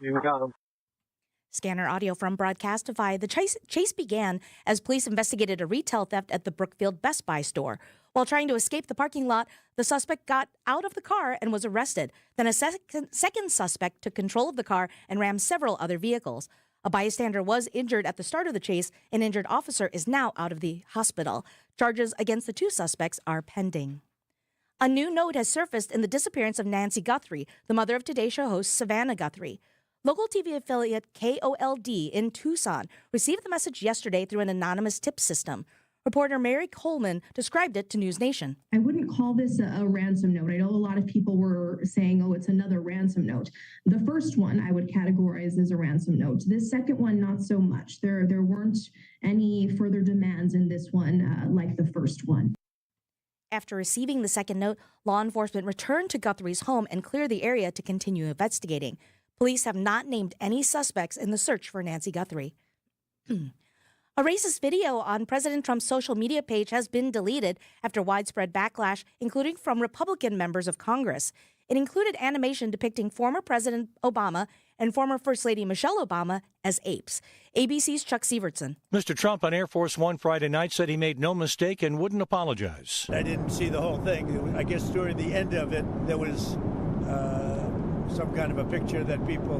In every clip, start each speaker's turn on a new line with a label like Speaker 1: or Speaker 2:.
Speaker 1: Here we go.
Speaker 2: Scanner audio from Broadcastify. The chase began as police investigated a retail theft at the Brookfield Best Buy store. While trying to escape the parking lot, the suspect got out of the car and was arrested. Then a second suspect took control of the car and rammed several other vehicles. A bystander was injured at the start of the chase. An injured officer is now out of the hospital. Charges against the two suspects are pending. A new note has surfaced in the disappearance of Nancy Guthrie, the mother of Today Show host Savannah Guthrie. Local TV affiliate KOLD in Tucson received the message yesterday through an anonymous tip system. Reporter Mary Coleman described it to News Nation.
Speaker 3: I wouldn't call this a ransom note. I know a lot of people were saying, oh, it's another ransom note. The first one I would categorize as a ransom note. This second one, not so much. There weren't any further demands in this one like the first one.
Speaker 2: After receiving the second note, law enforcement returned to Guthrie's home and cleared the area to continue investigating. Police have not named any suspects in the search for Nancy Guthrie. A racist video on President Trump's social media page has been deleted after widespread backlash, including from Republican members of Congress. It included animation depicting former President Obama and former First Lady Michelle Obama as apes. ABC's Chuck Sievertson.
Speaker 4: Mr. Trump on Air Force One Friday night said he made no mistake and wouldn't apologize.
Speaker 5: I didn't see the whole thing. I guess during the end of it, there was some kind of a picture that people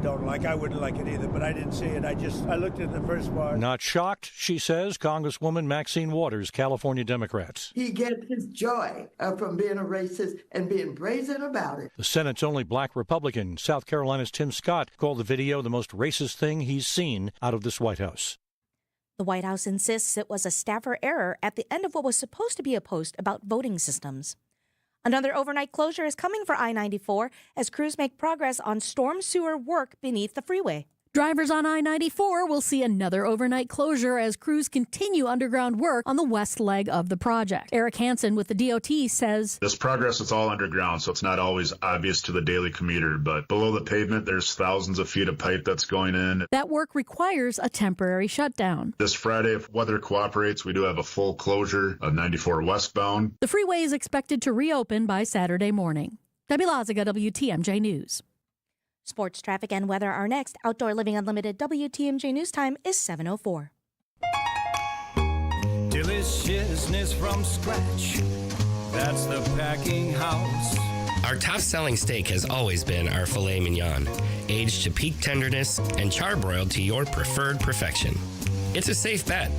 Speaker 5: don't like. I wouldn't like it either, but I didn't see it. I looked at the first part.
Speaker 4: Not shocked, she says, Congresswoman Maxine Waters, California Democrats.
Speaker 6: He gets his joy from being a racist and being brazen about it.
Speaker 4: The Senate's only black Republican, South Carolina's Tim Scott, called the video the most racist thing he's seen out of this White House.
Speaker 2: The White House insists it was a staffer error at the end of what was supposed to be a post about voting systems. Another overnight closure is coming for I-94 as crews make progress on storm sewer work beneath the freeway.
Speaker 7: Drivers on I-94 will see another overnight closure as crews continue underground work on the west leg of the project. Eric Hansen with the DOT says,
Speaker 8: this progress is all underground, so it's not always obvious to the daily commuter, but below the pavement, there's thousands of feet of pipe that's going in.
Speaker 7: That work requires a temporary shutdown.
Speaker 8: This Friday, if weather cooperates, we do have a full closure of 94 westbound.
Speaker 7: The freeway is expected to reopen by Saturday morning. Debbie Lazaga, WTMJ News.
Speaker 2: Sports, traffic, and weather are next. Outdoor Living Unlimited WTMJ News Time is 7:04.
Speaker 9: Deliciousness from scratch. That's the packing house.
Speaker 10: Our top-selling steak has always been our filet mignon, aged to peak tenderness and charbroiled to your preferred perfection. It's a safe bet,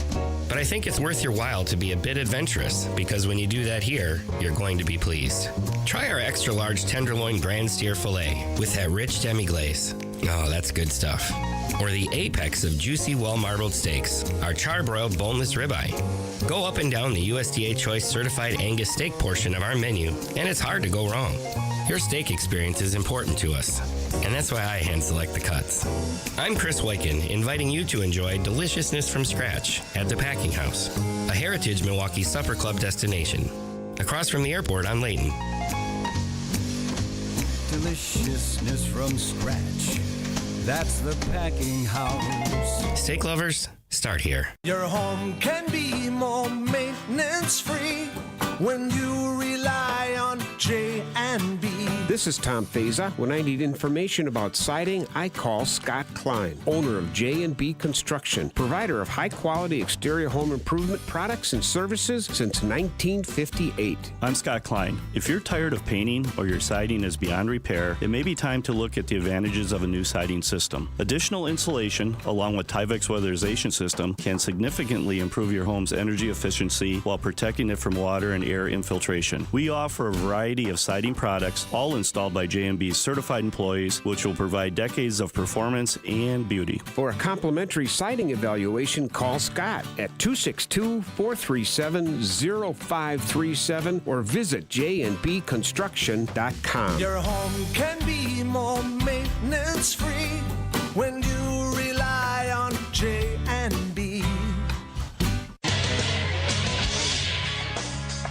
Speaker 10: but I think it's worth your while to be a bit adventurous because when you do that here, you're going to be pleased. Try our extra-large tenderloin grand steer filet with that rich demi-glaze. Oh, that's good stuff. Or the apex of juicy, well-marbled steaks, our charbroiled boneless ribeye. Go up and down the USDA Choice Certified Angus steak portion of our menu, and it's hard to go wrong. Your steak experience is important to us, and that's why I hand-select the cuts. I'm Chris Wyken, inviting you to enjoy deliciousness from scratch at the Packing House, a Heritage Milwaukee Supper Club destination. Across from the airport on Layton.
Speaker 9: Deliciousness from scratch. That's the Packing House.
Speaker 10: Steak lovers, start here.
Speaker 9: Your home can be more maintenance-free when you rely on J&B.
Speaker 11: This is Tom Feza. When I need information about siding, I call Scott Klein, owner of J&B Construction, provider of high-quality exterior home improvement products and services since 1958.
Speaker 12: I'm Scott Klein. If you're tired of painting or your siding is beyond repair, it may be time to look at the advantages of a new siding system. Additional insulation, along with Tyvek's weatherization system, can significantly improve your home's energy efficiency while protecting it from water and air infiltration. We offer a variety of siding products, all installed by J&B's certified employees, which will provide decades of performance and beauty.
Speaker 11: For a complimentary siding evaluation, call Scott at 262-437-0537 or visit jnbconstruction.com.
Speaker 9: Your home can be more maintenance-free when you rely on J&B.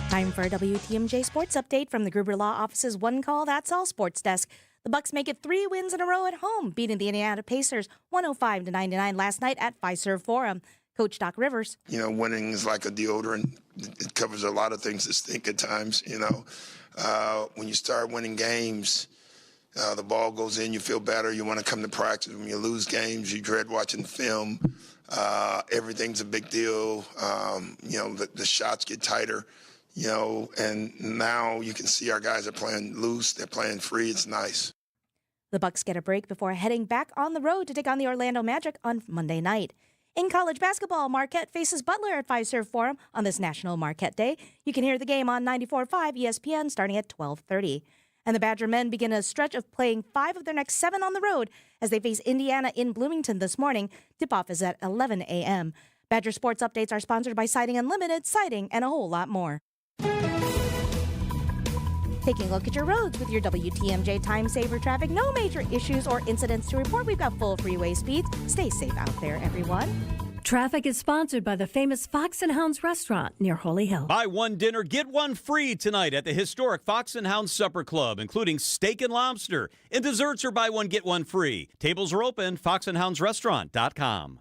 Speaker 2: Time for a WTMJ Sports Update from the Gruber Law Office's One Call That's All Sports Desk. The Bucks make it 3 wins in a row at home, beating the Indiana Pacers 105-99 last night at Fiserv Forum. Coach Doc Rivers.
Speaker 13: You know, winning is like a deodorant. It covers a lot of things that stink at times, you know. When you start winning games, The ball goes in, you feel better. You want to come to practice. When you lose games, you dread watching film. Everything's a big deal. The shots get tighter, and now you can see our guys are playing loose. They're playing free. It's nice.
Speaker 2: The Bucks get a break before heading back on the road to take on the Orlando Magic on Monday night. In college basketball, Marquette faces Butler at Fiserv Forum on this National Marquette Day. You can hear the game on 94.5 ESPN starting at 12:30. And the Badger men begin a stretch of playing 5 of their next 7 on the road as they face Indiana in Bloomington this morning. Tip-off is at 11 a.m. Badger Sports Updates are sponsored by Siding Unlimited, Siding, and a whole lot more. Taking a look at your roads with your WTMJ Time Saver traffic. No major issues or incidents to report. We've got full freeway speeds. Stay safe out there, everyone.
Speaker 1: Traffic is sponsored by the famous Fox and Hounds restaurant near Holy Hill.
Speaker 14: Buy one dinner, get one free tonight at the historic Fox and Hounds Supper Club, including steak and lobster. And desserts are buy one, get one free. Tables are open, foxandhoundsrestaurant.com.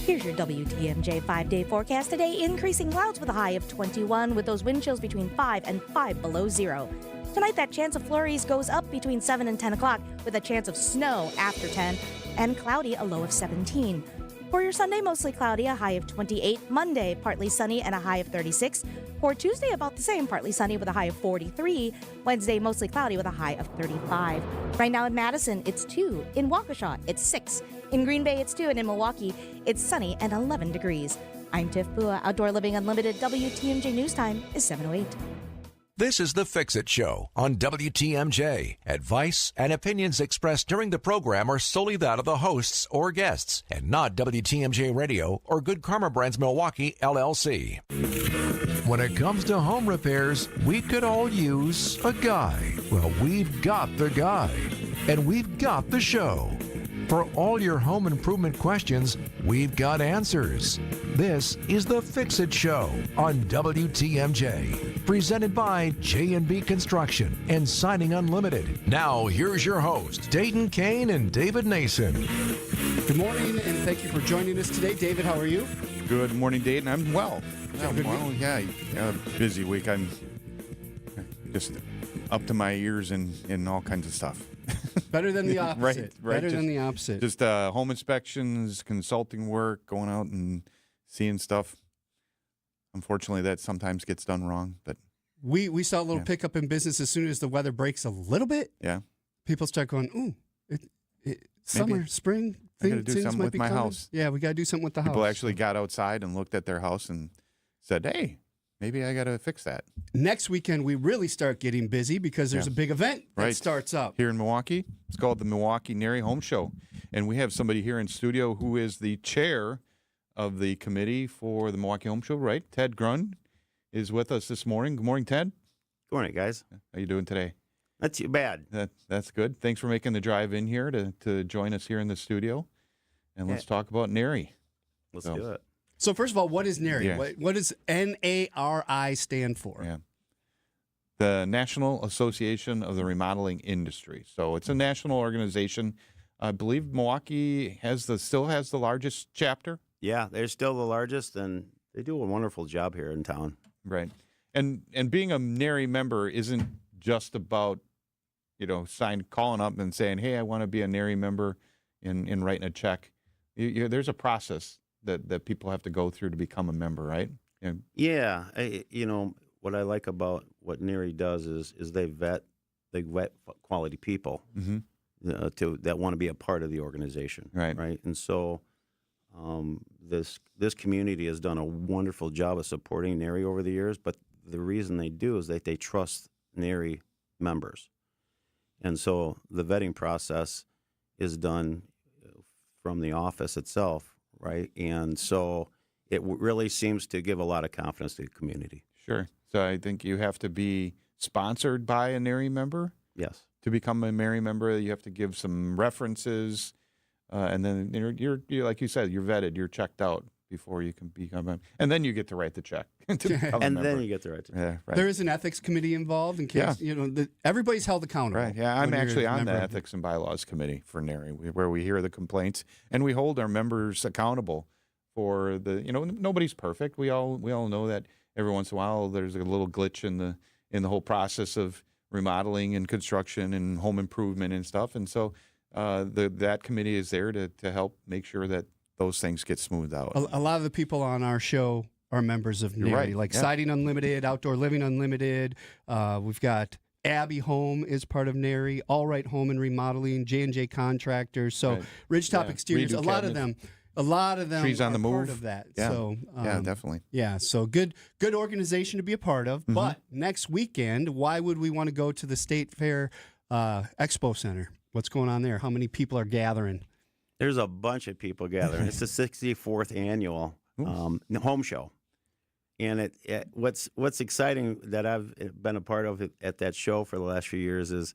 Speaker 2: Here's your WTMJ 5-day forecast today. Increasing clouds with a high of 21 with those wind chills between 5 and 5 below zero. Tonight, that chance of flurries goes up between 7 and 10 o'clock with a chance of snow after 10 and cloudy, a low of 17. For your Sunday, mostly cloudy, a high of 28. Monday, partly sunny and a high of 36. For Tuesday, about the same, partly sunny with a high of 43. Wednesday, mostly cloudy with a high of 35. Right now in Madison, it's 2. In Waukesha, it's 6. In Green Bay, it's 2. And in Milwaukee, it's sunny and 11 degrees. I'm Tiff Bua. Outdoor Living Unlimited WTMJ News Time is 7:08.
Speaker 15: This is the Fix-It Show on WTMJ. Advice and opinions expressed during the program are solely that of the hosts or guests and not WTMJ Radio or Good Karma Brands Milwaukee, LLC. When it comes to home repairs, we could all use a guy. Well, we've got the guy. And we've got the show. For all your home improvement questions, we've got answers. This is the Fix-It Show on WTMJ, presented by J&B Construction and Siding Unlimited. Now, here's your host, Dayton, Kane, and David Nason.
Speaker 16: Good morning, and thank you for joining us today. David, how are you?
Speaker 17: Good morning, Dayton. I'm well. Busy week. I'm just up to my ears in all kinds of stuff.
Speaker 16: Better than the opposite.
Speaker 17: right.
Speaker 16: Better than the opposite.
Speaker 17: Just home inspections, consulting work, going out and seeing stuff. Unfortunately, that sometimes gets done wrong. But
Speaker 16: we saw a little pickup in business as soon as the weather breaks a little bit.
Speaker 17: Yeah.
Speaker 16: People start going, ooh, summer, spring.
Speaker 17: I got to do something with my house.
Speaker 16: Yeah, we got to do something with the house.
Speaker 17: People actually got outside and looked at their house and said, hey, maybe I got to fix that.
Speaker 16: Next weekend, we really start getting busy because there's a big event that starts up.
Speaker 17: Here in Milwaukee. It's called the Milwaukee Nary Home Show. And we have somebody here in studio who is the chair of the committee for the Milwaukee Home Show, right? Ted Grund is with us this morning. Good morning, Ted.
Speaker 18: Good morning, guys.
Speaker 17: How you doing today?
Speaker 18: Not too bad.
Speaker 17: That's good. Thanks for making the drive in here to join us here in the studio. And let's talk about Nary.
Speaker 18: Let's do it.
Speaker 16: So first of all, what is NARI?
Speaker 17: Yeah.
Speaker 16: What does NARI stand for?
Speaker 17: Yeah. The National Association of the Remodeling Industry. So it's a national organization. I believe Milwaukee still has the largest chapter.
Speaker 18: Yeah, they're still the largest, and they do a wonderful job here in town.
Speaker 17: Right. And being a NARI member isn't just about, calling up and saying, hey, I want to be a NARI member and writing a check. There's a process that people have to go through to become a member, right?
Speaker 18: Yeah. What I like about what NARI does is they vet quality people that want to be a part of the organization.
Speaker 17: Right.
Speaker 18: And so this community has done a wonderful job of supporting NARI over the years, but the reason they do is that they trust NARI members. And so the vetting process is done from the office itself. Right. And so it really seems to give a lot of confidence to the community.
Speaker 17: Sure. So I think you have to be sponsored by a NARI member.
Speaker 18: Yes.
Speaker 17: To become a NARI member, you have to give some references. And then you're like you said, you're vetted, you're checked out before you can become a, and then you get to write the check.
Speaker 18: Then you get to write the check.
Speaker 17: Yeah, right.
Speaker 16: There is an ethics committee involved in case, everybody's held accountable.
Speaker 17: Right, yeah. I'm actually on the Ethics and Bylaws Committee for NARI, where we hear the complaints and we hold our members accountable for nobody's perfect. We all know that every once in a while there's a little glitch in the whole process of remodeling and construction and home improvement and stuff. And so that committee is there to help make sure that those things get smoothed out.
Speaker 16: A lot of the people on our show are members of NARI,
Speaker 17: right.
Speaker 16: like
Speaker 17: Yeah.
Speaker 16: Siding Unlimited, Outdoor Living Unlimited. We've got Abbey Home is part of NARI, All Right Home and Remodeling, J&J Contractors. So
Speaker 17: Right.
Speaker 16: Ridgetop
Speaker 17: Yeah.
Speaker 16: Exteriors,
Speaker 17: Redo
Speaker 16: a lot of them
Speaker 17: Trees on
Speaker 16: are
Speaker 17: the move.
Speaker 16: part of that.
Speaker 17: Yeah.
Speaker 16: So,
Speaker 17: Yeah, definitely.
Speaker 16: Yeah, so good organization to be a part of.
Speaker 17: Mm-hmm.
Speaker 16: But next weekend, why would we want to go to the State Fair Expo Center? What's going on there? How many people are gathering?
Speaker 18: There's a bunch of people gathering. It's the 64th annual home show. And what's exciting that I've been a part of at that show for the last few years is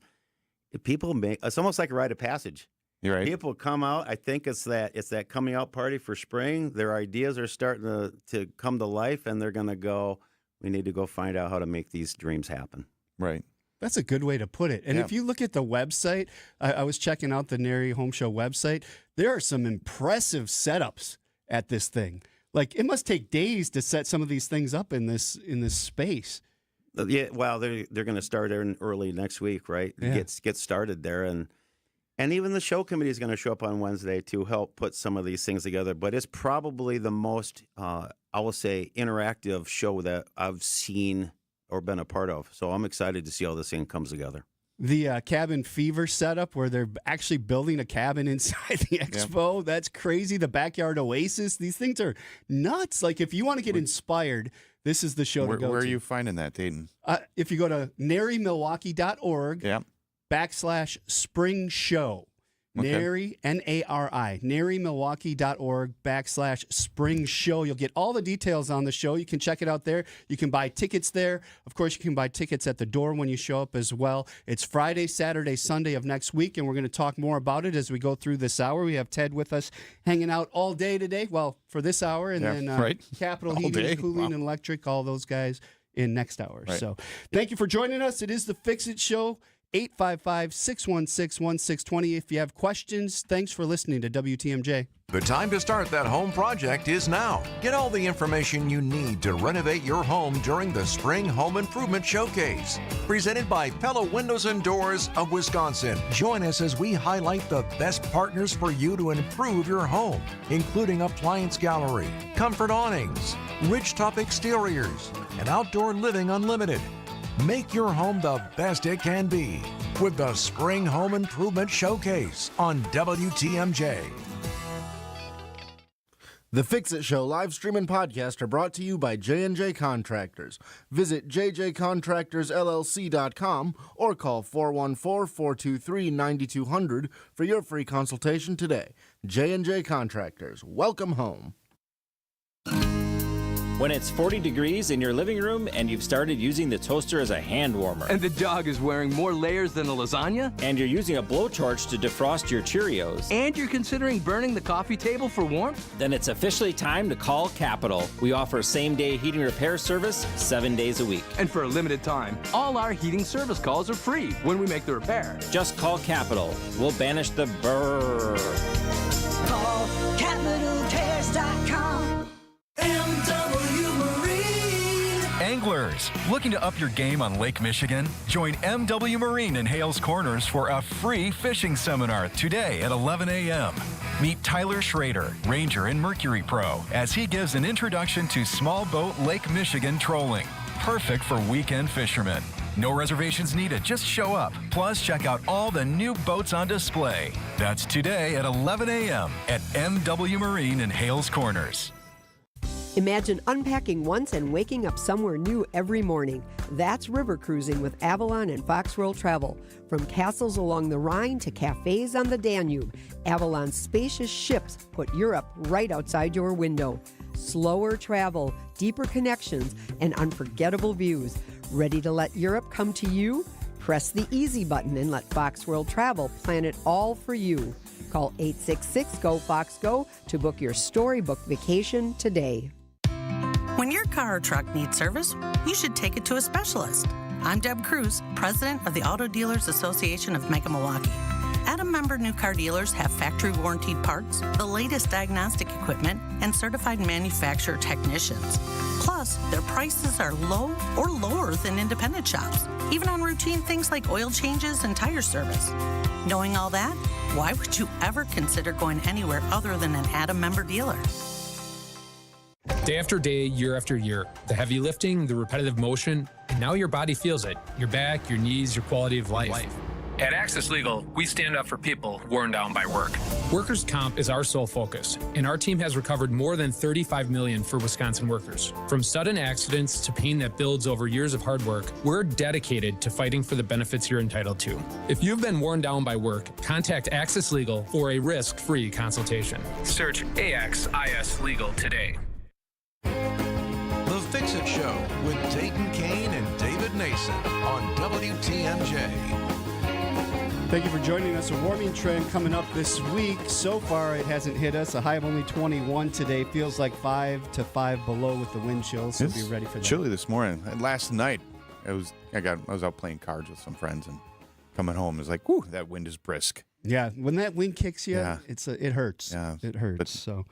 Speaker 18: people it's almost like a rite of passage.
Speaker 17: You're right.
Speaker 18: People come out. I think it's that coming out party for spring. Their ideas are starting to come to life, and they're going to go, we need to go find out how to make these dreams happen.
Speaker 17: Right.
Speaker 16: That's a good way to put it. And
Speaker 17: Yeah.
Speaker 16: if you look at the website, I was checking out the NARI Home Show website. There are some impressive setups at this thing. Like, it must take days to set some of these things up in this space.
Speaker 18: Yeah, well, they're going to start there early next week, right?
Speaker 16: Yeah.
Speaker 18: Get started there, and even the show committee is going to show up on Wednesday to help put some of these things together. But it's probably the most, I will say, interactive show that I've seen or been a part of. So I'm excited to see how this thing comes together.
Speaker 16: The Cabin Fever setup where they're actually building a cabin inside the expo. That's crazy. The Backyard Oasis. These things are nuts. Like, if you want to get inspired, this is the show to go to.
Speaker 17: Where are you finding that, Dayton?
Speaker 16: If you go to narimilwaukee.org /spring show.
Speaker 17: Okay.
Speaker 16: NARI, N-A-R-I, narimilwaukee.org /spring show. You'll get all the details on the show. You can check it out there. You can buy tickets there. Of course, you can buy tickets at the door when you show up as well. It's Friday, Saturday, Sunday of next week, and we're going to talk more about it as we go through this hour. We have Ted with us hanging out all day today. Well, for this hour, and then
Speaker 17: right.
Speaker 16: Capital
Speaker 17: All
Speaker 16: Heating,
Speaker 17: day.
Speaker 16: Cooling,
Speaker 17: Wow.
Speaker 16: and Electric, all those guys in next hour.
Speaker 17: Right.
Speaker 16: So thank you for joining us. It is the Fix It Show. 855-616-1620. If you have questions, thanks for listening to WTMJ.
Speaker 15: The time to start that home project is now. Get all the information you need to renovate your home during the Spring Home Improvement Showcase. Presented by Pella Windows and Doors of Wisconsin. Join us as we highlight the best partners for you to improve your home, including Appliance Gallery, Comfort Awnings, Ridgetop Exteriors, and Outdoor Living Unlimited. Make your home the best it can be with the Spring Home Improvement Showcase on WTMJ.
Speaker 19: The Fix It Show live stream and podcast are brought to you by J&J Contractors. Visit jjcontractorsllc.com or call 414-423-9200 for your free consultation today. J&J Contractors, welcome home.
Speaker 20: When it's 40 degrees in your living room and you've started using the toaster as a hand warmer.
Speaker 21: And the dog is wearing more layers than a lasagna.
Speaker 20: And you're using a blowtorch to defrost your Cheerios.
Speaker 21: And you're considering burning the coffee table for warmth.
Speaker 20: Then it's officially time to call Capital. We offer same-day heating repair service 7 days a week.
Speaker 21: And for a limited time, all our heating service calls are free when we make the repair.
Speaker 20: Just call Capital. We'll banish the brrr.
Speaker 22: Call CapitalCares.com. MW Marine.
Speaker 23: Anglers, looking to up your game on Lake Michigan? Join MW Marine in Hales Corners for a free fishing seminar today at 11 a.m. Meet Tyler Schrader, Ranger and Mercury Pro, as he gives an introduction to small boat Lake Michigan trolling. Perfect for weekend fishermen. No reservations needed, just show up. Plus, check out all the new boats on display. That's today at 11 a.m. at MW Marine in Hales Corners.
Speaker 24: Imagine unpacking once and waking up somewhere new every morning. That's river cruising with Avalon and Fox World Travel. From castles along the Rhine to cafes on the Danube, Avalon's spacious ships put Europe right outside your window. Slower travel, deeper connections, and unforgettable views. Ready to let Europe come to you? Press the easy button and let Fox World Travel plan it all for you. Call 866-GO-FOX-GO to book your storybook vacation today.
Speaker 25: When your car or truck needs service, you should take it to a specialist. I'm Deb Cruz, president of the Auto Dealers Association of Mega Milwaukee. Adam member new car dealers have factory warranted parts, the latest diagnostic equipment, and certified manufacturer technicians. Plus, Plus, their prices are low or lower than independent shops, even on routine things like oil changes and tire service. Knowing all that, why would you ever consider going anywhere other than an Adam member dealer?
Speaker 3: Day after day, year after year, the heavy lifting, the repetitive motion, and now your body feels it. Your back, your knees, your quality of life.
Speaker 4: At Access Legal, we stand up for people worn down by work.
Speaker 3: Workers' comp is our sole focus, and our team has recovered more than $35 million for Wisconsin workers. From sudden accidents to pain that builds over years of hard work, we're dedicated to fighting for the benefits you're entitled to. If you've been worn down by work, contact Access Legal for a risk-free consultation.
Speaker 4: Search AXIS Legal today.
Speaker 15: The Fix-It Show with Dayton, Kane, and David Nason on WTMJ.
Speaker 16: Thank you for joining us. A warming trend coming up this week. So far, it hasn't hit us. A high of only 21 today. Feels like 5 to 5 below with the wind chill, so be ready for that.
Speaker 17: Chilly this morning. And last night, I was out playing cards with some friends and coming home. It was like, whoo, that wind is brisk.
Speaker 16: Yeah, when that wind kicks you, it hurts. Yeah, it hurts. So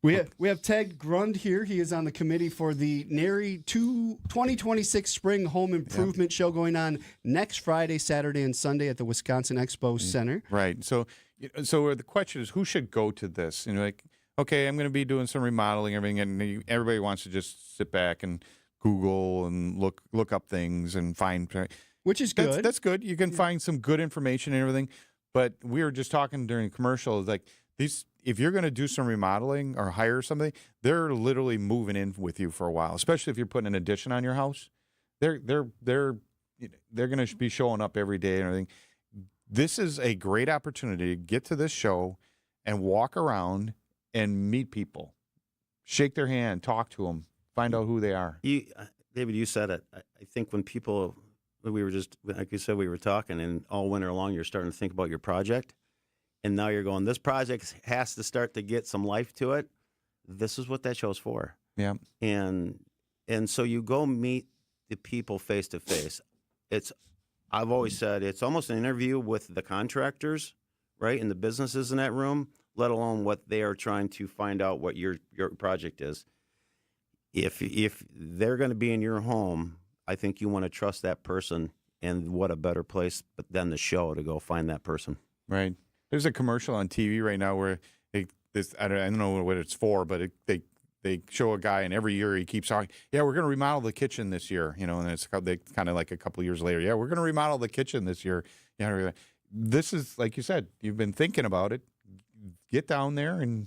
Speaker 16: we have Ted Grund here. He is on the committee for the NARI 2026 Spring Home Improvement Show going on next Friday, Saturday, and Sunday at the Wisconsin Expo Center.
Speaker 17: Right. So the question is, who should go to this? Like, okay, I'm going to be doing some remodeling, everything, and everybody wants to just sit back and Google and look up things and find.
Speaker 16: Which is good.
Speaker 17: That's good. You can find some good information and everything. But we were just talking during commercials, like these. If you're going to do some remodeling or hire somebody, they're literally moving in with you for a while. Especially if you're putting an addition on your house, they're going to be showing up every day and everything. This is a great opportunity to get to this show and walk around and meet people, shake their hand, talk to them, find out who they are.
Speaker 18: David, you said it. I think when people, we were just like you said, we were talking, and all winter long, you're starting to think about your project. And now you're going, this project has to start to get some life to it. This is what that show's for.
Speaker 17: Yeah.
Speaker 18: And so you go meet the people face to face. I've always said it's almost an interview with the contractors, right? And the businesses in that room, let alone what they are trying to find out what your project is. If they're going to be in your home, I think you want to trust that person, and what a better place than the show to go find that person.
Speaker 17: Right. There's a commercial on TV right now where I don't know what it's for, but they show a guy, and every year he keeps talking, yeah, we're going to remodel the kitchen this year, and it's kind of like a couple of years later, yeah, we're going to remodel the kitchen this year. Yeah, this is, like you said, you've been thinking about it. Get down there and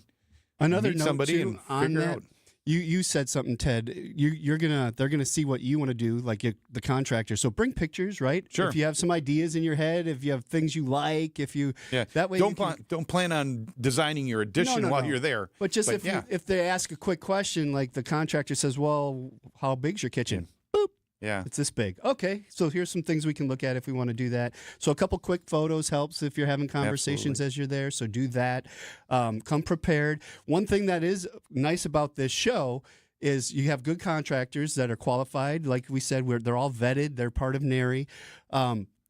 Speaker 17: meet somebody and figure out.
Speaker 16: You said something, Ted. They're gonna see what you want to do, like the contractor. So bring pictures, right?
Speaker 17: Sure.
Speaker 16: If you have some ideas in your head, if you have things you like, that way
Speaker 17: don't plan on designing your addition while you're there.
Speaker 16: But if they ask a quick question, like the contractor says, "Well, how big's your kitchen?" Boop.
Speaker 17: Yeah,
Speaker 16: it's this big. Okay, so here's some things we can look at if we want to do that. So a couple quick photos helps if you're having conversations as you're there. So do that. Come prepared. One thing that is nice about this show is you have good contractors that are qualified. Like we said, they're all vetted. They're part of NARI.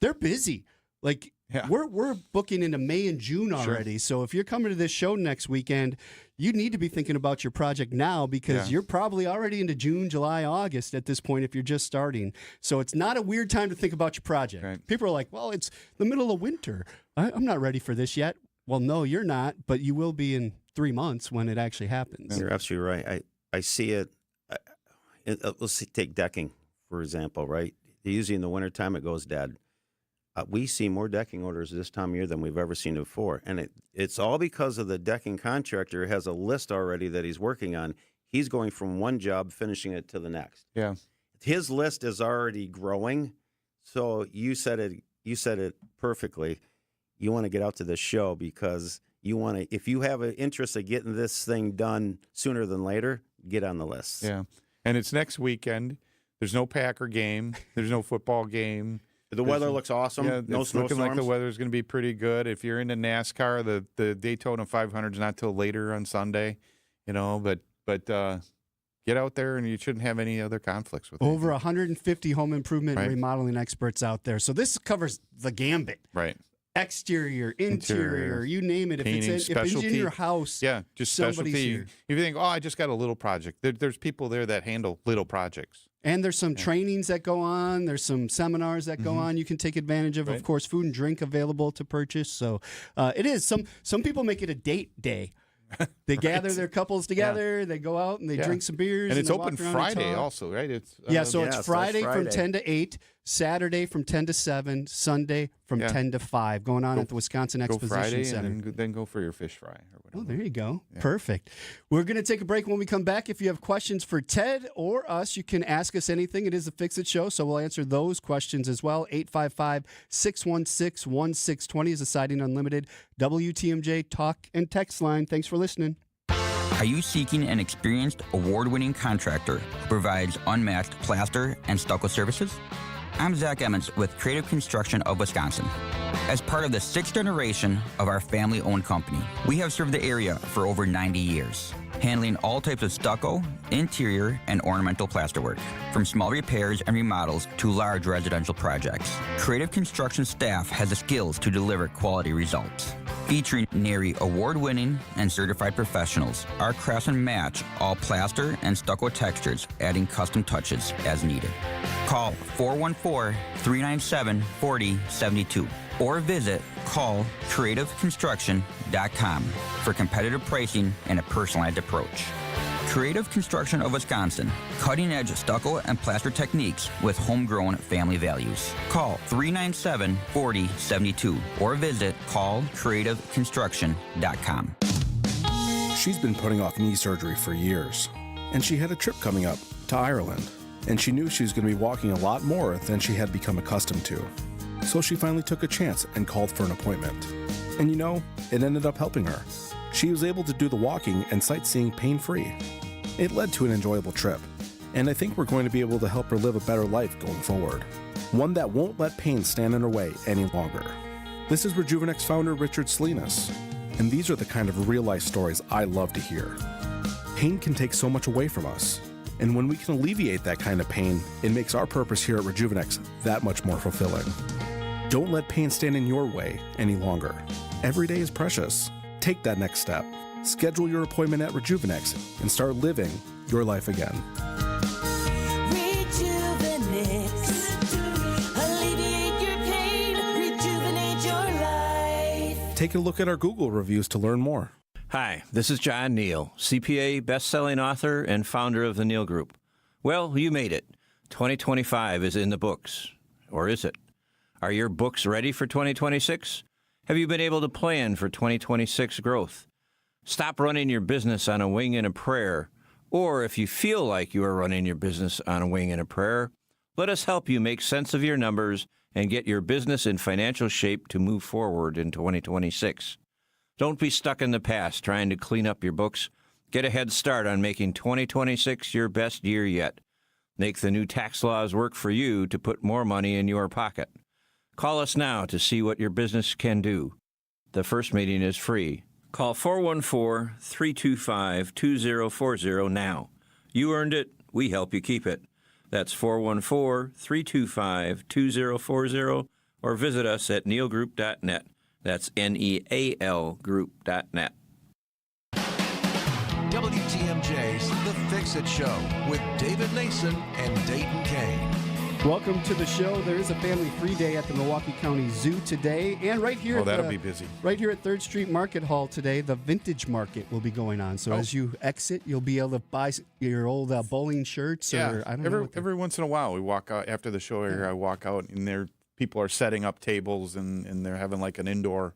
Speaker 16: They're busy. Like we're booking into May and June already. Sure. So if you're coming to this show next weekend, you need to be thinking about your project now, because you're probably already into June, July, August at this point if you're just starting. So it's not a weird time to think about your project. Right. People are like, well, it's the middle of winter. I'm not ready for this yet. Well, no, you're not, but you will be in 3 months when it actually happens.
Speaker 18: You're absolutely right. I see it. Let's take decking, for example, right? Usually in the wintertime it goes dead. We see more decking orders this time of year than we've ever seen before. And it's all because of the decking contractor has a list already that he's working on. He's going from one job, finishing it to the next.
Speaker 17: Yeah.
Speaker 18: His list is already growing. So you said it perfectly. You want to get out to this show because you want to, if you have an interest of getting this thing done sooner than later, get on the list.
Speaker 17: Yeah. And it's next weekend. There's no Packer game. There's no football game.
Speaker 18: The weather looks awesome.
Speaker 17: Yeah,
Speaker 18: no
Speaker 17: it's
Speaker 18: snowstorms.
Speaker 17: looking like the weather's going to be pretty good. If you're into NASCAR, the Daytona 500 is not till later on Sunday, but get out there and you shouldn't have any other conflicts with it.
Speaker 16: Over 150 home improvement and remodeling experts out there. So this covers the gambit.
Speaker 17: Right.
Speaker 16: Exterior, interior, you name it.
Speaker 17: Painting,
Speaker 16: if it's in your house,
Speaker 17: yeah, just
Speaker 16: somebody's
Speaker 17: specialty.
Speaker 16: here.
Speaker 17: If you think, oh, I just got a little project, there's people there that handle little projects.
Speaker 16: And there's some trainings that go on. There's some seminars that go on. You can take advantage of.
Speaker 17: Right.
Speaker 16: Of course, food and drink available to purchase. So it is. Some people make it a date day. They gather their couples together. They go out and they drink some beers.
Speaker 17: And it's
Speaker 16: they
Speaker 17: open
Speaker 16: walk around and
Speaker 17: Friday
Speaker 16: talk.
Speaker 17: also, right? It's
Speaker 16: So it's Friday from
Speaker 18: Friday.
Speaker 16: 10 to 8, Saturday from 10 to 7, Sunday from 10 to 5, going on at the Wisconsin
Speaker 17: go
Speaker 16: Exposition
Speaker 17: Friday
Speaker 16: Center.
Speaker 17: and then go for your fish fry or whatever.
Speaker 16: Oh, there you go. Perfect. We're going to take a break. When we come back, if you have questions for Ted or us, you can ask us anything. It is a Fix It Show, so we'll answer those questions as well. 855-616-1620 is the Siding Unlimited WTMJ talk and text line. Thanks for listening.
Speaker 5: Are you seeking an experienced, award-winning contractor who provides unmatched plaster and stucco services? I'm Zach Emmons with Creative Construction of Wisconsin. As part of the 6th generation of our family-owned company, we have served the area for over 90 years, handling all types of stucco, interior, and ornamental plasterwork, from small repairs and remodels to large residential projects. Creative Construction staff has the skills to deliver quality results. Featuring NARI award-winning and certified professionals, our craftsmen match all plaster and stucco textures, adding custom touches as needed. Call 414-397-4072 or visit callcreativeconstruction.com for competitive pricing and a personalized approach. Creative Construction of Wisconsin, cutting-edge stucco and plaster techniques with homegrown family values. Call 397-4072 or visit callcreativeconstruction.com.
Speaker 6: She's been putting off knee surgery for years, and she had a trip coming up to Ireland, and she knew she was going to be walking a lot more than she had become accustomed to. So she finally took a chance and called for an appointment. And you know, it ended up helping her. She was able to do the walking and sightseeing pain-free. It led to an enjoyable trip, and I think we're going to be able to help her live a better life going forward. One that won't let pain stand in her way any longer. This is Rejuvenex founder Richard Salinas, and these are the kind of real-life stories I love to hear. Pain can take so much away from us, and when we can alleviate that kind of pain, it makes our purpose here at Rejuvenex that much more fulfilling. Don't let pain stand in your way any longer. Every day is precious. Take that next step. Schedule your appointment at Rejuvenex and start living your life again.
Speaker 22: Rejuvenex. Alleviate your pain. Rejuvenate your life.
Speaker 6: Take a look at our Google reviews to learn more.
Speaker 7: Hi, this is John Neal, CPA, best-selling author, and founder of the Neal Group. Well, you made it. 2025 is in the books. Or is it? Are your books ready for 2026? Have you been able to plan for 2026 growth? Stop running your business on a wing and a prayer. Or if you feel like you are running your business on a wing and a prayer, let us help you make sense of your numbers and get your business in financial shape to move forward in 2026. Don't be stuck in the past trying to clean up your books. Get a head start on making 2026 your best year yet. Make the new tax laws work for you to put more money in your pocket. Call us now to see what your business can do. The first meeting is free. Call 414-325-2040 now. You earned it. We help you keep it. That's 414-325-2040 or visit us at nealgroup.net. That's NEAL group.net.
Speaker 15: WTMJ's The Fix-It Show with David Nason and Dayton Kane.
Speaker 16: Welcome to the show. There is a family-free day at the Milwaukee County Zoo today, and right here.
Speaker 17: That'll be busy.
Speaker 16: Right here at 3rd Street Market Hall today, the Vintage Market will be going on. So as you exit, you'll be able to buy your old bowling shirts. Or I don't know.
Speaker 17: Every once in a while, we walk out after the show here. I walk out and people are setting up tables and they're having like an indoor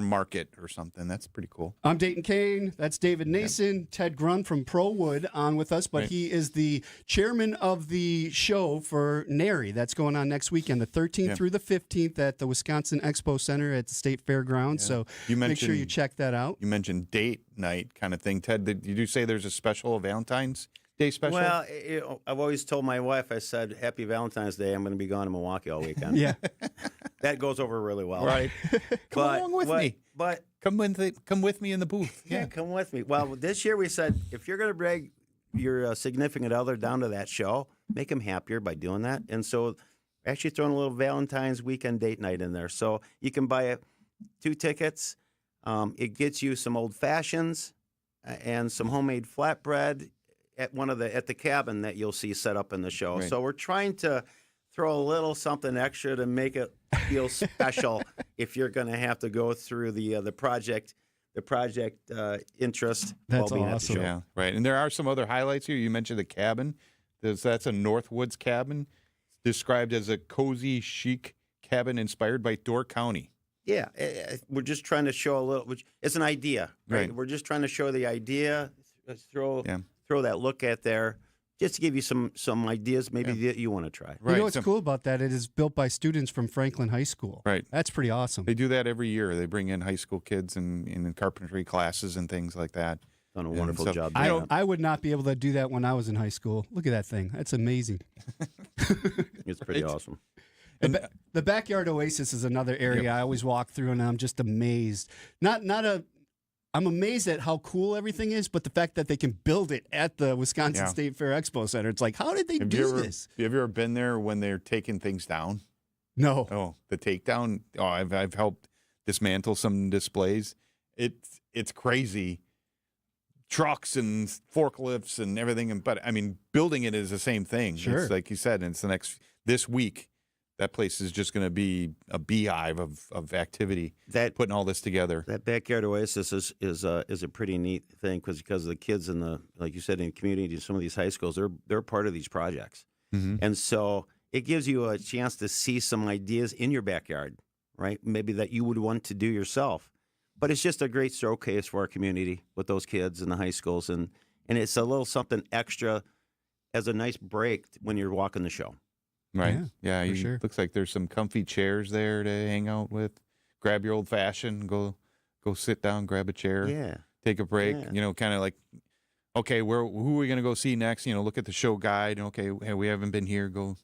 Speaker 17: market or something. That's pretty cool.
Speaker 16: I'm Dayton Kane. That's David Nason. Ted Grun from ProWood on with us, but he is the chairman of the show for NARI. That's going on next weekend, the 13th through the 15th at the Wisconsin Expo Center at the State Fairgrounds. So make sure you check that out.
Speaker 17: You mentioned date night kind of thing. Ted, did you say there's a special Valentine's Day special?
Speaker 18: Well, I've always told my wife, I said, Happy Valentine's Day. I'm going to be gone to Milwaukee all weekend.
Speaker 16: Yeah.
Speaker 18: That goes over really well.
Speaker 17: Right. Come along with me.
Speaker 18: But
Speaker 17: come with me in the booth.
Speaker 18: Yeah, come with me. Well, this year we said, if you're going to bring your significant other down to that show, make them happier by doing that. And so actually throwing a little Valentine's weekend date night in there. So you can buy 2 tickets. It gets you some old fashions and some homemade flatbread at the cabin that you'll see set up in the show.
Speaker 17: Right.
Speaker 18: So we're trying to throw a little something extra to make it feel special if you're going to have to go through the project interest.
Speaker 16: That's
Speaker 18: while being
Speaker 16: awesome.
Speaker 18: At the show.
Speaker 17: Yeah, right. And there are some other highlights here. You mentioned the cabin. That's a Northwoods cabin, described as a cozy, chic cabin inspired by Door County.
Speaker 18: Yeah, we're just trying to show a little. It's an idea, right? We're just trying to show the idea. Throw that look at there, just to give you some ideas maybe that you want to try.
Speaker 16: You know what's cool about that? It is built by students from Franklin High School.
Speaker 17: Right.
Speaker 16: That's pretty awesome.
Speaker 17: They do that every year. They bring in high school kids in carpentry classes and things like that.
Speaker 18: Done a wonderful job.
Speaker 16: I would not be able to do that when I was in high school. Look at that thing. That's amazing.
Speaker 18: It's pretty awesome.
Speaker 16: The backyard oasis is another area I always walk through, and I'm just amazed. I'm amazed at how cool everything is, but the fact that they can build it at the Wisconsin State Fair Expo Center, it's like, how did they do this?
Speaker 17: Have you ever been there when they're taking things down?
Speaker 16: No.
Speaker 17: Oh, the takedown. Oh, I've helped dismantle some displays. It's crazy. Trucks and forklifts and everything, but I mean, building it is the same thing.
Speaker 16: Sure.
Speaker 17: It's like you said, it's this week. That place is just going to be a beehive of activity. Putting all this together.
Speaker 18: That backyard oasis is a pretty neat thing because the kids like you said, in the community, some of these high schools, they're part of these projects, and so it gives you a chance to see some ideas in your backyard, right? Maybe that you would want to do yourself. But it's just a great showcase for our community with those kids in the high schools, and it's a little something extra as a nice break when you're walking the show.
Speaker 17: Right. Yeah.
Speaker 16: sure.
Speaker 17: Looks like there's some comfy chairs there to hang out with. Grab your old fashioned, go sit down, grab a chair.
Speaker 18: Yeah.
Speaker 17: Take a break.
Speaker 18: Yeah.
Speaker 17: Kind of like, okay, who are we going to go see next? Look at the show guide. Okay, hey, we haven't been here. Go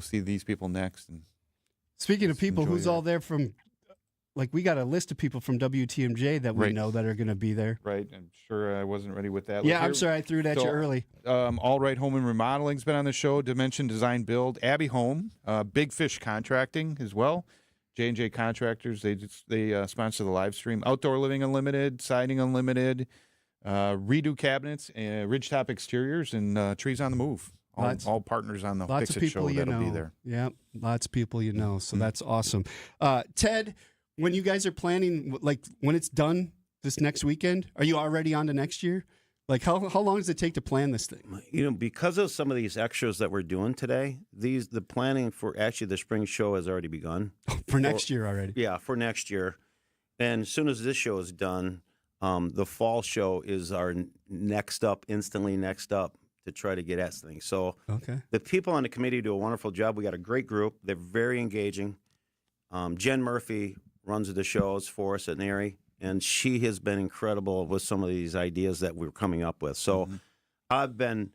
Speaker 17: see these people next. And
Speaker 16: speaking of people,
Speaker 17: enjoy
Speaker 16: who's all there from? Like, we got a list of people from WTMJ that we know that are going to be there.
Speaker 17: Right. I'm sure I wasn't ready with that.
Speaker 16: Yeah, I'm sorry. I threw it at you early.
Speaker 17: All Right Home and Remodeling's been on the show. Dimension Design Build. Abby Home. Big Fish Contracting as well. J&J Contractors. They sponsor the live stream. Outdoor Living Unlimited. Siding Unlimited. Redo Cabinets. Ridgetop Exteriors. And Trees on the Move. All partners on the
Speaker 16: Lots of
Speaker 17: Fix It
Speaker 16: people
Speaker 17: show
Speaker 16: you
Speaker 17: that'll
Speaker 16: know.
Speaker 17: be there.
Speaker 16: Yeah, lots of people you know. So that's awesome. Ted, when you guys are planning, like when it's done this next weekend, are you already on to next year? Like how long does it take to plan this thing?
Speaker 18: Because of some of these extras that we're doing today, the planning for actually the spring show has already begun.
Speaker 16: For next year already?
Speaker 18: Yeah, for next year. And as soon as this show is done, the fall show is our instantly next up to try to get at things. So the people on the committee do a wonderful job. We got a great group. They're very engaging. Jen Murphy runs the shows for us at NARI, and she has been incredible with some of these ideas that we're coming up with. So I've been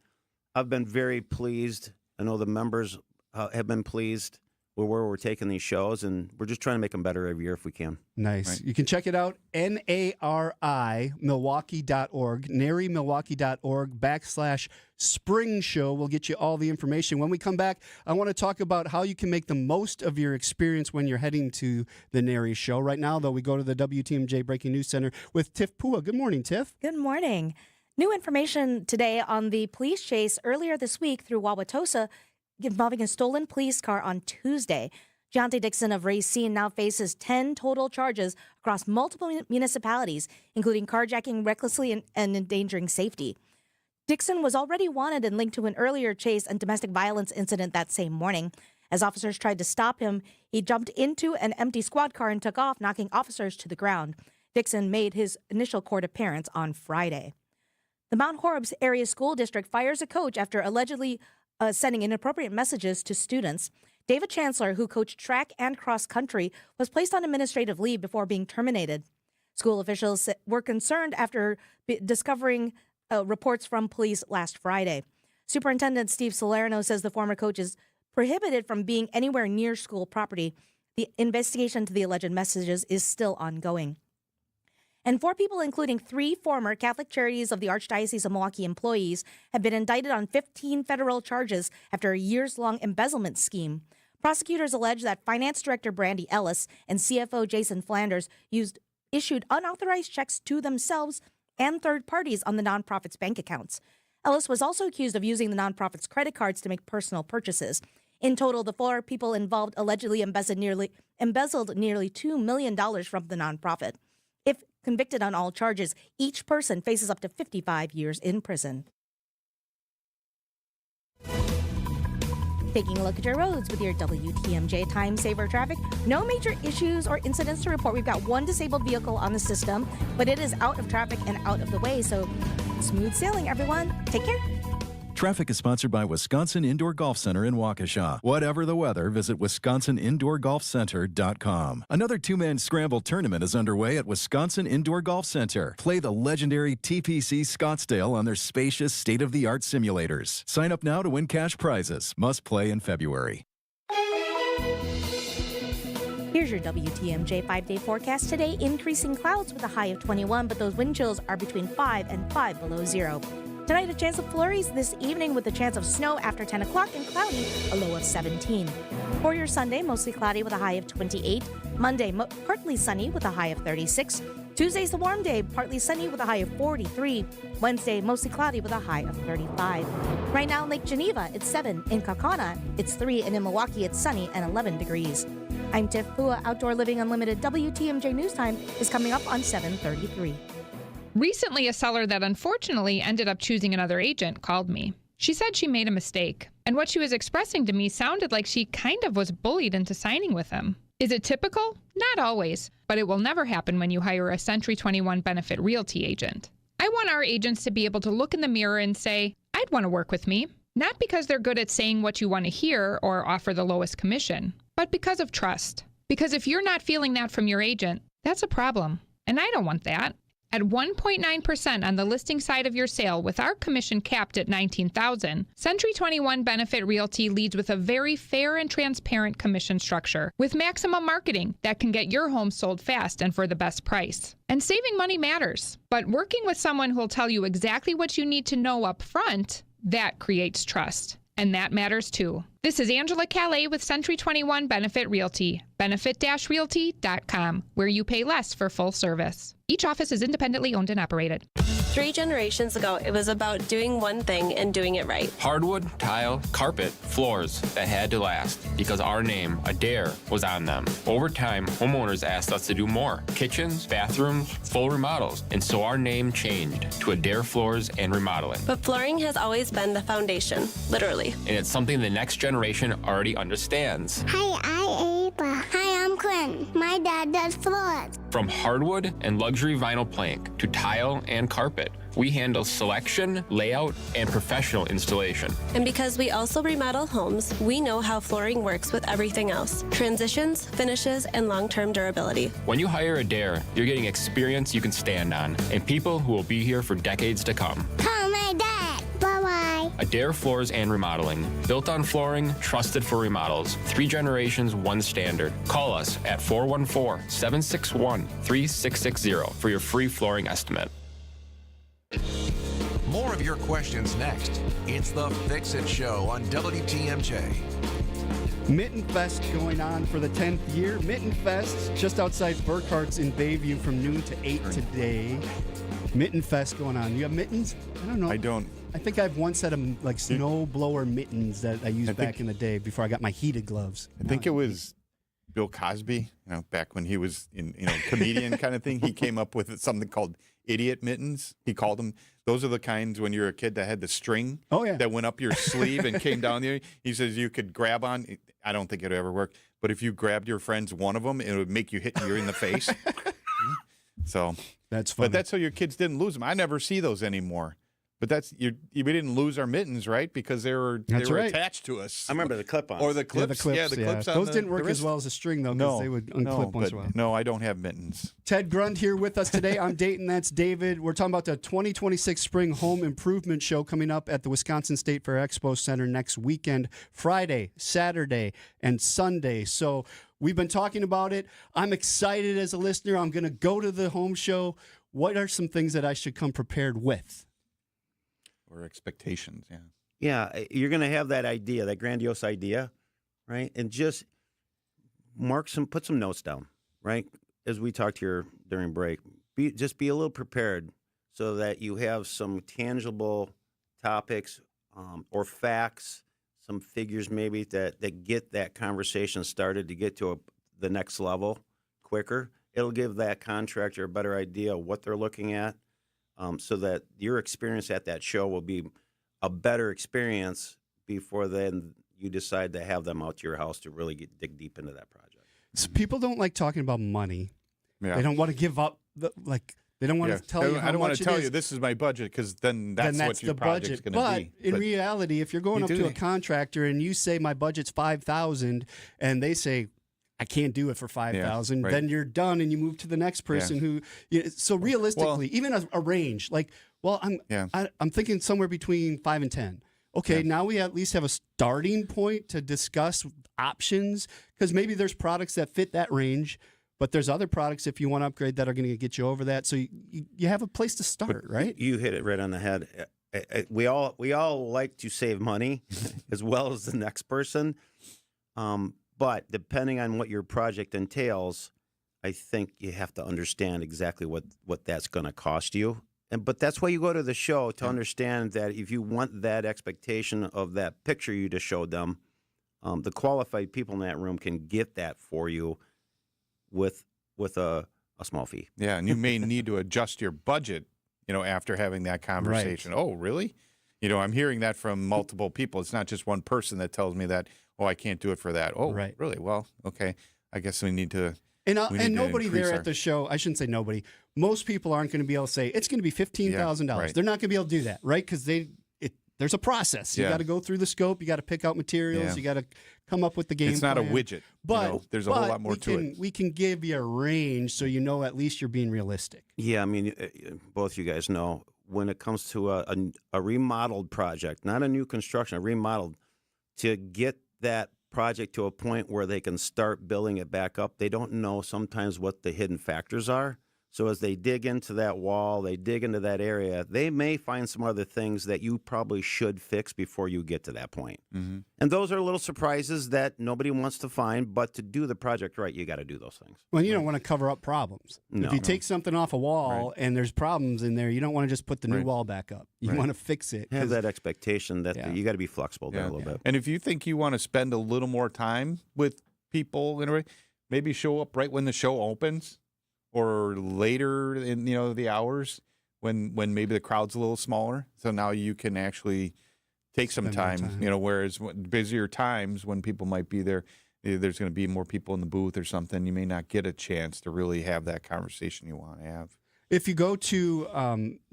Speaker 18: very pleased. I know the members have been pleased with where we're taking these shows, and we're just trying to make them better every year if we can.
Speaker 16: Nice.
Speaker 18: Right.
Speaker 16: You can check it out, NARI Milwaukee.org, NARIMilwaukee.org/spring show. We'll get you all the information. When we come back, I want to talk about how you can make the most of your experience when you're heading to the NARI show. Right now, though, we go to the WTMJ Breaking News Center with Tiff Pua. Good morning, Tiff.
Speaker 2: Good morning. New information today on the police chase earlier this week through Wauwatosa involving a stolen police car on Tuesday. Deontay Dixon of Racine now faces 10 total charges across multiple municipalities, including carjacking recklessly and endangering safety. Dixon was already wanted and linked to an earlier chase and domestic violence incident that same morning. As officers tried to stop him, he jumped into an empty squad car and took off, knocking officers to the ground. Dixon made his initial court appearance on Friday. The Mount Horeb's area school district fires a coach after allegedly sending inappropriate messages to students. David Chancellor, who coached track and cross country, was placed on administrative leave before being terminated. School officials were concerned after discovering reports from police last Friday. Superintendent Steve Salerno says the former coach is prohibited from being anywhere near school property. The investigation to the alleged messages is still ongoing. And 4 people, including 3 former Catholic Charities of the Archdiocese of Milwaukee employees, have been indicted on 15 federal charges after a years-long embezzlement scheme. Prosecutors allege that Finance Director Brandy Ellis and CFO Jason Flanders issued unauthorized checks to themselves and third parties on the nonprofit's bank accounts. Ellis was also accused of using the nonprofit's credit cards to make personal purchases. In total, the 4 people involved allegedly embezzled nearly $2 million from the nonprofit. If convicted on all charges, each person faces up to 55 years in prison. Taking a look at your roads with your WTMJ Time Saver traffic. No major issues or incidents to report. We've got one disabled vehicle on the system, but it is out of traffic and out of the way. So smooth sailing, everyone. Take care.
Speaker 23: Traffic is sponsored by Wisconsin Indoor Golf Center in Waukesha. Whatever the weather, visit WisconsinIndoorGolfCenter.com. Another two-man scramble tournament is underway at Wisconsin Indoor Golf Center. Play the legendary TPC Scottsdale on their spacious, state-of-the-art simulators. Sign up now to win cash prizes. Must play in February.
Speaker 2: Here's your WTMJ 5-day forecast. Today, increasing clouds with a high of 21, but those wind chills are between 5 and 5 below zero. Tonight, a chance of flurries this evening with a chance of snow after 10 o'clock and cloudy, a low of 17. For your Sunday, mostly cloudy with a high of 28. Monday, partly sunny with a high of 36. Tuesday's the warm day, partly sunny with a high of 43. Wednesday, mostly cloudy with a high of 35. Right now in Lake Geneva, it's 7. In Kaukauna, it's 3. And in Milwaukee, it's sunny and 11 degrees. I'm Tiff Pua. Outdoor Living Unlimited WTMJ News Time is coming up on 7:33.
Speaker 8: Recently, a seller that unfortunately ended up choosing another agent called me. She said she made a mistake, and what she was expressing to me sounded like she kind of was bullied into signing with him. Is it typical? Not always, but it will never happen when you hire a Century 21 Benefit Realty agent. I want our agents to be able to look in the mirror and say, I'd want to work with me. Not because they're good at saying what you want to hear or offer the lowest commission, but because of trust. Because if you're not feeling that from your agent, that's a problem, and I don't want that. At 1.9% on the listing side of your sale with our commission capped at $19,000, Century 21 Benefit Realty leads with a very fair and transparent commission structure with maximum marketing that can get your home sold fast and for the best price. And saving money matters, but working with someone who will tell you exactly what you need to know up front, that creates trust. And that matters too. This is Angela Calais with Century 21 Benefit Realty, benefit-realty.com, where you pay less for full service. Each office is independently owned and operated.
Speaker 9: 3 generations ago, it was about doing one thing and doing it right.
Speaker 4: Hardwood, tile, carpet, floors that had to last because our name, Adair, was on them. Over time, homeowners asked us to do more. Kitchens, bathrooms, full remodels. And so our name changed to Adair Floors and Remodeling.
Speaker 9: But flooring has always been the foundation, literally.
Speaker 4: And it's something the next generation already understands.
Speaker 10: Hi, I'm Ava. Hi, I'm Quinn. My dad does floors.
Speaker 4: From hardwood and luxury vinyl plank to tile and carpet, we handle selection, layout, and professional installation.
Speaker 9: And because we also remodel homes, we know how flooring works with everything else. Transitions, finishes, and long-term durability.
Speaker 4: When you hire Adair, you're getting experience you can stand on and people who will be here for decades to come.
Speaker 10: Call my dad. Bye-bye.
Speaker 4: Adair Floors and Remodeling. Built on flooring, trusted for remodels. 3 generations, 1 standard. Call us at 414-761-3660 for your free flooring estimate.
Speaker 15: More of your questions next. It's the Fix It Show on WTMJ.
Speaker 16: Mitten Fest going on for the 10th year. Mitten Fest just outside Burkhart's in Bayview from noon to 8 today. Mitten Fest going on. You have mittens? I don't know.
Speaker 17: I don't.
Speaker 16: I think I have one set of like snow blower mittens that I used back in the day before I got my heated gloves.
Speaker 17: I think it was Bill Cosby, back when he was in, comedian kind of thing. He came up with something called idiot mittens. He called them. Those are the kinds when you're a kid that had the string that went up your sleeve and came down there. He says you could grab on. I don't think it would ever work. But if you grabbed your friend's one of them, it would make you hit you in the face. So
Speaker 16: that's funny.
Speaker 17: But that's so your kids didn't lose them. I never see those anymore. But we didn't lose our mittens, right? Because they were attached to us.
Speaker 18: I remember the clip-ons.
Speaker 17: Or the clips.
Speaker 16: Yeah, the
Speaker 17: clips on
Speaker 16: those didn't work as well as a string, though, because they would unclip once in a while.
Speaker 17: No, I don't have mittens.
Speaker 16: Ted Grund here with us today. I'm Dayton. That's David. We're talking about the 2026 Spring Home Improvement Show coming up at the Wisconsin State Fair Expo Center next weekend, Friday, Saturday, and Sunday. So we've been talking about it. I'm excited as a listener. I'm going to go to the home show. What are some things that I should come prepared with?
Speaker 17: Or expectations,
Speaker 18: Yeah, you're going to have that idea, that grandiose idea, right? And just put some notes down, right? As we talked here during break, just be a little prepared so that you have some tangible topics or facts, some figures maybe that get that conversation started to get to the next level quicker. It'll give that contractor a better idea of what they're looking at, so that your experience at that show will be a better experience before then you decide to have them out to your house to really dig deep into that project.
Speaker 16: So people don't like talking about money.
Speaker 17: Yeah.
Speaker 16: They don't want to give up. They don't want to tell you how much it is.
Speaker 17: I don't want to tell you this is my budget because then that's what your
Speaker 16: the
Speaker 17: project's
Speaker 16: budget.
Speaker 17: going to be.
Speaker 16: But in reality, if you're going up to a contractor and you say my budget's $5,000 and they say I can't do it for $5,000,
Speaker 17: right.
Speaker 16: then you're done and you move to the next person who. So realistically, even a range like, I'm thinking somewhere between 5 and 10. Okay, now we at least have a starting point to discuss options because maybe there's products that fit that range. But there's other products, if you want to upgrade, that are going to get you over that. So you have a place to start, right?
Speaker 18: You hit it right on the head. We all like to save money as well as the next person. But depending on what your project entails, I think you have to understand exactly what that's going to cost you. But that's why you go to the show, to understand that if you want that expectation of that picture you just showed them, the qualified people in that room can get that for you with a small fee.
Speaker 17: Yeah, and you may need to adjust your budget, after having that conversation. Right. Oh, really? I'm hearing that from multiple people. It's not just one person that tells me that, I can't do it for that. Oh, right. Really? Well, okay. I guess we need to.
Speaker 16: And nobody there at the show, I shouldn't say nobody, most people aren't going to be able to say, it's going to be $15,000.
Speaker 17: Right.
Speaker 16: They're not going to be able to do that, right? Because there's a process. You got to go through the scope. You got to pick out materials. You got to come up with the game
Speaker 17: It's not
Speaker 16: plan.
Speaker 17: a widget.
Speaker 16: But
Speaker 17: there's a whole lot more to it.
Speaker 16: We can give you a range so at least you're being realistic.
Speaker 18: Yeah, I mean, both you guys know when it comes to a remodeled project, not a new construction, a remodeled, to get that project to a point where they can start building it back up, they don't know sometimes what the hidden factors are. So as they dig into that wall, they dig into that area, they may find some other things that you probably should fix before you get to that point. Mm-hmm. And those are little surprises that nobody wants to find, but to do the project right, you got to do those things.
Speaker 16: Well, you don't want to cover up problems.
Speaker 18: No.
Speaker 16: If you take something off a wall and there's problems in there, you don't want to just put the new wall back up. You want to fix it.
Speaker 18: Have that expectation that you got to be flexible there a little bit.
Speaker 17: And if you think you want to spend a little more time with people, maybe show up right when the show opens. Or later in the hours when maybe the crowd's a little smaller, so now you can actually take some time. Whereas busier times when people might be there, there's going to be more people in the booth or something. You may not get a chance to really have that conversation you want to have.
Speaker 16: If you go to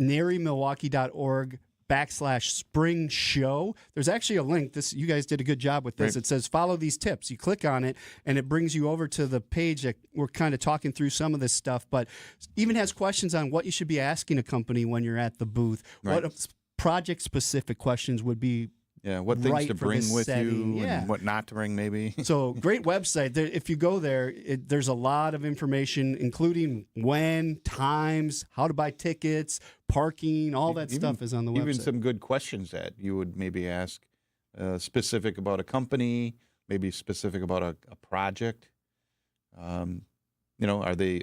Speaker 16: narymilwaukee.org/spring show, there's actually a link. You guys did a good job with this. Right. It says follow these tips. You click on it and it brings you over to the page that we're kind of talking through some of this stuff, but even has questions on what you should be asking a company when you're at the booth. Right. What project specific questions would be
Speaker 17: what things to bring with
Speaker 16: setting.
Speaker 17: you and what not to bring maybe.
Speaker 16: So great website. If you go there, there's a lot of information, including when, times, how to buy tickets, parking, all that stuff is on the website.
Speaker 17: Even some good questions that you would maybe ask specific about a company, maybe specific about a project. Are they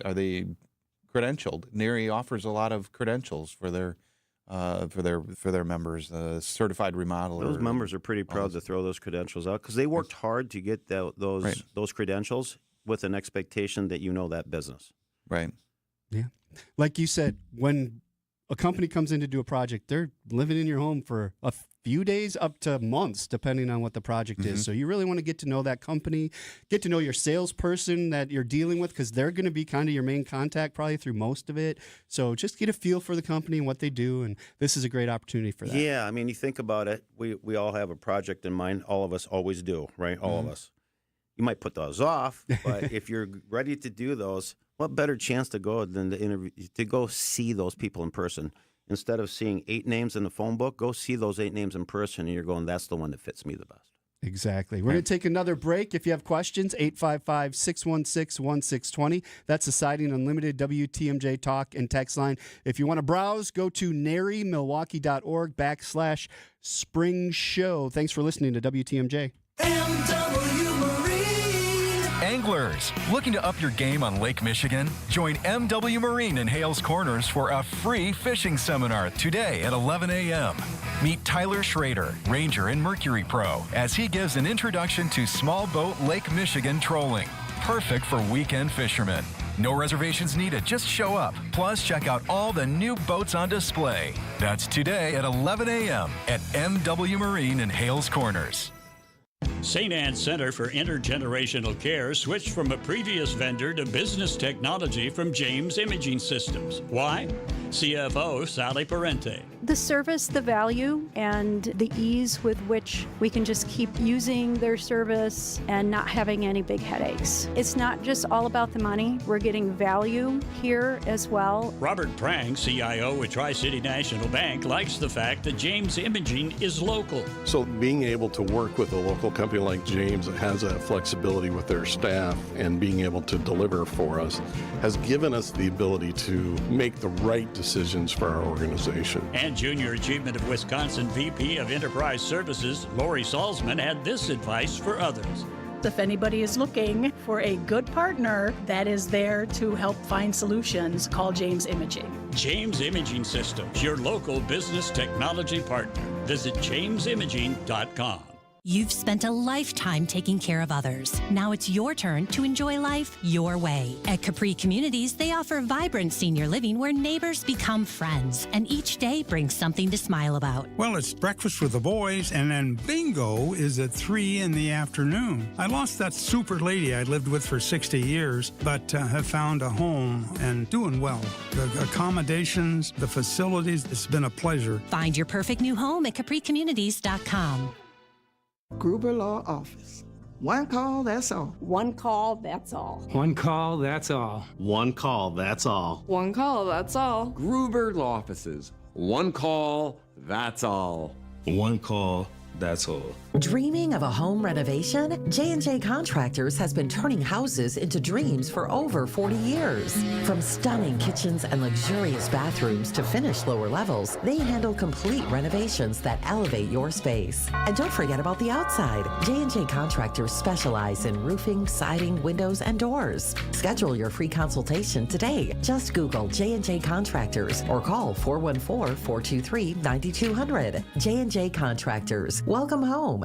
Speaker 17: credentialed? NARI offers a lot of credentials for their members, certified remodeler.
Speaker 18: Those members are pretty proud to throw those credentials out because they worked hard to get those credentials with an expectation that that business.
Speaker 17: Right.
Speaker 16: Yeah. Like you said, when a company comes in to do a project, they're living in your home for a few days up to months, depending on what the project is. So you really want to get to know that company, get to know your salesperson that you're dealing with, because they're going to be kind of your main contact probably through most of it. So just get a feel for the company and what they do, and this is a great opportunity for that.
Speaker 18: Yeah, I mean, you think about it, we all have a project in mind. All of us always do, right? All of us. You might put those off, but if you're ready to do those, what better chance to go than to go see those people in person? Instead of seeing 8 names in the phone book, go see those 8 names in person, and you're going, that's the one that fits me the best.
Speaker 16: Exactly. We're going to take another break. If you have questions, 855-616-1620. That's the Siding Unlimited WTMJ talk and text line. If you want to browse, go to narymilwaukee.org/spring show. Thanks for listening to WTMJ.
Speaker 22: MW
Speaker 23: Anglers, looking to up your game on Lake Michigan? Join MW Marine in Hales Corners for a free fishing seminar today at 11 a.m. Meet Tyler Schrader, Ranger and Mercury Pro, as he gives an introduction to small boat Lake Michigan trolling. Perfect for weekend fishermen. No reservations needed, just show up. Plus, check out all the new boats on display. That's today at 11 a.m. at MW Marine in Hales Corners.
Speaker 1: St. Anne's Center for Intergenerational Care switched from a previous vendor to business technology from James Imaging Systems. Why? CFO Sally Parente.
Speaker 11: The service, the value, and the ease with which we can just keep using their service and not having any big headaches. It's not just all about the money. We're getting value here as well.
Speaker 1: Robert Prang, CIO at Tri-City National Bank, likes the fact that James Imaging is local.
Speaker 12: So being able to work with a local company like James that has that flexibility with their staff and being able to deliver for us has given us the ability to make the right decisions for our organization.
Speaker 1: And Junior Achievement of Wisconsin VP of Enterprise Services, Lori Salzman, had this advice for others.
Speaker 13: If anybody is looking for a good partner that is there to help find solutions, call James Imaging.
Speaker 1: James Imaging Systems, your local business technology partner. Visit jamesimaging.com.
Speaker 14: You've spent a lifetime taking care of others. Now it's your turn to enjoy life your way. At Capri Communities, they offer vibrant senior living where neighbors become friends, and each day brings something to smile about.
Speaker 26: Well, it's breakfast with the boys, and then bingo is at 3 in the afternoon. I lost that super lady I lived with for 60 years, but have found a home and doing well. The accommodations, the facilities, it's been a pleasure.
Speaker 14: Find your perfect new home at capricommunities.com.
Speaker 27: Gruber Law Office. One call, that's all.
Speaker 13: One call, that's all.
Speaker 28: One call, that's all.
Speaker 29: One call, that's all.
Speaker 13: One call, that's all.
Speaker 30: Gruber Law Offices. One call, that's all.
Speaker 29: One call, that's all.
Speaker 31: Dreaming of a home renovation? J&J Contractors has been turning houses into dreams for over 40 years. From stunning kitchens and luxurious bathrooms to finished lower levels, they handle complete renovations that elevate your space. And don't forget about the outside. J&J Contractors specialize in roofing, siding, windows, and doors. Schedule your free consultation today. Just Google J&J Contractors or call 414-423-9200. J&J Contractors. Welcome home.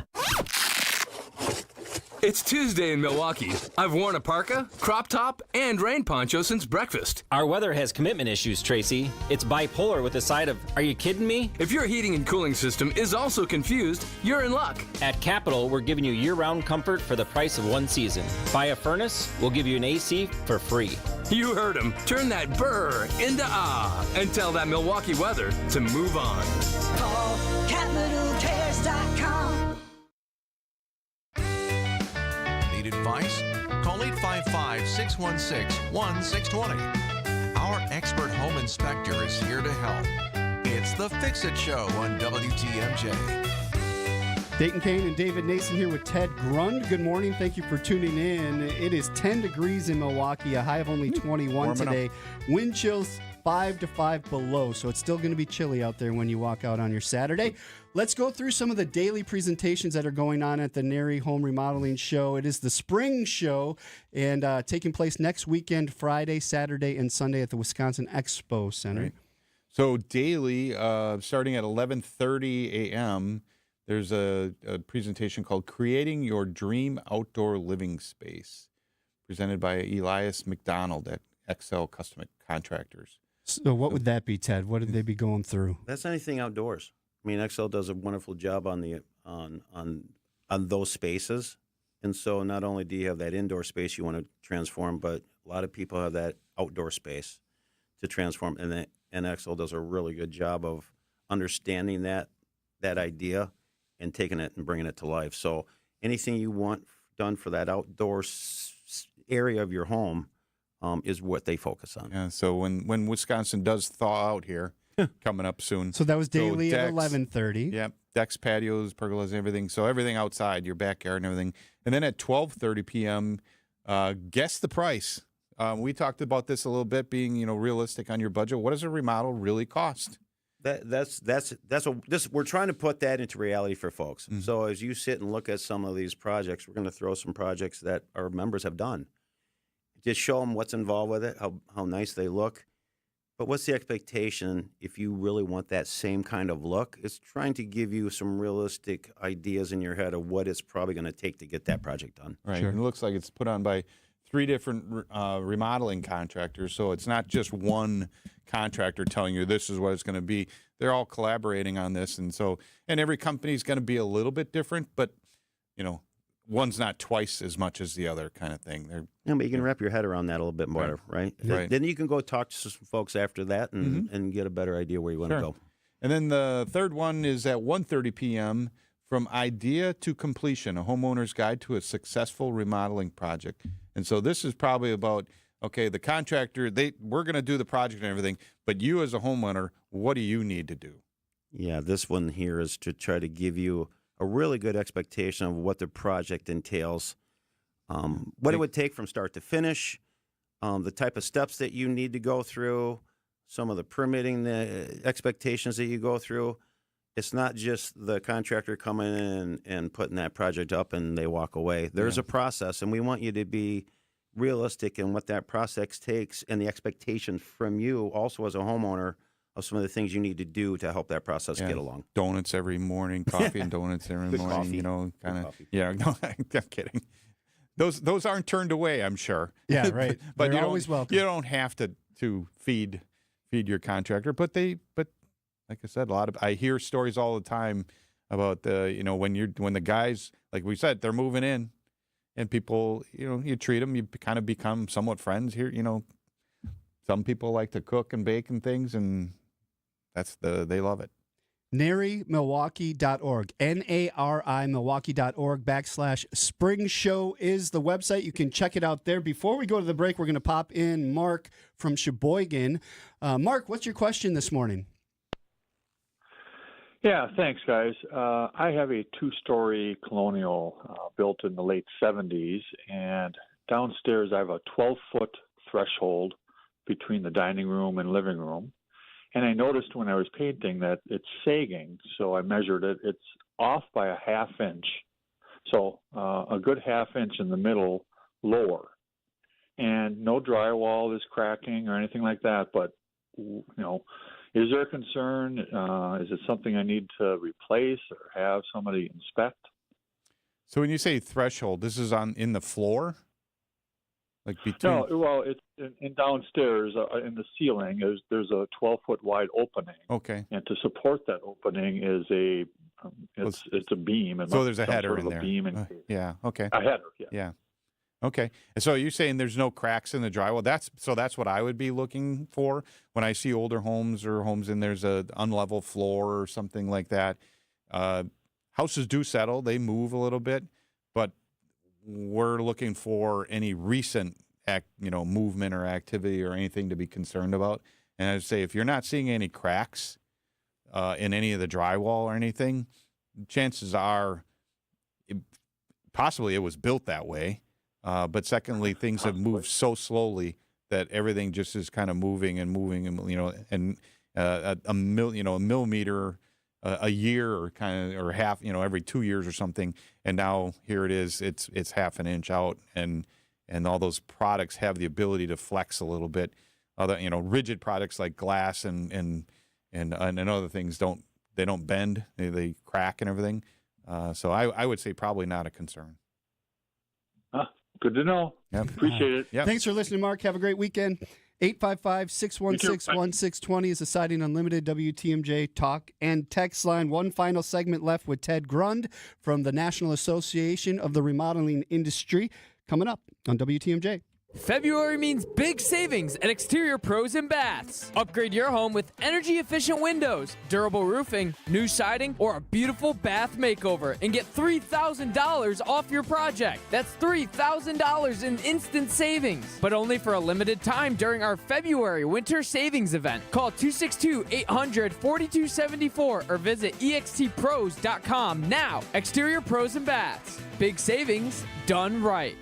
Speaker 21: It's Tuesday in Milwaukee. I've worn a parka, crop top, and rain poncho since breakfast.
Speaker 20: Our weather has commitment issues, Tracy. It's bipolar with a side of, are you kidding me?
Speaker 21: If your heating and cooling system is also confused, you're in luck.
Speaker 20: At Capital, we're giving you year-round comfort for the price of one season. Buy a furnace, we'll give you an AC for free.
Speaker 21: You heard him. Turn that burr into ah and tell that Milwaukee weather to move on.
Speaker 22: Call CapitalCares.com.
Speaker 15: Need advice? Call 855-616-1620. Our expert home inspector is here to help. It's the Fix-It Show on WTMJ.
Speaker 16: Dayton Kane and David Nason here with Ted Grund. Good morning. Thank you for tuning in. It is 10 degrees in Milwaukee, a high of only 21 today. Wind chills 5 to 5 below, so it's still going to be chilly out there when you walk out on your Saturday. Let's go through some of the daily presentations that are going on at the NARI Home Remodeling Show. It is the spring show and taking place next weekend, Friday, Saturday, and Sunday at the Wisconsin Expo Center.
Speaker 17: Right. So daily, starting at 11:30 a.m., there's a presentation called Creating Your Dream Outdoor Living Space, presented by Elias McDonald at XL Custom Contractors.
Speaker 16: So what would that be, Ted? What did they be going through?
Speaker 18: That's anything outdoors. I mean, XL does a wonderful job on the on those spaces, and so not only do you have that indoor space you want to transform, but a lot of people have that outdoor space to transform, and XL does a really good job of understanding that idea and taking it and bringing it to life. So anything you want done for that outdoor area of your home is what they focus on.
Speaker 17: Yeah. So when Wisconsin does thaw out here, coming up soon.
Speaker 16: So that was daily at
Speaker 17: decks,
Speaker 16: 11:30.
Speaker 17: Yep. Decks, patios, pergolas, everything. So everything outside, your backyard and everything. And then at 12:30 p.m., guess the price. We talked about this a little bit, being realistic on your budget. What does a remodel really cost?
Speaker 18: We're trying to put that into reality for folks. Mm-hmm. So as you sit and look at some of these projects, we're going to throw some projects that our members have done. Just show them what's involved with it, how nice they look. But what's the expectation if you really want that same kind of look? It's trying to give you some realistic ideas in your head of what it's probably going to take to get that project done.
Speaker 17: Right. Sure. It looks like it's put on by 3 different remodeling contractors, so it's not just one contractor telling you this is what it's going to be. They're all collaborating on this, and every company is going to be a little bit different, but one's not twice as much as the other kind of thing.
Speaker 18: But you can wrap your head around that a little bit more, right? Then you can go talk to some folks after that and get a better idea where you want to go.
Speaker 17: And then the third one is at 1:30 p.m. From Idea to Completion, a homeowner's guide to a successful remodeling project. And so this is probably about, okay, the contractor, we're going to do the project and everything, but you as a homeowner, what do you need to do?
Speaker 18: Yeah, this one here is to try to give you a really good expectation of what the project entails, what it would take from start to finish, the type of steps that you need to go through, some of the permitting, the expectations that you go through. It's not just the contractor coming in and putting that project up and they walk away. There's a process, and we want you to be realistic in what that process takes and the expectation from you also as a homeowner of some of the things you need to do to help that process get along.
Speaker 17: Donuts every morning, coffee and donuts every morning, kind of. Yeah, no, I'm kidding. Those aren't turned away, I'm sure.
Speaker 16: Yeah, right.
Speaker 17: But
Speaker 16: you're always welcome.
Speaker 17: You don't have to feed your contractor, but like I said, I hear stories all the time about when the guys, like we said, they're moving in, and people, you treat them, you kind of become somewhat friends here. Some people like to cook and bake and things, and they love it.
Speaker 16: NARIMilwaukee.org, NARI Milwaukee.org/Spring Show is the website. You can check it out there. Before we go to the break, we're going to pop in Mark from Sheboygan. Mark, what's your question this morning?
Speaker 2: Yeah, thanks, guys. I have a 2-story colonial built in the late 70s, and downstairs I have a 12-foot threshold between the dining room and living room. And I noticed when I was painting that it's sagging, so I measured it. It's off by a ½ inch, so a good ½ inch in the middle lower. And no drywall is cracking or anything like that, but, is there a concern? Is it something I need to replace or have somebody inspect?
Speaker 17: So when you say threshold, this is in the floor? Like between?
Speaker 2: No, well, it's in downstairs in the ceiling. There's a 12-foot wide opening.
Speaker 17: Okay.
Speaker 2: And to support that opening is it's a beam.
Speaker 17: So there's a header in there.
Speaker 2: Beam
Speaker 17: yeah. Okay.
Speaker 2: A header. Yeah.
Speaker 17: Yeah. Okay. And so you're saying there's no cracks in the drywall. That's what I would be looking for when I see older homes or homes and there's a unlevel floor or something like that. Houses do settle; they move a little bit, but we're looking for any recent movement or activity or anything to be concerned about. And I'd say if you're not seeing any cracks in any of the drywall or anything, chances are possibly it was built that way. But secondly, things have moved so slowly that everything just is kind of moving, and a millimeter a year or half, every 2 years or something. And now here it is, it's ½ an inch out, and all those products have the ability to flex a little bit. Other, rigid products like glass and other things don't bend, they crack and everything. So I would say probably not a concern.
Speaker 2: Good to know.
Speaker 17: Yep.
Speaker 2: Appreciate it.
Speaker 17: Yep.
Speaker 16: Thanks for listening, Mark. Have a great weekend. 855-616-1620 is the Siding Unlimited WTMJ talk and text line. One final segment left with Ted Grund from the National Association of the Remodeling Industry coming up on WTMJ.
Speaker 3: February means big savings at Exterior Pros and Baths. Upgrade your home with energy-efficient windows, durable roofing, new siding, or a beautiful bath makeover and get $3,000 off your project. That's $3,000 in instant savings, but only for a limited time during our February winter savings event. Call 262-800-4274 or visit extpros.com now. Exterior Pros and Baths. Big savings done right.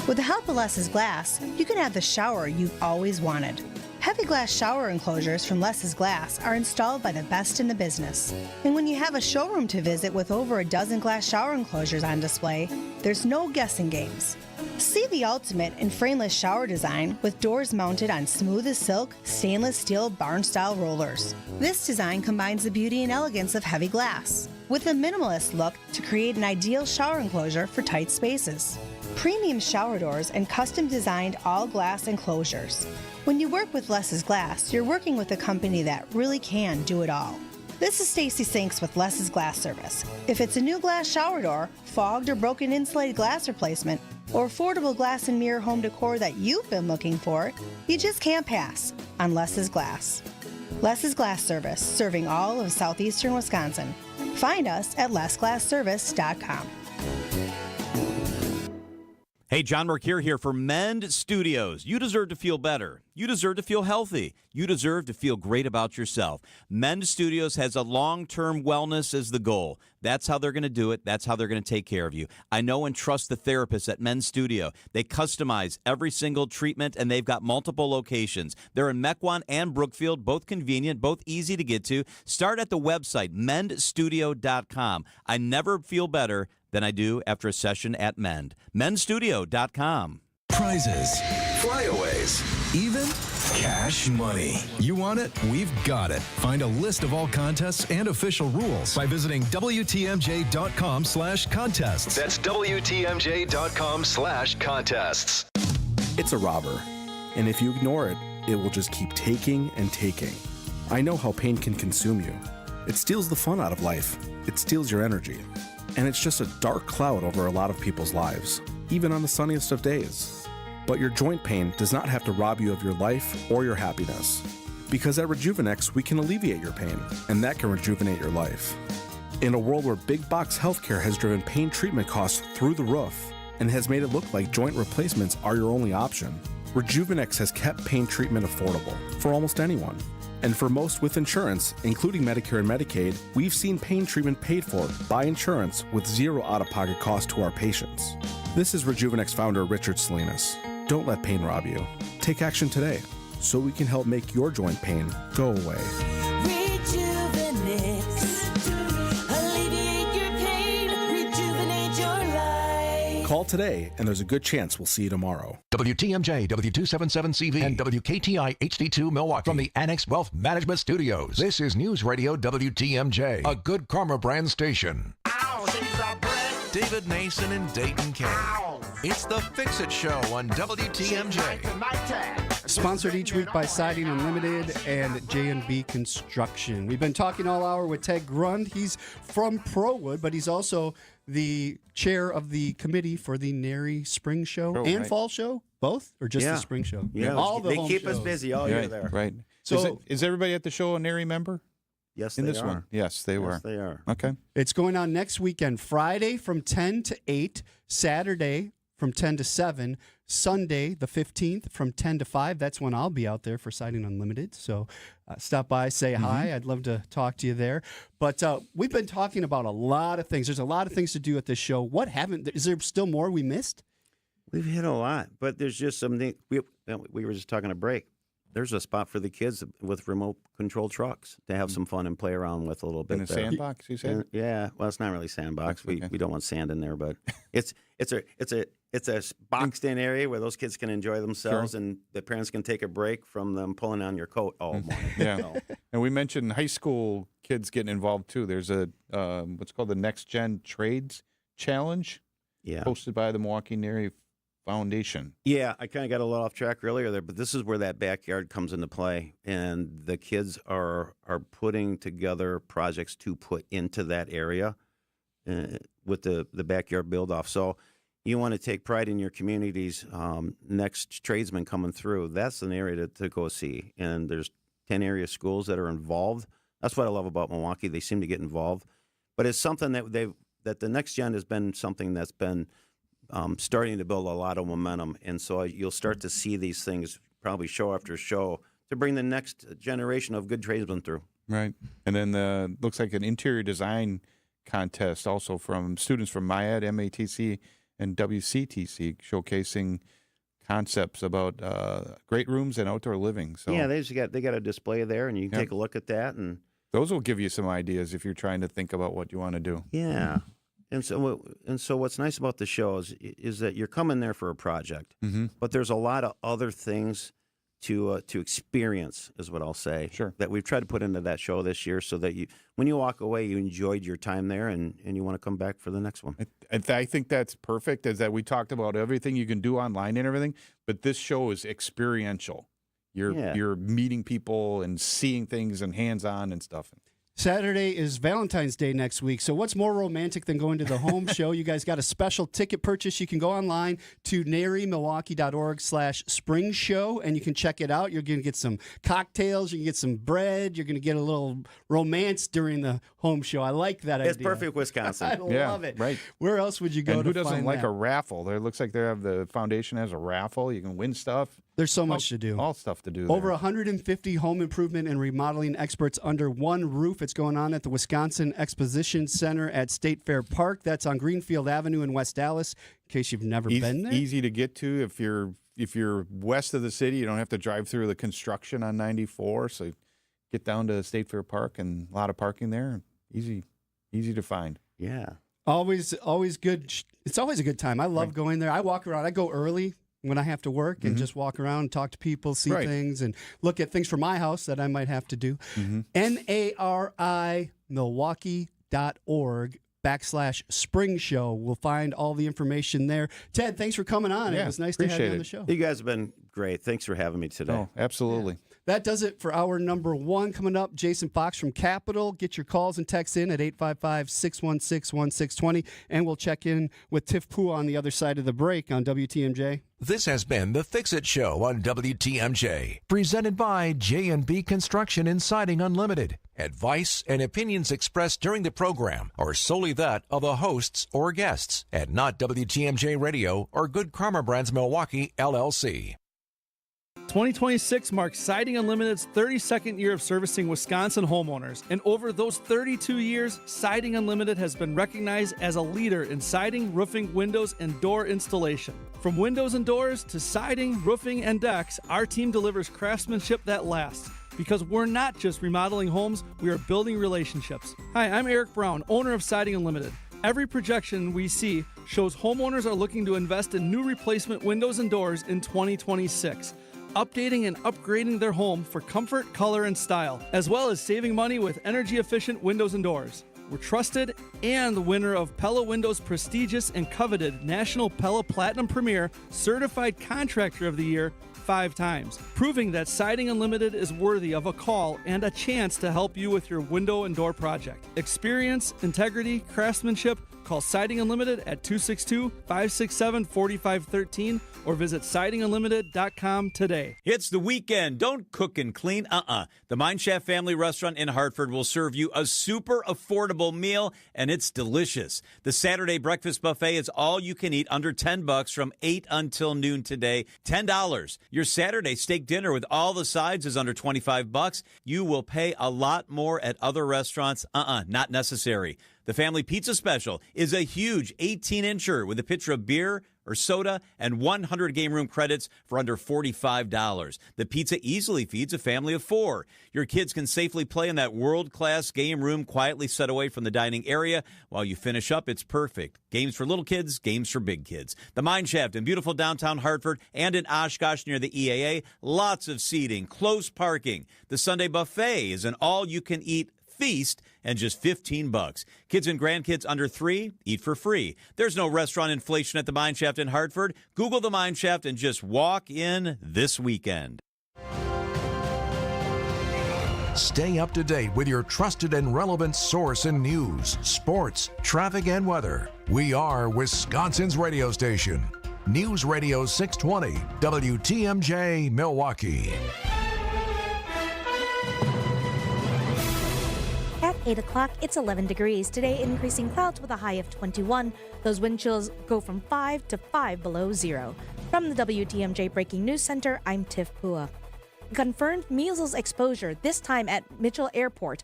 Speaker 5: With the help of Less's Glass, you can have the shower you've always wanted.
Speaker 4: Heavy glass shower enclosures from Less's Glass are installed by the best in the business. And when you have a showroom to visit with over a dozen glass shower enclosures on display, there's no guessing games. See the ultimate in frameless shower design with doors mounted on smooth as silk, stainless steel barn-style rollers. This design combines the beauty and elegance of heavy glass with a minimalist look to create an ideal shower enclosure for tight spaces. Premium shower doors and custom-designed all-glass enclosures. When you work with Less's Glass, you're working with a company that really can do it all. This is Stacy Sinks with Less's Glass Service. If it's a new glass shower door, fogged or broken insulated glass replacement, or affordable glass and mirror home decor that you've been looking for, you just can't pass on Less's Glass. Less's Glass Service, serving all of southeastern Wisconsin. Find us at lessglassservice.com.
Speaker 5: Hey, John Mercure here for Mend Studios. You deserve to feel better. You deserve to feel healthy. You deserve to feel great about yourself. Mend Studios has a long-term wellness as the goal. That's how they're going to do it. That's how they're going to take care of you. I know and trust the therapists at Mend Studio. They customize every single treatment, and they've got multiple locations. They're in Mequon and Brookfield, both convenient, both easy to get to. Start at the website, mendstudio.com. I never feel better than I do after a session at Mend. Mendstudio.com.
Speaker 23: Prizes, flyaways, even cash money. You want it? We've got it. Find a list of all contests and official rules by visiting WTMJ.com/contests.
Speaker 21: That's WTMJ.com/contests.
Speaker 6: It's a robber, and if you ignore it, it will just keep taking and taking. I know how pain can consume you. It steals the fun out of life. It steals your energy. And it's just a dark cloud over a lot of people's lives, even on the sunniest of days. But your joint pain does not have to rob you of your life or your happiness. Because at Rejuvenex, we can alleviate your pain, and that can rejuvenate your life. In a world where big box healthcare has driven pain treatment costs through the roof and has made it look like joint replacements are your only option, Rejuvenex has kept pain treatment affordable for almost anyone. And for most with insurance, including Medicare and Medicaid, we've seen pain treatment paid for by insurance with zero out-of-pocket cost to our patients. This is Rejuvenex founder Richard Salinas. Don't let pain rob you. Take action today so we can help make your joint pain go away.
Speaker 22: Alleviate your pain, rejuvenate your life.
Speaker 6: Call today, and there's a good chance we'll see you tomorrow.
Speaker 15: WTMJ, W277CV, and WKTI HD2 Milwaukee from the Annex Wealth Management Studios. This is News Radio WTMJ, a Good Karma brand station.
Speaker 7: David Nason and Dayton Kane. It's the Fix-It Show on WTMJ.
Speaker 16: Sponsored each week by Siding Unlimited and J&B Construction. We've been talking all hour with Ted Grund. He's from ProWood, but he's also the chair of the committee for the Nary Spring Show and Fall Show, both, or just the Spring Show?
Speaker 18: Yeah,
Speaker 16: all
Speaker 18: they
Speaker 16: home
Speaker 18: keep
Speaker 16: shows.
Speaker 18: us busy all year there.
Speaker 17: Right.
Speaker 16: So
Speaker 17: is everybody at the show a Nary member?
Speaker 18: Yes,
Speaker 17: in
Speaker 18: they
Speaker 17: this
Speaker 18: are.
Speaker 17: one? Yes, they were.
Speaker 18: Yes, they are.
Speaker 17: Okay.
Speaker 16: It's going on next weekend, Friday from 10 to 8, Saturday from 10 to 7, Sunday the 15th from 10 to 5. That's when I'll be out there for Siding Unlimited. So stop by, say hi. I'd love to talk to you there. But we've been talking about a lot of things. There's a lot of things to do at this show. Is there still more we missed?
Speaker 18: We've hit a lot, but there's just something. We were just talking a break. There's a spot for the kids with remote control trucks to have some fun and play around with a little bit.
Speaker 17: In a sandbox, you said?
Speaker 18: Yeah. Well, it's not really sandbox. We don't want sand in there, but it's a boxed in area where those kids can enjoy themselves and the parents can take a break from them pulling on your coat all morning.
Speaker 17: Yeah. And we mentioned high school kids getting involved too. There's a what's called the Next Gen Trades Challenge, hosted by the Milwaukee Nary Foundation.
Speaker 18: Yeah, I kind of got a little off track earlier there, but this is where that backyard comes into play, and the kids are putting together projects to put into that area with the backyard build-off. So you want to take pride in your community's next tradesman coming through. That's an area to go see, and there's 10 area schools that are involved. That's what I love about Milwaukee. They seem to get involved, but it's something that the Next Gen has been something that's been starting to build a lot of momentum, and so you'll start to see these things probably show after show to bring the next generation of good tradesmen through.
Speaker 17: Right, and then looks like an interior design contest also from students from MIAD, MATC, and WCTC, showcasing concepts about great rooms and outdoor living. So
Speaker 18: yeah, they got a display there, and you can take a look at that, and
Speaker 17: those will give you some ideas if you're trying to think about what you want to do.
Speaker 18: yeah. And so what's nice about the show is that you're coming there for a project, but there's a lot of other things to experience, is what I'll say.
Speaker 17: Sure.
Speaker 18: That we've tried to put into that show this year, so that when you walk away, you enjoyed your time there, and you want to come back for the next one.
Speaker 17: I think that's perfect. Is that we talked about everything you can do online and everything, but this show is experiential. You're meeting people and seeing things and hands-on and stuff.
Speaker 16: Saturday is Valentine's Day next week. So what's more romantic than going to the home show? You guys got a special ticket purchase. You can go online to narymilwaukee.org/spring show, and you can check it out. You're going to get some cocktails. You can get some bread. You're going to get a little romance during the home show. I like that idea.
Speaker 18: It's perfect Wisconsin.
Speaker 16: I love it.
Speaker 17: Right.
Speaker 16: Where else would you go
Speaker 17: and
Speaker 16: to
Speaker 17: who doesn't
Speaker 16: find
Speaker 17: like
Speaker 16: that?
Speaker 17: a raffle? There looks like the foundation has a raffle. You can win stuff.
Speaker 16: There's so much to do.
Speaker 17: All stuff to do.
Speaker 16: Over
Speaker 17: there.
Speaker 16: 150 home improvement and remodeling experts under one roof. It's going on at the Wisconsin Exposition Center at State Fair Park. That's on Greenfield Avenue in West Dallas, in case you've never been there.
Speaker 17: Easy to get to. If you're west of the city, you don't have to drive through the construction on 94. So get down to State Fair Park, and a lot of parking there. Easy to find.
Speaker 18: Yeah.
Speaker 16: Always good. It's always a good time. I love going there. I walk around. I go early when I have to work and just walk around and talk to people, see things, and look at things for my house that I might have to do. NARI Milwaukee.org/spring show. We'll find all the information there. Ted, thanks for coming on. It was nice to have you on the show.
Speaker 18: You guys have been great. Thanks for having me today.
Speaker 17: Oh, absolutely.
Speaker 16: Yeah. That does it for hour number 1. Coming up, Jason Fox from Capital. Get your calls and texts in at 855-616-1620, and we'll check in with Tiff Poo on the other side of the break on WTMJ.
Speaker 15: This has been the Fix-It Show on WTMJ, presented by J&B Construction and Siding Unlimited. Advice and opinions expressed during the program are solely that of the hosts or guests, and not WTMJ Radio or Good Karma Brands Milwaukee, LLC.
Speaker 1: 2026 marks Siding Unlimited's 32nd year of servicing Wisconsin homeowners. And over those 32 years, Siding Unlimited has been recognized as a leader in siding, roofing, windows, and door installation. From windows and doors to siding, roofing, and decks, our team delivers craftsmanship that lasts. Because we're not just remodeling homes, we are building relationships. Hi, I'm Eric Brown, owner of Siding Unlimited. Every projection we see shows homeowners are looking to invest in new replacement windows and doors in 2026. Updating and upgrading their home for comfort, color, and style, as well as saving money with energy-efficient windows and doors. We're trusted and the winner of Pella Windows' prestigious and coveted National Pella Platinum Premier Certified Contractor of the Year 5 times, proving that Siding Unlimited is worthy of a call and a chance to help you with your window and door project. Experience, integrity, craftsmanship. Call Siding Unlimited at 262-567-4513 or visit sidingunlimited.com today.
Speaker 5: It's the weekend. Don't cook and clean. The Mineshaft Family Restaurant in Hartford will serve you a super affordable meal, and it's delicious. The Saturday breakfast buffet is all you can eat under $10 from 8 until noon today. $10. Your Saturday steak dinner with all the sides is under $25. You will pay a lot more at other restaurants. Not necessary. The family pizza special is a huge 18-incher with a pitcher of beer or soda and 100 game room credits for under $45. The pizza easily feeds a family of 4. Your kids can safely play in that world-class game room quietly set away from the dining area. While you finish up, it's perfect. Games for little kids, games for big kids. The Mineshaft in beautiful downtown Hartford and in Oshkosh near the EAA. Lots of seating, close parking. The Sunday buffet is an all-you-can-eat feast and just $15. Kids and grandkids under 3 eat for free. There's no restaurant inflation at the Mineshaft in Hartford. Google the Mineshaft and just walk in this weekend.
Speaker 15: Stay up to date with your trusted and relevant source in news, sports, traffic, and weather. We are Wisconsin's radio station. News Radio 620, WTMJ Milwaukee.
Speaker 8: At 8 o'clock, it's 11 degrees. Today, increasing clouds with a high of 21. Those wind chills go from 5 to 5 below zero. From the WTMJ Breaking News Center, I'm Tiff Pua. Confirmed measles exposure, this time at Mitchell Airport.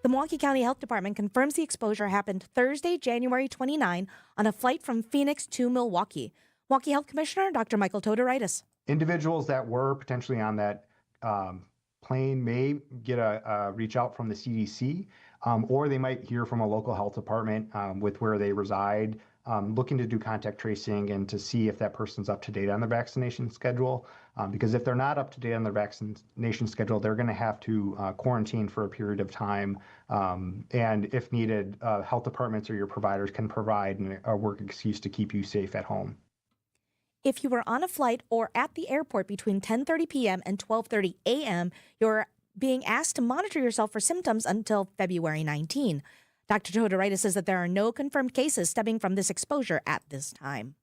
Speaker 8: The Milwaukee County Health Department confirms the exposure happened Thursday, January 29, on a flight from Phoenix to Milwaukee. Milwaukee Health Commissioner Dr. Michael Todoritis.
Speaker 9: Individuals that were potentially on that plane may get a reach out from the CDC, or they might hear from a local health department with where they reside, looking to do contact tracing and to see if that person's up to date on their vaccination schedule. Because if they're not up to date on their vaccination schedule, they're going to have to quarantine for a period of time. And if needed, health departments or your providers can provide a work excuse to keep you safe at home.
Speaker 8: If you were on a flight or at the airport between 10:30 p.m. and 12:30 a.m., you're being asked to monitor yourself for symptoms until February 19. Dr. Todoritis says that there are no confirmed cases stemming from this exposure at this time.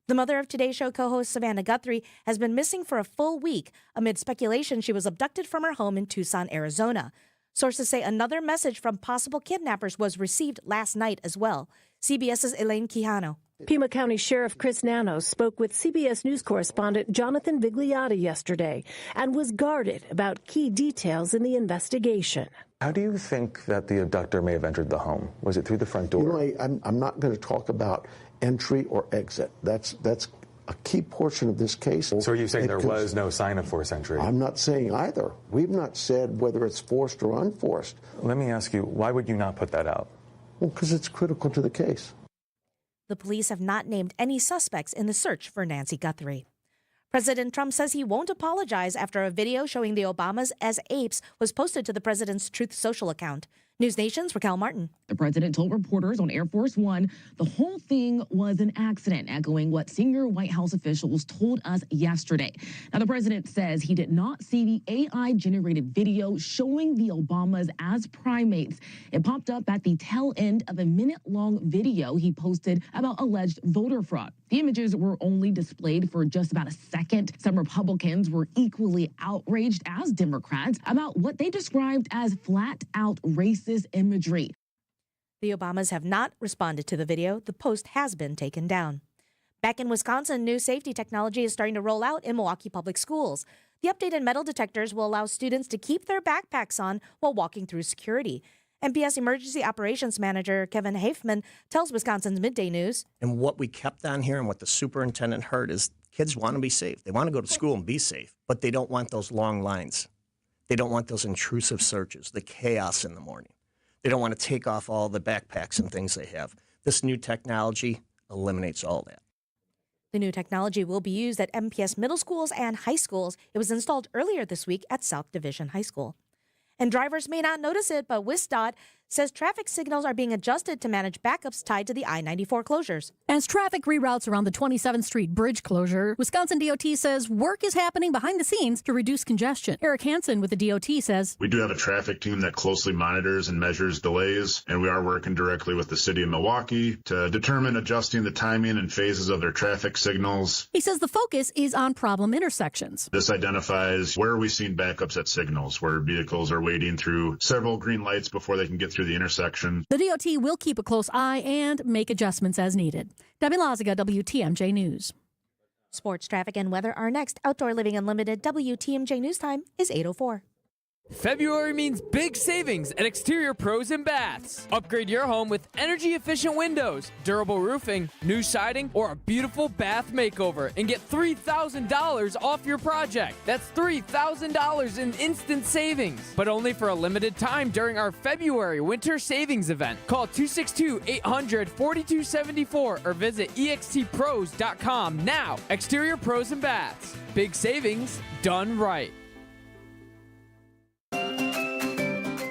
Speaker 8: The mother of Today Show co-host Savannah Guthrie has been missing for a full week amid speculation she was abducted from her home in Tucson, Arizona. Sources say another message from possible kidnappers was received last night as well. CBS's Elaine Quijano.
Speaker 10: Pima County Sheriff Chris Nanos spoke with CBS News correspondent Jonathan Vigliotti yesterday and was guarded about key details in the investigation.
Speaker 11: How do you think that the abductor may have entered the home? Was it through the front door?
Speaker 12: You know, I'm not going to talk about entry or exit. That's a key portion of this case.
Speaker 11: So are you saying there was no sign of forced entry?
Speaker 12: I'm not saying either. We've not said whether it's forced or unforced.
Speaker 11: Let me ask you, why would you not put that out?
Speaker 12: Well, because it's critical to the case.
Speaker 8: The police have not named any suspects in the search for Nancy Guthrie. President Trump says he won't apologize after a video showing the Obamas as apes was posted to the president's Truth Social account. News Nation's Raquel Martin.
Speaker 14: The president told reporters on Air Force One the whole thing was an accident, echoing what senior White House officials told us yesterday. Now, the president says he did not see the AI-generated video showing the Obamas as primates. It popped up at the tail end of a minute-long video he posted about alleged voter fraud. The images were only displayed for just about a second. Some Republicans were equally outraged as Democrats about what they described as flat-out racist imagery.
Speaker 8: The Obamas have not responded to the video. The post has been taken down. Back in Wisconsin, new safety technology is starting to roll out in Milwaukee public schools. The updated metal detectors will allow students to keep their backpacks on while walking through security. MPS Emergency Operations Manager Kevin Hafman tells Wisconsin's Midday News.
Speaker 19: And what we kept on here and what the superintendent heard is kids want to be safe. They want to go to school and be safe, but they don't want those long lines. They don't want those intrusive searches, the chaos in the morning. They don't want to take off all the backpacks and things they have. This new technology eliminates all that.
Speaker 8: The new technology will be used at MPS middle schools and high schools. It was installed earlier this week at South Division High School. And drivers may not notice it, but WisDOT says traffic signals are being adjusted to manage backups tied to the I-94 closures.
Speaker 24: As traffic reroutes around the 27th Street Bridge closure, Wisconsin DOT says work is happening behind the scenes to reduce congestion. Eric Hansen with the DOT says,
Speaker 25: we do have a traffic team that closely monitors and measures delays, and we are working directly with the city of Milwaukee to determine adjusting the timing and phases of their traffic signals.
Speaker 24: He says the focus is on problem intersections.
Speaker 25: This identifies where are we seeing backups at signals, where vehicles are waiting through several green lights before they can get through the intersection.
Speaker 24: The DOT will keep a close eye and make adjustments as needed. Debbie Laziga, WTMJ News.
Speaker 8: Sports, traffic, and weather are next. Outdoor Living Unlimited WTMJ News time is 8:04.
Speaker 3: February means big savings at Exterior Pros and Baths. Upgrade your home with energy-efficient windows, durable roofing, new siding, or a beautiful bath makeover and get $3,000 off your project. That's $3,000 in instant savings, but only for a limited time during our February winter savings event. Call 262-800-4274 or visit extpros.com now. Exterior Pros and Baths. Big savings done right.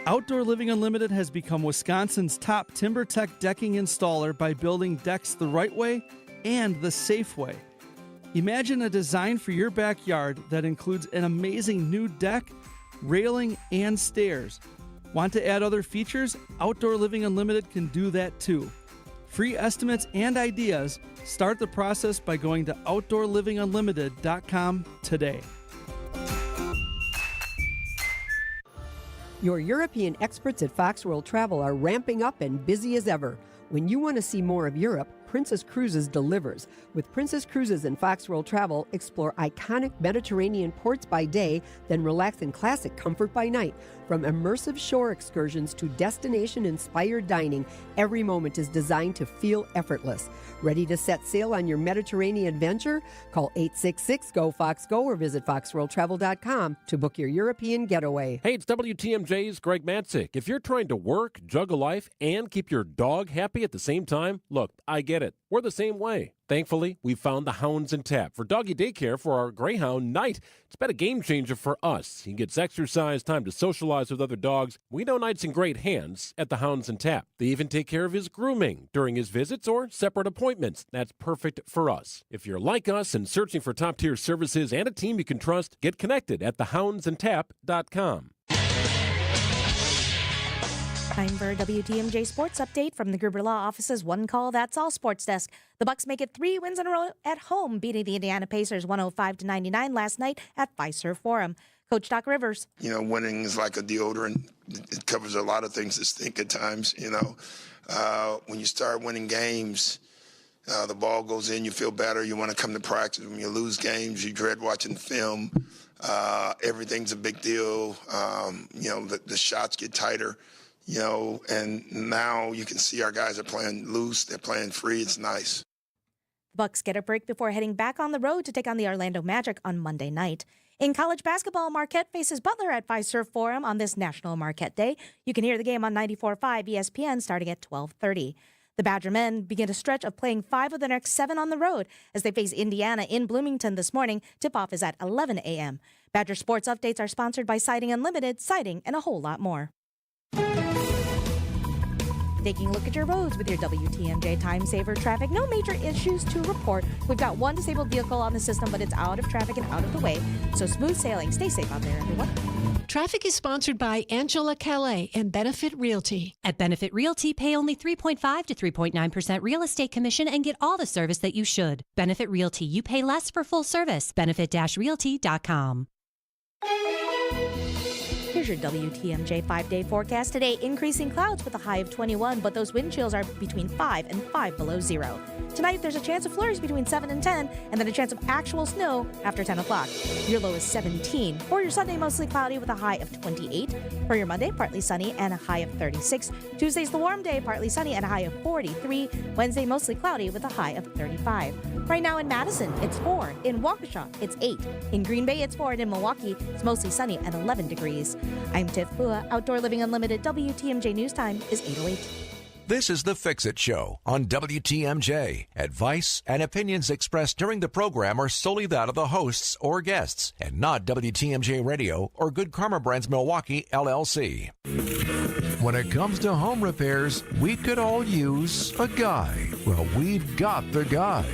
Speaker 1: Outdoor Living Unlimited has become Wisconsin's top TimberTech decking installer by building decks the right way and the safe way. Imagine a design for your backyard that includes an amazing new deck, railing, and stairs. Want to add other features? Outdoor Living Unlimited can do that too. Free estimates and ideas. Start the process by going to OutdoorLivingUnlimited.com today.
Speaker 26: Your European experts at Fox World Travel are ramping up and busy as ever. When you want to see more of Europe,
Speaker 2: Princess Cruises delivers. With Princess Cruises and Fox World Travel, explore iconic Mediterranean ports by day, then relax in classic comfort by night. From immersive shore excursions to destination-inspired dining, every moment is designed to feel effortless. Ready to set sail on your Mediterranean adventure? Call 866-GO-FOX-GO or visit foxworldtravel.com to book your European getaway.
Speaker 4: Hey, it's WTMJ's Greg Matzik. If you're trying to work, juggle life, and keep your dog happy at the same time, look, I get it. We're the same way. Thankfully, we found the Hounds and Tap for doggy daycare for our Greyhound Knight. It's been a game changer for us. He gets exercise, time to socialize with other dogs. We know Knight's in great hands at the Hounds and Tap. They even take care of his grooming during his visits or separate appointments. That's perfect for us. If you're like us and searching for top-tier services and a team you can trust, get connected at thehoundsandtap.com.
Speaker 8: Time for a WTMJ Sports Update from the Gruber Law Office's One Call That's All Sports Desk. The Bucks make it 3 wins in a row at home, beating the Indiana Pacers 105-99 last night at Fiserv Forum. Coach Doc Rivers.
Speaker 13: Winning is like a deodorant. It covers a lot of things that stink at times. When you start winning games, the ball goes in, you feel better, you want to come to practice. When you lose games, you dread watching film. Everything's a big deal. The shots get tighter. And now you can see our guys are playing loose. They're playing free. It's nice.
Speaker 8: The Bucks get a break before heading back on the road to take on the Orlando Magic on Monday night. In college basketball, Marquette faces Butler at Fiserv Forum on this National Marquette Day. You can hear the game on 94.5 ESPN starting at 12:30. The Badger men begin a stretch of playing 5 of the next 7 on the road as they face Indiana in Bloomington this morning. Tip-off is at 11 a.m. Badger Sports Updates are sponsored by Siding Unlimited, Siding, and a whole lot more. Taking a look at your roads with your WTMJ Time Saver traffic. No major issues to report. We've got one disabled vehicle on the system, but it's out of traffic and out of the way. So smooth sailing. Stay safe out there, everyone.
Speaker 20: Traffic is sponsored by Angela Calais and Benefit Realty.
Speaker 23: At Benefit Realty, pay only 3.5 to 3.9% real estate commission and get all the service that you should. Benefit Realty, you pay less for full service. Benefit-realty.com.
Speaker 8: Here's your WTMJ 5-day forecast. Today, increasing clouds with a high of 21, but those wind chills are between 5 and 5 below zero. Tonight, there's a chance of flurries between 7 and 10, and then a chance of actual snow after 10 o'clock. Your low is 17. For your Sunday, mostly cloudy with a high of 28. For your Monday, partly sunny and a high of 36. Tuesday's the warm day, partly sunny and a high of 43. Wednesday, mostly cloudy with a high of 35. Right now in Madison, it's 4. In Waukesha, it's 8. In Green Bay, it's 4. And in Milwaukee, it's mostly sunny and 11 degrees. I'm Tiff Pua. Outdoor Living Unlimited WTMJ News Time is 8:08.
Speaker 15: This is the Fix-It Show on WTMJ. Advice and opinions expressed during the program are solely that of the hosts or guests and not WTMJ Radio or Good Karma Brands Milwaukee, LLC. When it comes to home repairs, we could all use a guy. Well, we've got the guy.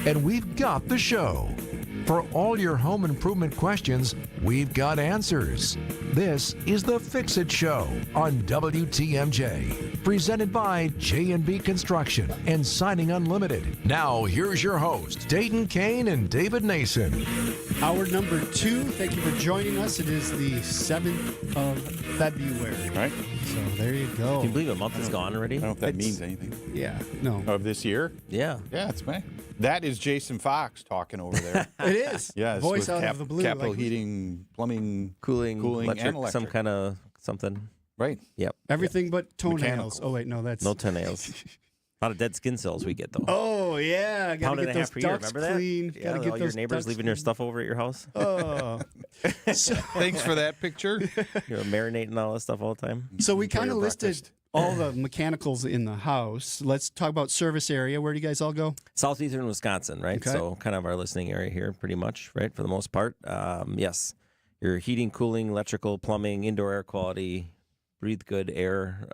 Speaker 15: And we've got the show. For all your home improvement questions, we've got answers. This is the Fix-It Show on WTMJ, presented by J&B Construction and Siding Unlimited. Now, here's your host, Dayton, Kane, and David Nason.
Speaker 16: Hour number 2. Thank you for joining us. It is the 7th of February.
Speaker 17: Right.
Speaker 16: So there you go.
Speaker 26: Can you believe a month is gone already?
Speaker 17: I don't know if that means anything.
Speaker 16: Yeah. No.
Speaker 17: Of this year?
Speaker 26: Yeah.
Speaker 17: Yeah, it's May. That is Jason Fox talking over there.
Speaker 16: It is.
Speaker 17: Yes.
Speaker 16: Voice out of the blue.
Speaker 17: Capital heating, plumbing,
Speaker 26: cooling,
Speaker 17: and electric.
Speaker 26: some kind of something.
Speaker 17: Right.
Speaker 26: Yep.
Speaker 16: Everything but toenails.
Speaker 17: Mechanical.
Speaker 16: Oh, wait, no, that's...
Speaker 26: No toenails. A lot of dead skin cells we get, though.
Speaker 16: Oh, yeah. Got to get those
Speaker 26: per year.
Speaker 16: ducts
Speaker 26: Remember
Speaker 16: clean.
Speaker 26: that?
Speaker 16: Got to
Speaker 26: Yeah,
Speaker 16: get
Speaker 26: all
Speaker 16: those
Speaker 26: your neighbors
Speaker 16: ducts
Speaker 26: leaving their stuff over at your house.
Speaker 16: Oh.
Speaker 17: Thanks for that picture.
Speaker 26: You're marinating all that stuff all the time.
Speaker 16: So we kind of listed all the mechanicals in the house. Let's talk about service area. Where do you guys all go?
Speaker 26: Southeastern Wisconsin, right?
Speaker 16: Okay.
Speaker 26: So kind of our listening area here, pretty much, right, for the most part. Yes. Your heating, cooling, electrical, plumbing, indoor air quality, breathe good air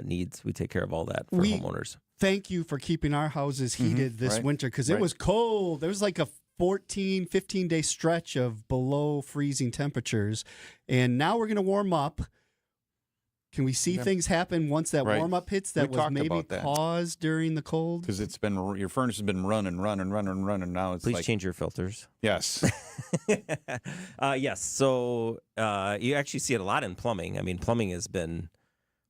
Speaker 26: needs. We take care of all that for homeowners.
Speaker 16: Thank you for keeping our houses heated this winter because it was cold. There was like a 14, 15-day stretch of below freezing temperatures. And now we're going to warm up. Can we see things happen once that warm-up hits that was maybe paused during the cold?
Speaker 17: Because it's been your furnace has been running. Now it's
Speaker 26: Please change your filters.
Speaker 17: Yes.
Speaker 26: Yes. So you actually see it a lot in plumbing. I mean, plumbing has been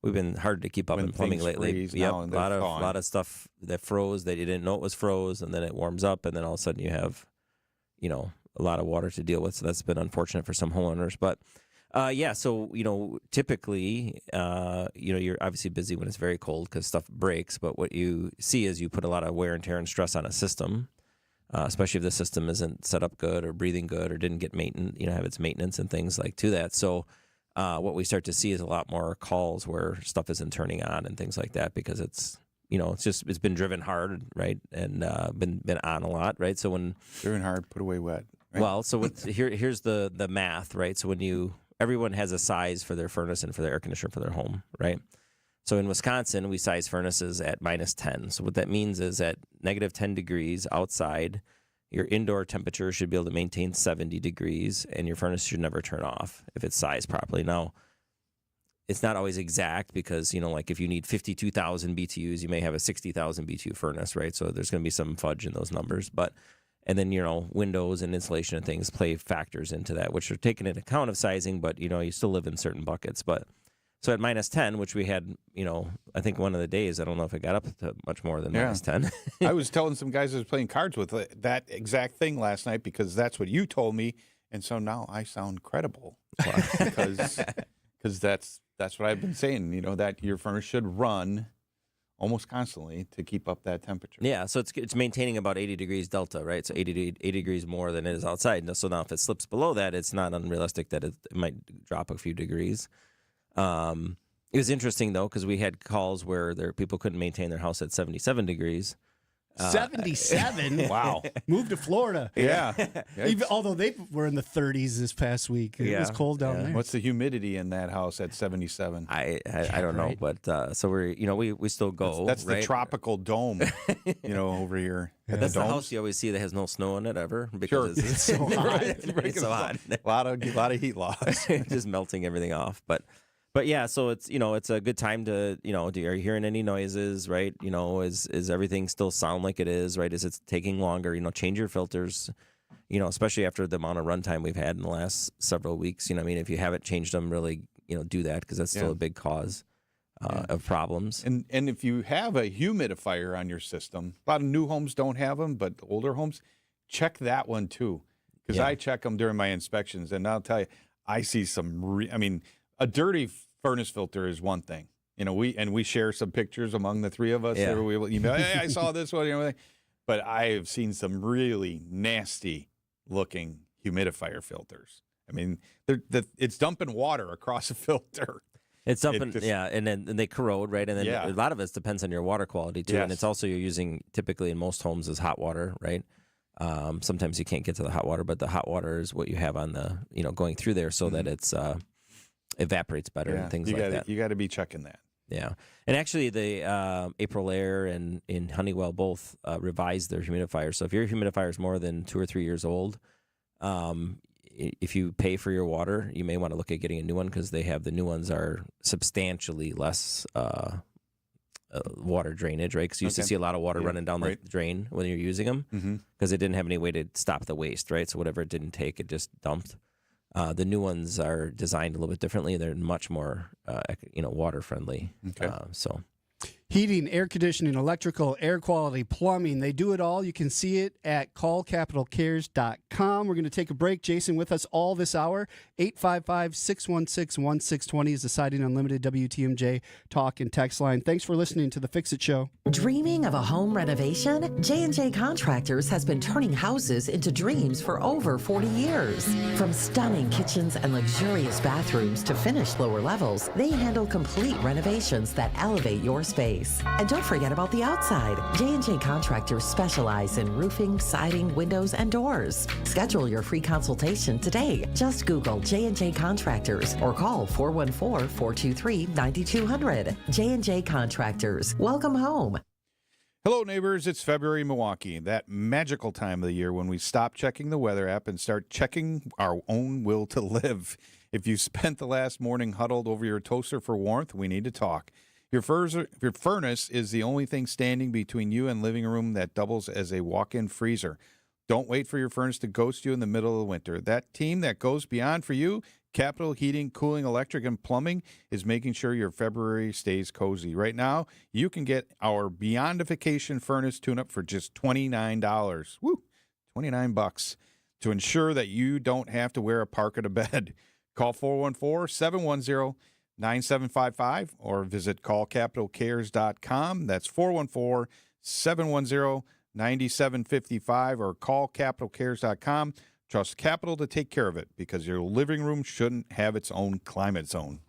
Speaker 26: we've been hard to keep up in plumbing lately. Yep, a lot of stuff that froze that you didn't know it was froze, and then it warms up, and then all of a sudden you have, a lot of water to deal with. So that's been unfortunate for some homeowners. But so typically, you're obviously busy when it's very cold because stuff breaks. But what you see is you put a lot of wear and tear and stress on a system, especially if the system isn't set up good or breathing good or didn't get have its maintenance and things like to that. So what we start to see is a lot more calls where stuff isn't turning on and things like that because it's been driven hard, right, and been on a lot, right. So when
Speaker 17: driven hard, put away wet. Right?
Speaker 26: Well, so here's the math, right. So everyone has a size for their furnace and for their air conditioner for their home, right. So in Wisconsin, we size furnaces at -10. So what that means is at -10 degrees outside, your indoor temperature should be able to maintain 70 degrees, and your furnace should never turn off if it's sized properly. Now, it's not always exact because, like if you need 52,000 BTUs, you may have a 60,000 BTU furnace, right? So there's going to be some fudge in those numbers. And then, windows and insulation and things play factors into that, which are taken into account of sizing, but, you still live in certain buckets. But so at -10, which we had, I think one of the days, I don't know if it got up to much more than -10.
Speaker 17: I was telling some guys I was playing cards with that exact thing last night because that's what you told me. And so now I sound credible because that's what I've been saying, that your furnace should run almost constantly to keep up that temperature.
Speaker 26: Yeah, so it's maintaining about 80 degrees delta, right? So 80 degrees more than it is outside. So now if it slips below that, it's not unrealistic that it might drop a few degrees. It was interesting, though, because we had calls where people couldn't maintain their house at 77 degrees.
Speaker 16: 77?
Speaker 17: Wow.
Speaker 16: Moved to Florida.
Speaker 17: Yeah.
Speaker 16: Although they were in the 30s this past week. It was cold down there.
Speaker 17: What's the humidity in that house at 77?
Speaker 26: I don't know, but so we still go.
Speaker 17: That's
Speaker 26: right?
Speaker 17: the tropical dome, over here.
Speaker 26: Yeah. That's the house you always see that has no snow in it ever because it's
Speaker 16: so hot.
Speaker 26: It's so hot.
Speaker 17: A lot of heat loss.
Speaker 26: Just melting everything off. But yeah, so it's it's a good time to are you hearing any noises, right? Is everything still sound like it is, right? Is it taking longer? Change your filters, especially after the amount of runtime we've had in the last several weeks. If you haven't changed them, really, do that because that's still a big cause of problems.
Speaker 17: And if you have a humidifier on your system, a lot of new homes don't have them, but older homes, check that one too, because I check them during my inspections, and I'll tell you, I see some. A dirty furnace filter is one thing, we share some pictures among the three of us.
Speaker 26: Yeah.
Speaker 17: We will email, hey, I saw this one, but I have seen some really nasty looking humidifier filters. It's dumping water across a filter.
Speaker 26: It's dumping, and then they corrode, right? And then a lot of it depends on your water quality too, and it's also you're using typically in most homes is hot water, right? Sometimes you can't get to the hot water, but the hot water is what you have on the going through there so that it's evaporates better and things like that.
Speaker 17: You got to be checking that.
Speaker 26: Yeah. And actually the April Air and in Honeywell both revised their humidifier. So if your humidifier is more than 2 or 3 years old, if you pay for your water, you may want to look at getting a new one because the new ones are substantially less water drainage, right? Because you used to see a lot of water running down the drain when you're using them because it didn't have any way to stop the waste, right? So whatever it didn't take, it just dumped. The new ones are designed a little bit differently. They're much more, water friendly.
Speaker 17: Okay.
Speaker 16: Heating, air conditioning, electrical, air quality, plumbing. They do it all. You can see it at callcapitalcares.com. We're going to take a break. Jason with us all this hour. 855-616-1620 is the Siding Unlimited WTMJ talk and text line. Thanks for listening to The Fix-It Show.
Speaker 5: Dreaming of a home renovation? J&J Contractors has been turning houses into dreams for over 40 years. From stunning kitchens and luxurious bathrooms to finished lower levels, they handle complete renovations that elevate your space. And don't forget about the outside. J&J Contractors specialize in roofing, siding, windows, and doors. Schedule your free consultation today. Just Google J&J Contractors or call 414-423-9200. J&J Contractors. Welcome home.
Speaker 17: Hello, neighbors. It's February in Milwaukee, that magical time of the year when we stop checking the weather app and start checking our own will to live. If you spent the last morning huddled over your toaster for warmth, we need to talk. Your furnace is the only thing standing between you and living room that doubles as a walk-in freezer. Don't wait for your furnace to ghost you in the middle of the winter. That team that goes beyond for you, Capital Heating, Cooling, Electric, and Plumbing, is making sure your February stays cozy. Right now, you can get our Beyondification furnace tune-up for just $29. Woo! $29 to ensure that you don't have to wear a parka to bed. Call 414-710-9755 or visit callcapitalcares.com. That's 414-710-9755 or callcapitalcares.com. Trust Capital to take care of it because your living room shouldn't have its own climate zone.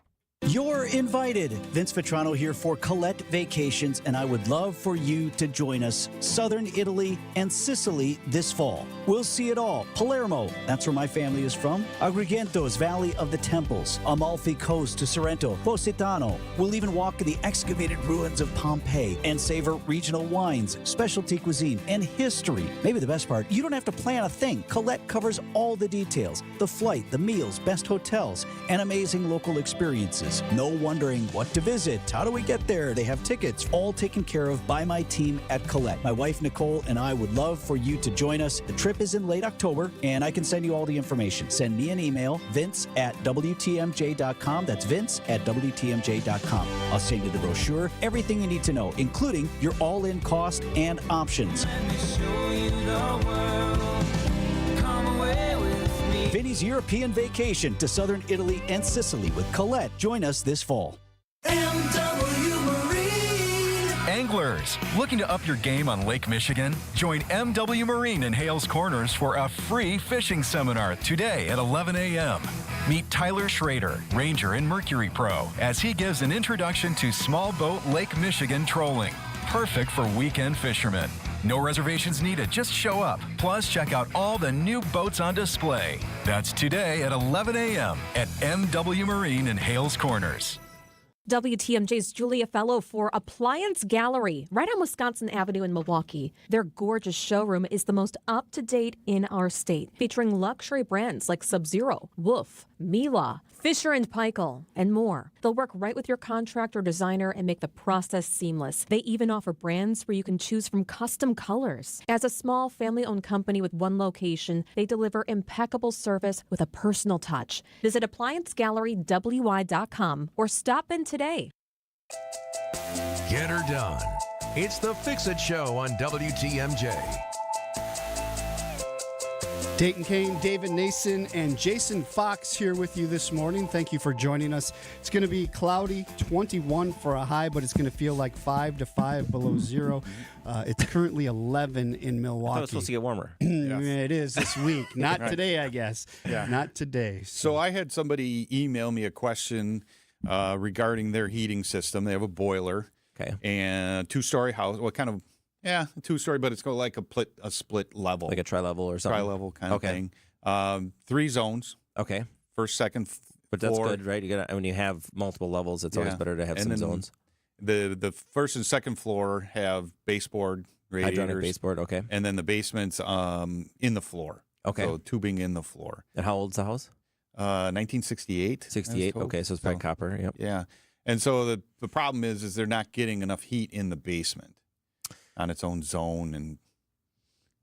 Speaker 6: You're invited. Vince Vitrano here for Colette Vacations, and I would love for you to join us Southern Italy and Sicily this fall. We'll see it all. Palermo, that's where my family is from. Agrigento's Valley of the Temples, Amalfi Coast to Sorrento, Positano. We'll even walk in the excavated ruins of Pompeii and savor regional wines, specialty cuisine, and history. Maybe the best part, you don't have to plan a thing. Colette covers all the details, the flight, the meals, best hotels, and amazing local experiences. No wondering what to visit. How do we get there? They have tickets, all taken care of by my team at Colette. My wife, Nicole, and I would love for you to join us. The trip is in late October, and I can send you all the information. Send me an email, vince@wtmj.com. That's vince@wtmj.com. I'll send you the brochure, everything you need to know, including your all-in cost and options. Vinny's European vacation to Southern Italy and Sicily with Colette. Join us this fall.
Speaker 7: Anglers, looking to up your game on Lake Michigan? Join MW Marine in Hales Corners for a free fishing seminar today at 11 a.m. Meet Tyler Schrader, Ranger and Mercury Pro, as he gives an introduction to small boat Lake Michigan trolling. Perfect for weekend fishermen. No reservations needed, just show up. Plus, check out all the new boats on display. That's today at 11 a.m. at MW Marine in Hales Corners.
Speaker 9: WTMJ's Julia Fellow for Appliance Gallery, right on Wisconsin Avenue in Milwaukee. Their gorgeous showroom is the most up-to-date in our state, featuring luxury brands like Sub-Zero, Wolf, Miele, Fisher & Paykel, and more. They'll work right with your contractor designer and make the process seamless. They even offer brands where you can choose from custom colors. As a small family-owned company with one location, they deliver impeccable service with a personal touch. Visit ApplianceGalleryWY.com or stop in today.
Speaker 15: Get her done. It's the Fix-It Show on WTMJ.
Speaker 16: Dayton Kane, David Nason, and Jason Fox here with you this morning. Thank you for joining us. It's going to be cloudy, 21 for a high, but it's going to feel like 5 to 5 below zero. It's currently 11 in Milwaukee.
Speaker 26: I thought it was supposed to get warmer.
Speaker 16: It is this week. Not today, I guess.
Speaker 17: Yeah.
Speaker 16: Not today.
Speaker 17: So I had somebody email me a question regarding their heating system. They have a boiler.
Speaker 26: Okay.
Speaker 17: And two-story house. Well, kind of. Yeah, a two-story, but it's got like a split level.
Speaker 26: Like a tri-level or something?
Speaker 17: Tri-level kind of thing. 3 zones.
Speaker 26: Okay.
Speaker 17: First, second,
Speaker 26: but that's good, right? You got when you have multiple levels, it's always better to have some zones.
Speaker 17: The first and second floor have baseboard radiators.
Speaker 26: Hydronic baseboard, okay.
Speaker 17: And then the basement's in the floor.
Speaker 26: Okay.
Speaker 17: So tubing in the floor.
Speaker 26: And how old's the house?
Speaker 17: 1968.
Speaker 26: 68, okay, so it's probably copper, yep.
Speaker 17: Yeah. And so the problem is they're not getting enough heat in the basement on its own zone. And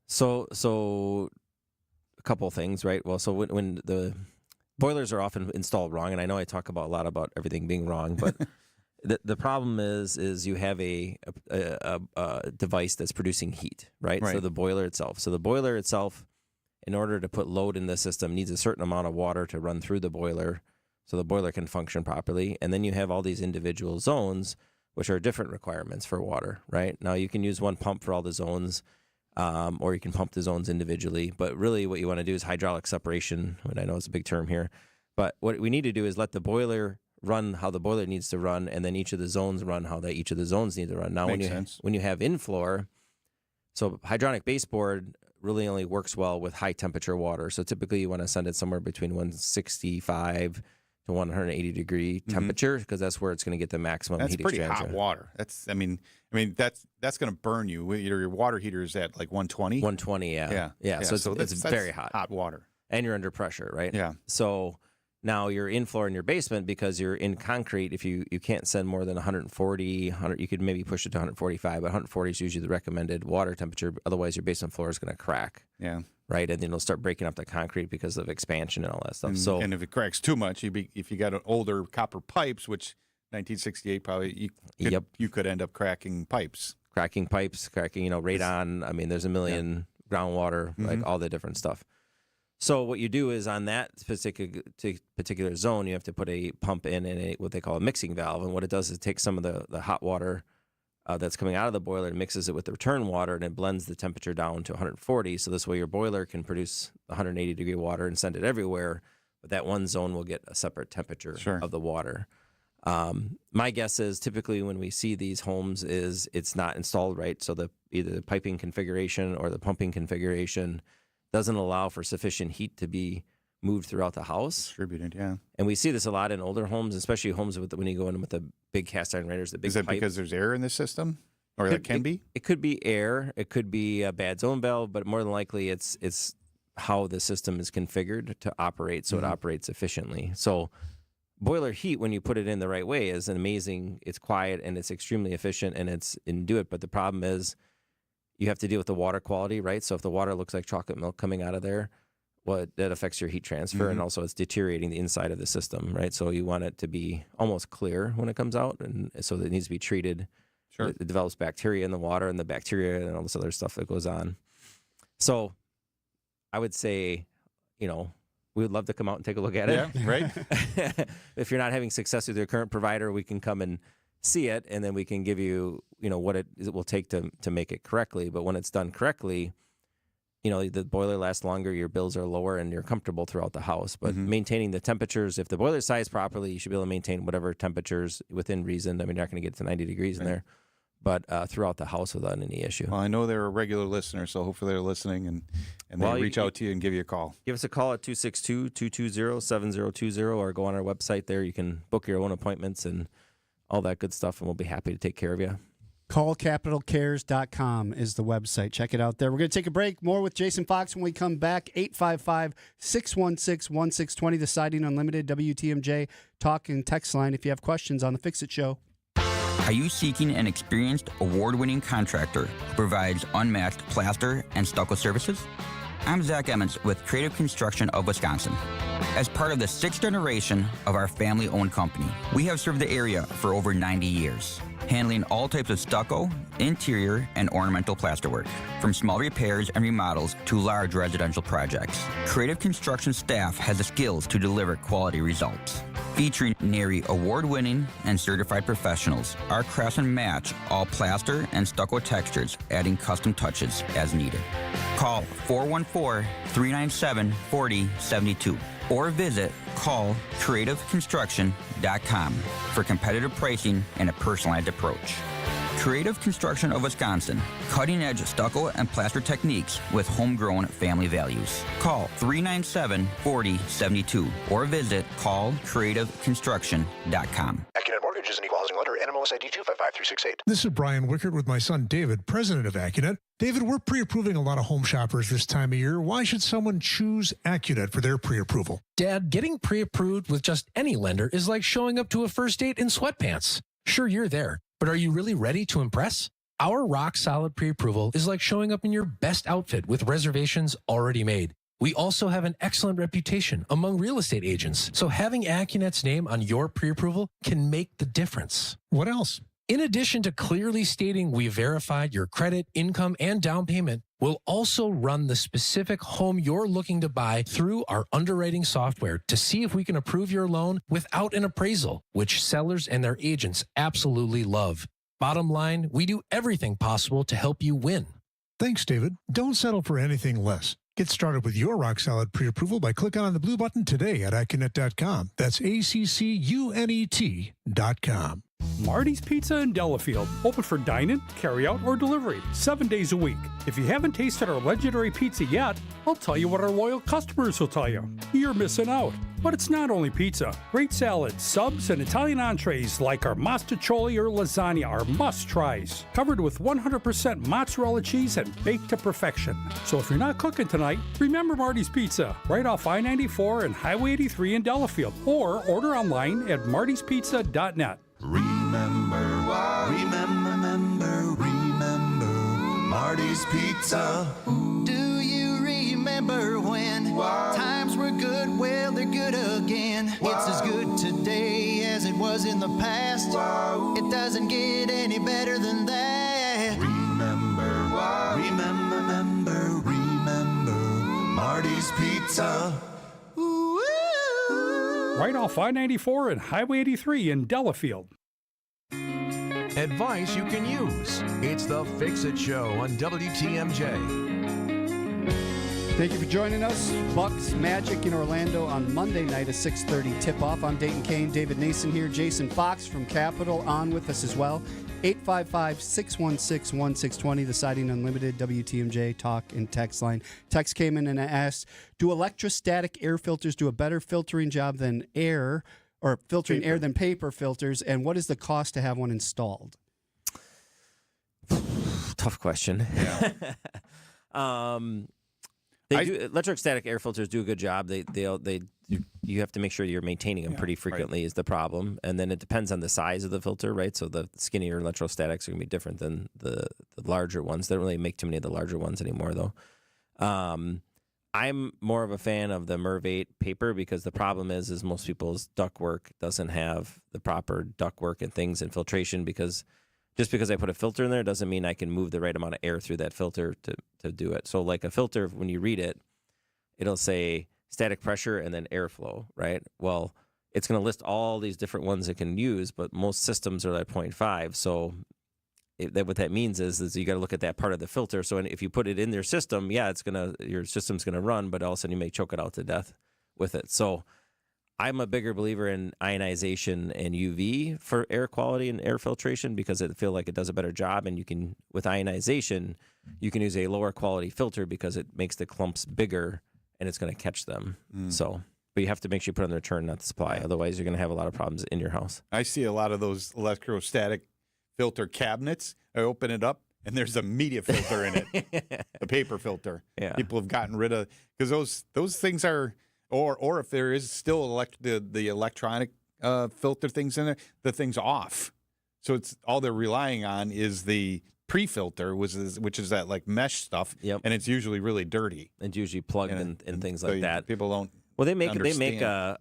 Speaker 26: so a couple of things, right? Well, so when the boilers are often installed wrong, and I know I talk a lot about everything being wrong, but the problem is you have a device that's producing heat, right? So the boiler itself. So the boiler itself, in order to put load in the system, needs a certain amount of water to run through the boiler so the boiler can function properly. And then you have all these individual zones, which are different requirements for water, right? Now, you can use one pump for all the zones, or you can pump the zones individually. But really what you want to do is hydraulic separation, and I know it's a big term here. But what we need to do is let the boiler run how the boiler needs to run, and then each of the zones run how each of the zones need to run. Now, when you have in-floor, so hydronic baseboard really only works well with high-temperature water. So typically you want to send it somewhere between 165 to 180 degree temperature, because that's where it's going to get the maximum heat
Speaker 17: exchanger. That's pretty hot water. That's going to burn you. Your water heater is at like 120.
Speaker 26: 120, yeah. So it's very hot.
Speaker 17: Hot water.
Speaker 26: And you're under pressure, right?
Speaker 17: Yeah.
Speaker 26: So Now, your in-floor in your basement, because you're in concrete, if you can't send more than 140, you could maybe push it to 145, but 140 is usually the recommended water temperature. Otherwise, your basement floor is going to crack.
Speaker 17: Yeah.
Speaker 26: Right? And then it'll start breaking up the concrete because of expansion and all that stuff.
Speaker 17: And if it cracks too much, if you got older copper pipes, which 1968 probably, you could end up cracking pipes.
Speaker 26: Cracking, radon. I mean, there's a million groundwater, like all the different stuff. So what you do is on that particular zone, you have to put a pump in and what they call a mixing valve. And what it does is it takes some of the hot water that's coming out of the boiler and mixes it with the return water, and it blends the temperature down to 140. So this way your boiler can produce 180-degree water and send it everywhere, but that one zone will get a separate temperature of the water. My guess is typically when we see these homes is it's not installed right. So either the piping configuration or the pumping configuration doesn't allow for sufficient heat to be moved throughout the house.
Speaker 17: Distributed, yeah.
Speaker 26: And we see this a lot in older homes, especially homes when you go in with the big cast iron radiators, the big
Speaker 17: Is that
Speaker 26: pipe.
Speaker 17: because there's air in the system? Or that can be?
Speaker 26: It could be air. It could be a bad zone valve, but more than likely it's how the system is configured to operate so it operates efficiently. So boiler heat, when you put it in the right way, is amazing. It's quiet and it's extremely efficient and do it. But the problem is you have to deal with the water quality, right? So if the water looks like chocolate milk coming out of there, that affects your heat transfer, and also it's deteriorating the inside of the system, right? So you want it to be almost clear when it comes out, and so it needs to be treated. Sure. It develops bacteria in the water, and the bacteria and all this other stuff that goes on. So I would say, we would love to come out and take a look at it.
Speaker 17: Yeah, right.
Speaker 26: If you're not having success with your current provider, we can come and see it, and then we can give you, what it will take to make it correctly. But when it's done correctly, the boiler lasts longer, your bills are lower, and you're comfortable throughout the house. But maintaining the temperatures, if the boiler is sized properly, you should be able to maintain whatever temperatures within reason. I mean, you're not going to get to 90 degrees in there, but throughout the house without any issue.
Speaker 17: Well, I know they're a regular listener, so hopefully they're listening, and they reach out to you and give you a call.
Speaker 26: Give us a call at 262-220-7020, or go on our website there. You can book your own appointments and all that good stuff, and we'll be happy to take care of you.
Speaker 16: CallCapitalCares.com is the website. Check it out there. We're going to take a break. More with Jason Fox when we come back. 855-616-1620, the Siding Unlimited WTMJ talk and text line if you have questions on the Fix-It Show.
Speaker 10: Are you seeking an experienced, award-winning contractor who provides unmatched plaster and stucco services? I'm Zach Emmons with Creative Construction of Wisconsin. As part of the 6th generation of our family-owned company, we have served the area for over 90 years, handling all types of stucco, interior, and ornamental plasterwork, from small repairs and remodels to large residential projects. Creative Construction staff has the skills to deliver quality results. Featuring NARI award-winning and certified professionals, our craftsmen match all plaster and stucco textures, adding custom touches as needed. Call 414-397-4072 or visit callcreativeconstruction.com for competitive pricing and a personalized approach. Creative Construction of Wisconsin, cutting-edge stucco and plaster techniques with homegrown family values. Call 397-4072 or visit callcreativeconstruction.com.
Speaker 11: Accunet Mortgage is an equal housing lender. NMLS ID 255368.
Speaker 12: This is Brian Wickert with my son David, president of Accunet. David, we're pre-approving a lot of home shoppers this time of year. Why should someone choose Accunet for their pre-approval?
Speaker 18: Dad, getting pre-approved with just any lender is like showing up to a first date in sweatpants. Sure, you're there, but are you really ready to impress? Our rock-solid pre-approval is like showing up in your best outfit with reservations already made. We also have an excellent reputation among real estate agents, so having Accunet's name on your pre-approval can make the difference.
Speaker 12: What else?
Speaker 18: In addition to clearly stating we verified your credit, income, and down payment, we'll also run the specific home you're looking to buy through our underwriting software to see if we can approve your loan without an appraisal, which sellers and their agents absolutely love. Bottom line, we do everything possible to help you win.
Speaker 12: Thanks, David. Don't settle for anything less. Get started with your rock-solid pre-approval by clicking on the blue button today at Accunet.com. That's ACCUNET.com.
Speaker 14: Marty's Pizza in Delafield. Open for dine-in, carry-out, or delivery 7 days a week. If you haven't tasted our legendary pizza yet, I'll tell you what our loyal customers will tell you. You're missing out. But it's not only pizza. Great salads, subs, and Italian entrees like our mostaccioli or lasagna are must-tries. Covered with 100% mozzarella cheese and baked to perfection. So if you're not cooking tonight, remember Marty's Pizza, right off I-94 and Highway 83 in Delafield. Or order online at martyspizza.net.
Speaker 19: Remember Marty's Pizza.
Speaker 21: Do you remember when times were good? Well, they're good again. It's as good today as it was in the past. It doesn't get any better than that.
Speaker 19: Remember Marty's Pizza.
Speaker 14: Right off I-94 and Highway 83 in Delafield.
Speaker 15: Advice you can use. It's the Fix-It Show on WTMJ.
Speaker 16: Thank you for joining us. Bucks Magic in Orlando on Monday night, a 6:30 tip-off. I'm Dayton Kane, David Nason here. Jason Fox from Capital on with us as well. 855-616-1620, the Siding Unlimited WTMJ talk and text line. Text came in and asked, do electrostatic air filters do a better filtering job than air, or filtering air than paper filters, and what is the cost to have one installed?
Speaker 26: Tough question.
Speaker 17: Yeah.
Speaker 26: Electrostatic air filters do a good job. You have to make sure you're maintaining them pretty frequently is the problem, and then it depends on the size of the filter, right? So the skinnier electrostatics are going to be different than the larger ones. They don't really make too many of the larger ones anymore, though. I'm more of a fan of the MERV 8 paper because the problem is most people's ductwork doesn't have the proper ductwork and things and filtration, because just because I put a filter in there doesn't mean I can move the right amount of air through that filter to do it. So like a filter, when you read it, it'll say static pressure and then airflow, right? Well, it's going to list all these different ones it can use, but most systems are at 0.5. So what that means is you got to look at that part of the filter. So if you put it in your system, your system's going to run, but all of a sudden you may choke it out to death with it. So I'm a bigger believer in ionization and UV for air quality and air filtration because I feel like it does a better job. And with ionization, you can use a lower quality filter because it makes the clumps bigger and it's going to catch them. So, but you have to make sure you put it on the return, not the supply. Otherwise, you're going to have a lot of problems in your house.
Speaker 17: I see a lot of those electrostatic filter cabinets. I open it up, and there's a media filter in it, a paper filter.
Speaker 26: Yeah.
Speaker 17: People have gotten rid of, because those things are, or if there is still the electronic filter things in there, the thing's off. So it's all they're relying on is the pre-filter, which is that like mesh stuff, and it's usually really dirty.
Speaker 26: It's usually plugged and things like that.
Speaker 17: People don't.
Speaker 26: Well, they make
Speaker 17: understand.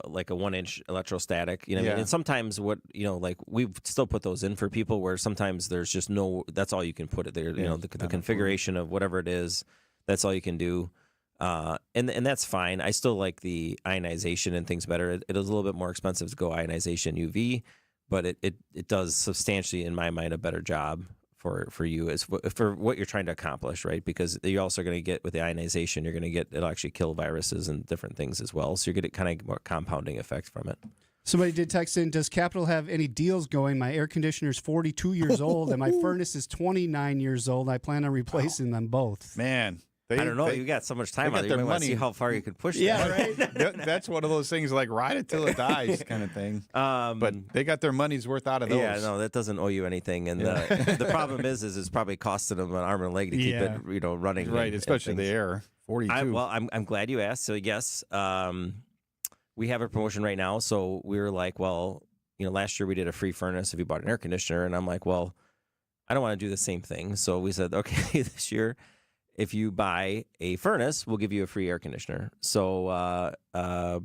Speaker 26: like a 1-inch electrostatic, you know what I mean? And sometimes like we still put those in for people where sometimes there's just that's all you can put it there. You know, the configuration of whatever it is, that's all you can do. And that's fine. I still like the ionization and things better. It is a little bit more expensive to go ionization UV, but it does substantially, in my mind, a better job for you as for what you're trying to accomplish, right? Because you're also going to get with the ionization, it'll actually kill viruses and different things as well. So you're getting kind of more compounding effect from it.
Speaker 16: Somebody did text in, does Capital have any deals going? My air conditioner's 42 years old and my furnace is 29 years old. I plan on replacing them both.
Speaker 17: Man.
Speaker 26: I don't know. You got so much time out there. You might want to see how far you could push that.
Speaker 17: Right. That's one of those things like ride it till it dies kind of thing. But they got their money's worth out of those.
Speaker 26: Yeah, no, that doesn't owe you anything. And the problem is it's probably costing them an arm and a leg to keep it, running.
Speaker 17: Right, especially the air. 42.
Speaker 26: I'm glad you asked. So yes, we have a promotion right now. So we were like, well, last year we did a free furnace if you bought an air conditioner, and I'm like, well, I don't want to do the same thing. So we said, okay, this year, if you buy a furnace, we'll give you a free air conditioner. So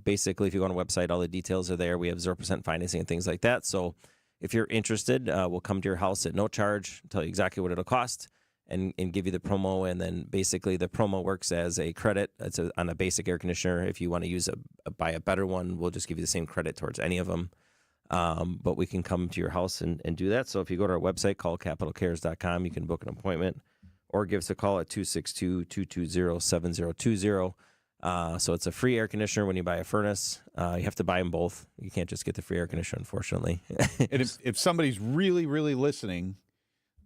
Speaker 26: basically, if you go on a website, all the details are there. We have 0% financing and things like that. So if you're interested, we'll come to your house at no charge, tell you exactly what it'll cost, and give you the promo. And then basically the promo works as a credit. It's on a basic air conditioner. If you want to use buy a better one, we'll just give you the same credit towards any of them. But we can come to your house and do that. So if you go to our website, call capitalcares.com, you can book an appointment. Or give us a call at 262-220-7020. So it's a free air conditioner when you buy a furnace. You have to buy them both. You can't just get the free air conditioner, unfortunately.
Speaker 17: And if somebody's really, really listening,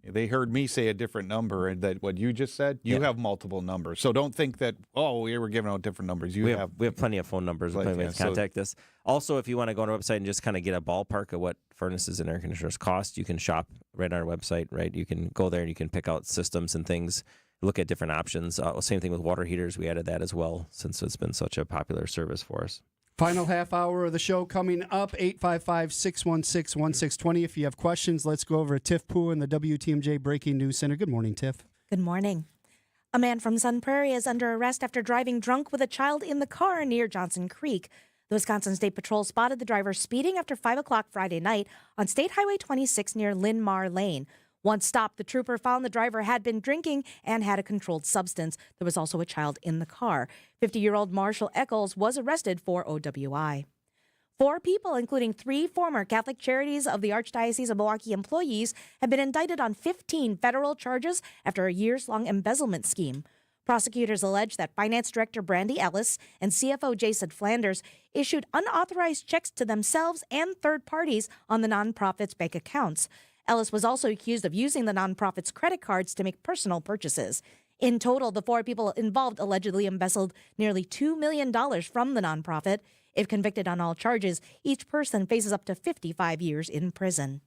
Speaker 17: they heard me say a different number, and that what you just said, you have multiple numbers. So don't think that, we were giving out different numbers. We have plenty
Speaker 26: of phone numbers. Plenty of ways to contact us. Also, if you want to go on our website and just kind of get a ballpark of what furnaces and air conditioners cost, you can shop right on our website, right? You can go there and you can pick out systems and things, look at different options. Same thing with water heaters. We added that as well since it's been such a popular service for us.
Speaker 16: Final half hour of the show coming up, 855-616-1620. If you have questions, let's go over to Tiff Pua in the WTMJ Breaking News Center. Good morning, Tiff.
Speaker 8: Good morning. A man from Sun Prairie is under arrest after driving drunk with a child in the car near Johnson Creek. The Wisconsin State Patrol spotted the driver speeding after 5 o'clock Friday night on State Highway 26 near Linn-Mar Lane. Once stopped, the trooper found the driver had been drinking and had a controlled substance. There was also a child in the car. 50-year-old Marshall Eccles was arrested for OWI. 4 people, including 3 former Catholic Charities of the Archdiocese of Milwaukee employees, have been indicted on 15 federal charges after a years-long embezzlement scheme. Prosecutors allege that Finance Director Brandy Ellis and CFO Jason Flanders issued unauthorized checks to themselves and third parties on the nonprofit's bank accounts. Ellis was also accused of using the nonprofit's credit cards to make personal purchases. In total, the 4 people involved allegedly embezzled nearly $2 million from the nonprofit. If convicted on all charges, each person faces up to 55 years in prison.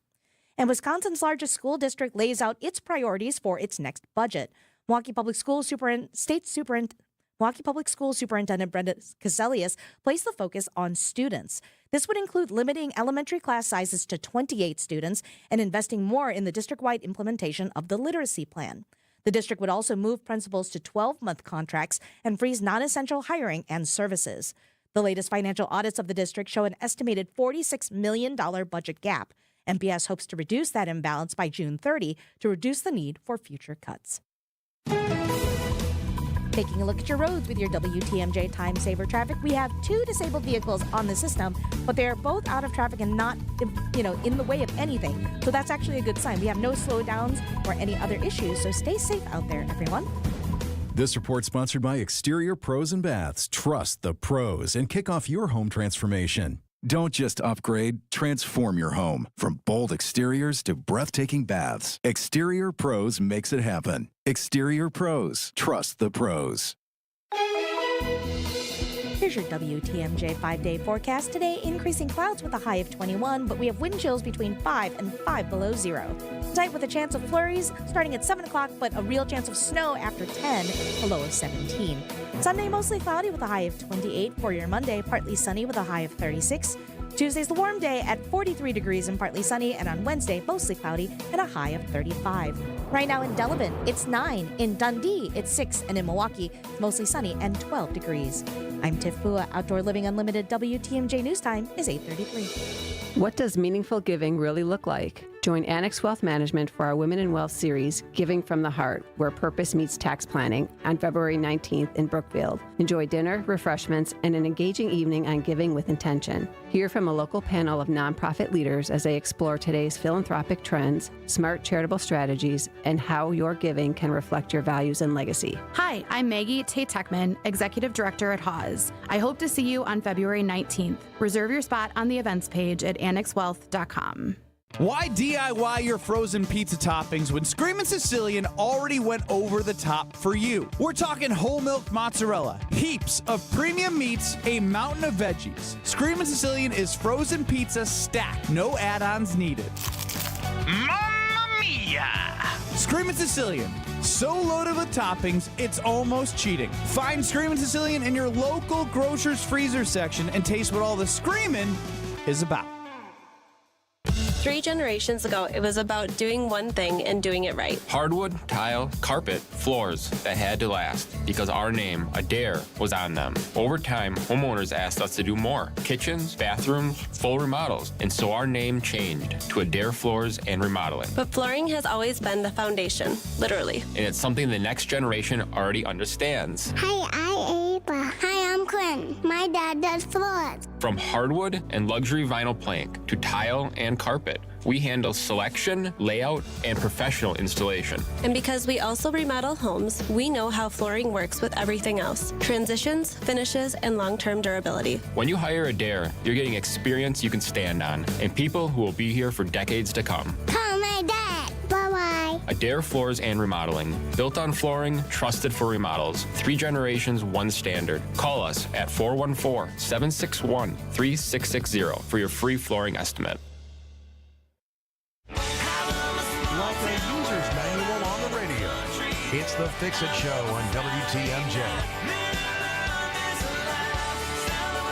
Speaker 8: And Wisconsin's largest school district lays out its priorities for its next budget. Milwaukee Public School Superintendent Brenda Caselius placed the focus on students. This would include limiting elementary class sizes to 28 students and investing more in the district-wide implementation of the literacy plan. The district would also move principals to 12-month contracts and freeze non-essential hiring and services. The latest financial audits of the district show an estimated $46 million budget gap. MPS hopes to reduce that imbalance by June 30 to reduce the need for future cuts. Taking a look at your roads with your WTMJ Time Saver traffic, we have 2 disabled vehicles on the system, but they are both out of traffic and not, in the way of anything. So that's actually a good sign. We have no slowdowns or any other issues, so stay safe out there, everyone.
Speaker 1: This report sponsored by Exterior Pros and Baths. Trust the pros and kick off your home transformation. Don't just upgrade, transform your home. From bold exteriors to breathtaking baths, Exterior Pros makes it happen. Exterior Pros. Trust the pros.
Speaker 8: Here's your WTMJ 5-day forecast. Today, increasing clouds with a high of 21, but we have wind chills between 5 and 5 below zero. Tonight with a chance of flurries starting at 7 o'clock, but a real chance of snow after 10, a low of 17. Sunday, mostly cloudy with a high of 28. For your Monday, partly sunny with a high of 36. Tuesday's the warm day at 43 degrees and partly sunny, and on Wednesday, mostly cloudy and a high of 35. Right now in Delavan, it's 9. In Dundee, it's 6. And in Milwaukee, it's mostly sunny and 12 degrees. I'm Tiff Pua. Outdoor Living Unlimited WTMJ News Time is 8:33.
Speaker 2: What does meaningful giving really look like? Join Annex Wealth Management for our Women in Wealth series, Giving from the Heart, where purpose meets tax planning, on February 19th in Brookfield. Enjoy dinner, refreshments, and an engaging evening on giving with intention. Hear from a local panel of nonprofit leaders as they explore today's philanthropic trends, smart charitable strategies, and how your giving can reflect your values and legacy.
Speaker 3: Hi, I'm Maggie Tate-Techman, Executive Director at Haws. I hope to see you on February 19th. Reserve your spot on the events page at annexwealth.com.
Speaker 22: Why DIY your frozen pizza toppings when Screamin' Sicilian already went over the top for you? We're talking whole milk mozzarella, heaps of premium meats, a mountain of veggies. Screamin' Sicilian is frozen pizza stacked, no add-ons needed. Mamma mia! Screamin' Sicilian, so loaded with toppings, it's almost cheating. Find Screamin' Sicilian in your local grocer's freezer section and taste what all the screamin' is about.
Speaker 24: 3 generations ago, it was about doing one thing and doing it right.
Speaker 25: Hardwood, tile, carpet, floors that had to last because our name, Adair, was on them. Over time, homeowners asked us to do more. Kitchens, bathrooms, full remodels. And so our name changed to Adair Floors and Remodeling.
Speaker 24: But flooring has always been the foundation, literally.
Speaker 25: And it's something the next generation already understands.
Speaker 27: Hi, I'm Ava. Hi, I'm Claire.
Speaker 4: Ken. My dad does floors.
Speaker 25: From hardwood and luxury vinyl plank to tile and carpet, we handle selection, layout, and professional installation.
Speaker 24: And because we also remodel homes, we know how flooring works with everything else. Transitions, finishes, and long-term durability.
Speaker 25: When you hire Adair, you're getting experience you can stand on and people who will be here for decades to come.
Speaker 4: Call my dad. Bye-bye.
Speaker 25: Adair Floors and Remodeling. Built on flooring, trusted for remodels. 3 generations, 1 standard. Call us at 414-761-3660 for your free flooring estimate.
Speaker 15: Like a user's manual on the radio. It's the Fix-It Show on WTMJ.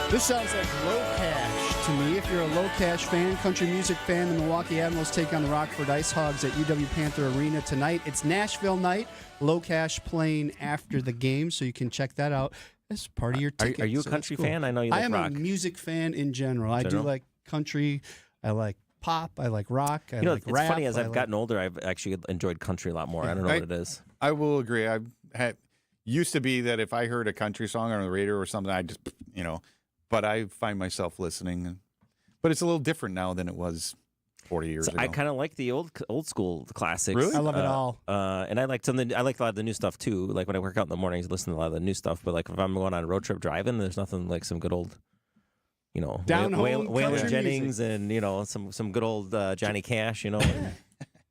Speaker 16: This sounds like Low Cash to me. If you're a Low Cash fan, country music fan, the Milwaukee Admirals take on the Rockford Ice Hogs at UW Panther Arena tonight. It's Nashville night. Low Cash playing after the game, so you can check that out as part of your ticket.
Speaker 26: Are you a
Speaker 16: So
Speaker 26: country
Speaker 16: that's cool.
Speaker 26: fan? I know you like
Speaker 16: I am
Speaker 26: rock.
Speaker 16: a music fan in general. I do like country. I like pop. I like rock. I like
Speaker 26: it's
Speaker 16: rap.
Speaker 26: funny, as
Speaker 16: I
Speaker 26: I've
Speaker 16: like-
Speaker 26: gotten older, I've actually enjoyed country a lot more. I don't know what it is.
Speaker 17: I will agree. I had used to be that if I heard a country song on the radio or something, I just, but I find myself listening. But it's a little different now than it was 40 years ago.
Speaker 26: I kind of like the old school classics.
Speaker 17: Really?
Speaker 16: I love it all.
Speaker 26: And I like I like a lot of the new stuff too. Like when I work out in the mornings, I listen to a lot of the new stuff. But like if I'm going on a road trip driving, there's nothing like some good old,
Speaker 16: Down home
Speaker 26: Waylon
Speaker 16: country
Speaker 26: Jennings and some good old Johnny Cash.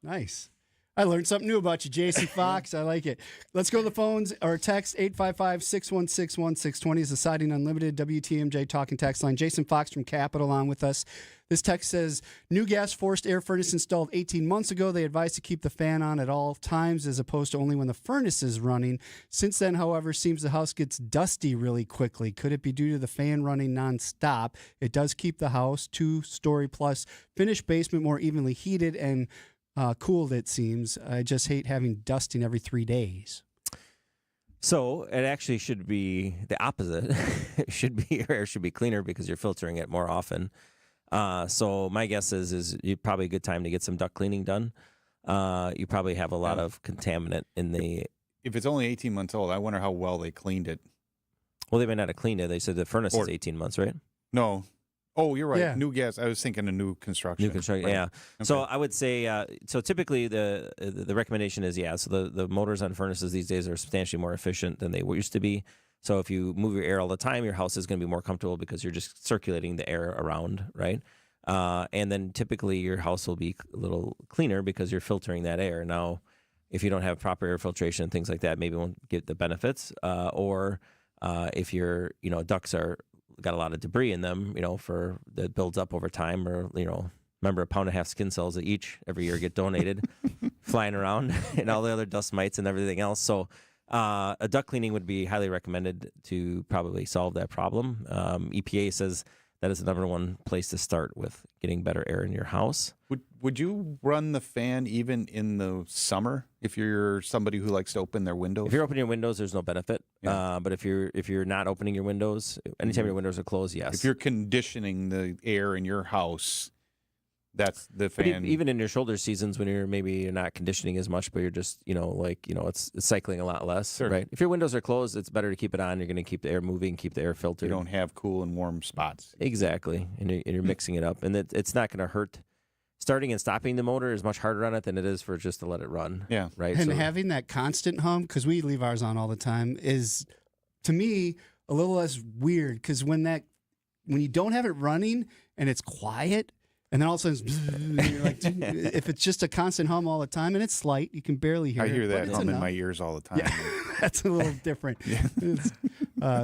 Speaker 16: Nice. I learned something new about you, Jason Fox. I like it. Let's go to the phones or text 855-616-1620 is the Siding Unlimited WTMJ talking text line. Jason Fox from Capital on with us. This text says, new gas forced air furnace installed 18 months ago. They advised to keep the fan on at all times as opposed to only when the furnace is running. Since then, however, seems the house gets dusty really quickly. Could it be due to the fan running nonstop? It does keep the house 2-story plus finished basement more evenly heated and cooled, it seems. I just hate having dusting every 3 days.
Speaker 26: So it actually should be the opposite. Your air should be cleaner because you're filtering it more often. So my guess is you probably a good time to get some duct cleaning done. You probably have a lot of contaminant in the.
Speaker 17: If it's only 18 months old, I wonder how well they cleaned it.
Speaker 26: Well, they may not have cleaned it. They said the furnace is 18 months, right?
Speaker 17: No. Oh, you're right.
Speaker 26: Yeah.
Speaker 17: New gas. I was thinking of new construction.
Speaker 26: New construction,
Speaker 17: Right.
Speaker 26: yeah.
Speaker 17: Okay.
Speaker 26: So I would say, so typically the recommendation is, so the motors on furnaces these days are substantially more efficient than they used to be. So if you move your air all the time, your house is going to be more comfortable because you're just circulating the air around, right? And then typically your house will be a little cleaner because you're filtering that air. Now, if you don't have proper air filtration and things like that, maybe you won't get the benefits. Or if your ducts got a lot of debris in them, that builds up over time, or remember 1.5 pounds skin cells each every year get donated, flying around, and all the other dust mites and everything else. So a duct cleaning would be highly recommended to probably solve that problem. EPA says that is the number one place to start with getting better air in your house.
Speaker 17: Would you run the fan even in the summer if you're somebody who likes to open their windows?
Speaker 26: If you're opening your windows, there's no benefit.
Speaker 17: Yeah.
Speaker 26: But if you're not opening your windows, anytime your windows are closed, yes.
Speaker 17: If you're conditioning the air in your house, that's the
Speaker 26: But
Speaker 17: fan.
Speaker 26: even in your shoulder seasons when you're not conditioning as much, but you're just it's cycling a lot less, right? If your windows are closed, it's better to keep it on. You're going to keep the air moving, keep the air filtered.
Speaker 17: You don't have cool and warm spots.
Speaker 26: Exactly, and you're mixing it up, and it's not going to hurt. Starting and stopping the motor is much harder on it than it is for just to let it run.
Speaker 17: Yeah,
Speaker 26: right.
Speaker 16: And
Speaker 26: So-
Speaker 16: having that constant hum, because we leave ours on all the time, is to me a little less weird. Because when you don't have it running and it's quiet, and then all of a sudden, and you're like, dude, if it's just a constant hum all the time and it's slight, you can barely hear it.
Speaker 17: I hear
Speaker 16: but
Speaker 17: that
Speaker 16: it's
Speaker 17: hum in
Speaker 16: enough.
Speaker 17: my ears all the time.
Speaker 16: Yeah, that's a little different.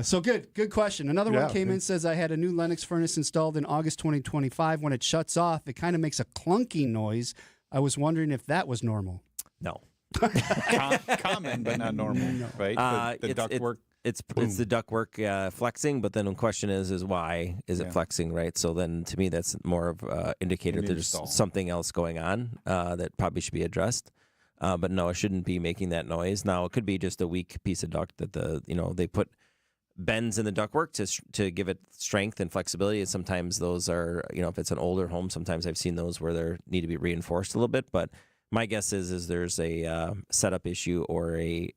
Speaker 16: So good question. Another one
Speaker 17: Yeah,
Speaker 16: came in,
Speaker 17: thanks.
Speaker 16: says, I had a new Lennox furnace installed in August 2025. When it shuts off, it kind of makes a clunky noise. I was wondering if that was normal.
Speaker 26: No.
Speaker 17: Common, but not normal, right? The ductwork.
Speaker 26: It's the ductwork flexing, but then the question is why is it flexing, right? So then to me, that's more of an indicator
Speaker 17: An
Speaker 26: there's
Speaker 17: install.
Speaker 26: something else going on that probably should be addressed. But no, it shouldn't be making that noise. Now, it could be just a weak piece of duct that they put bends in the ductwork to give it strength and flexibility. And sometimes those are, if it's an older home, sometimes I've seen those where they need to be reinforced a little bit. But my guess is there's a setup issue or a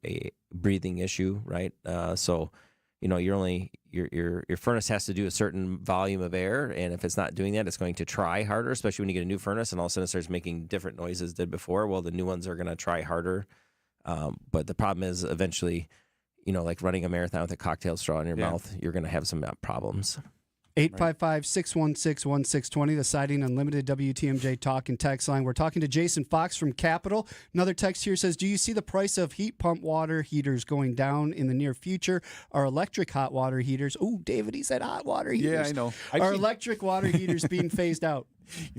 Speaker 26: breathing issue, right? So your furnace has to do a certain volume of air, and if it's not doing that, it's going to try harder, especially when you get a new furnace and all of a sudden it starts making different noises than before. Well, the new ones are going to try harder. But the problem is eventually, like running a marathon with a cocktail straw in your mouth, you're going to have some problems.
Speaker 16: 855-616-1620, the Siding Unlimited WTMJ talk and text line. We're talking to Jason Fox from Capital. Another text here says, do you see the price of heat pump water heaters going down in the near future? Are electric hot water heaters, David, he said hot water heaters.
Speaker 17: Yeah, I know.
Speaker 16: Are electric water heaters being phased out?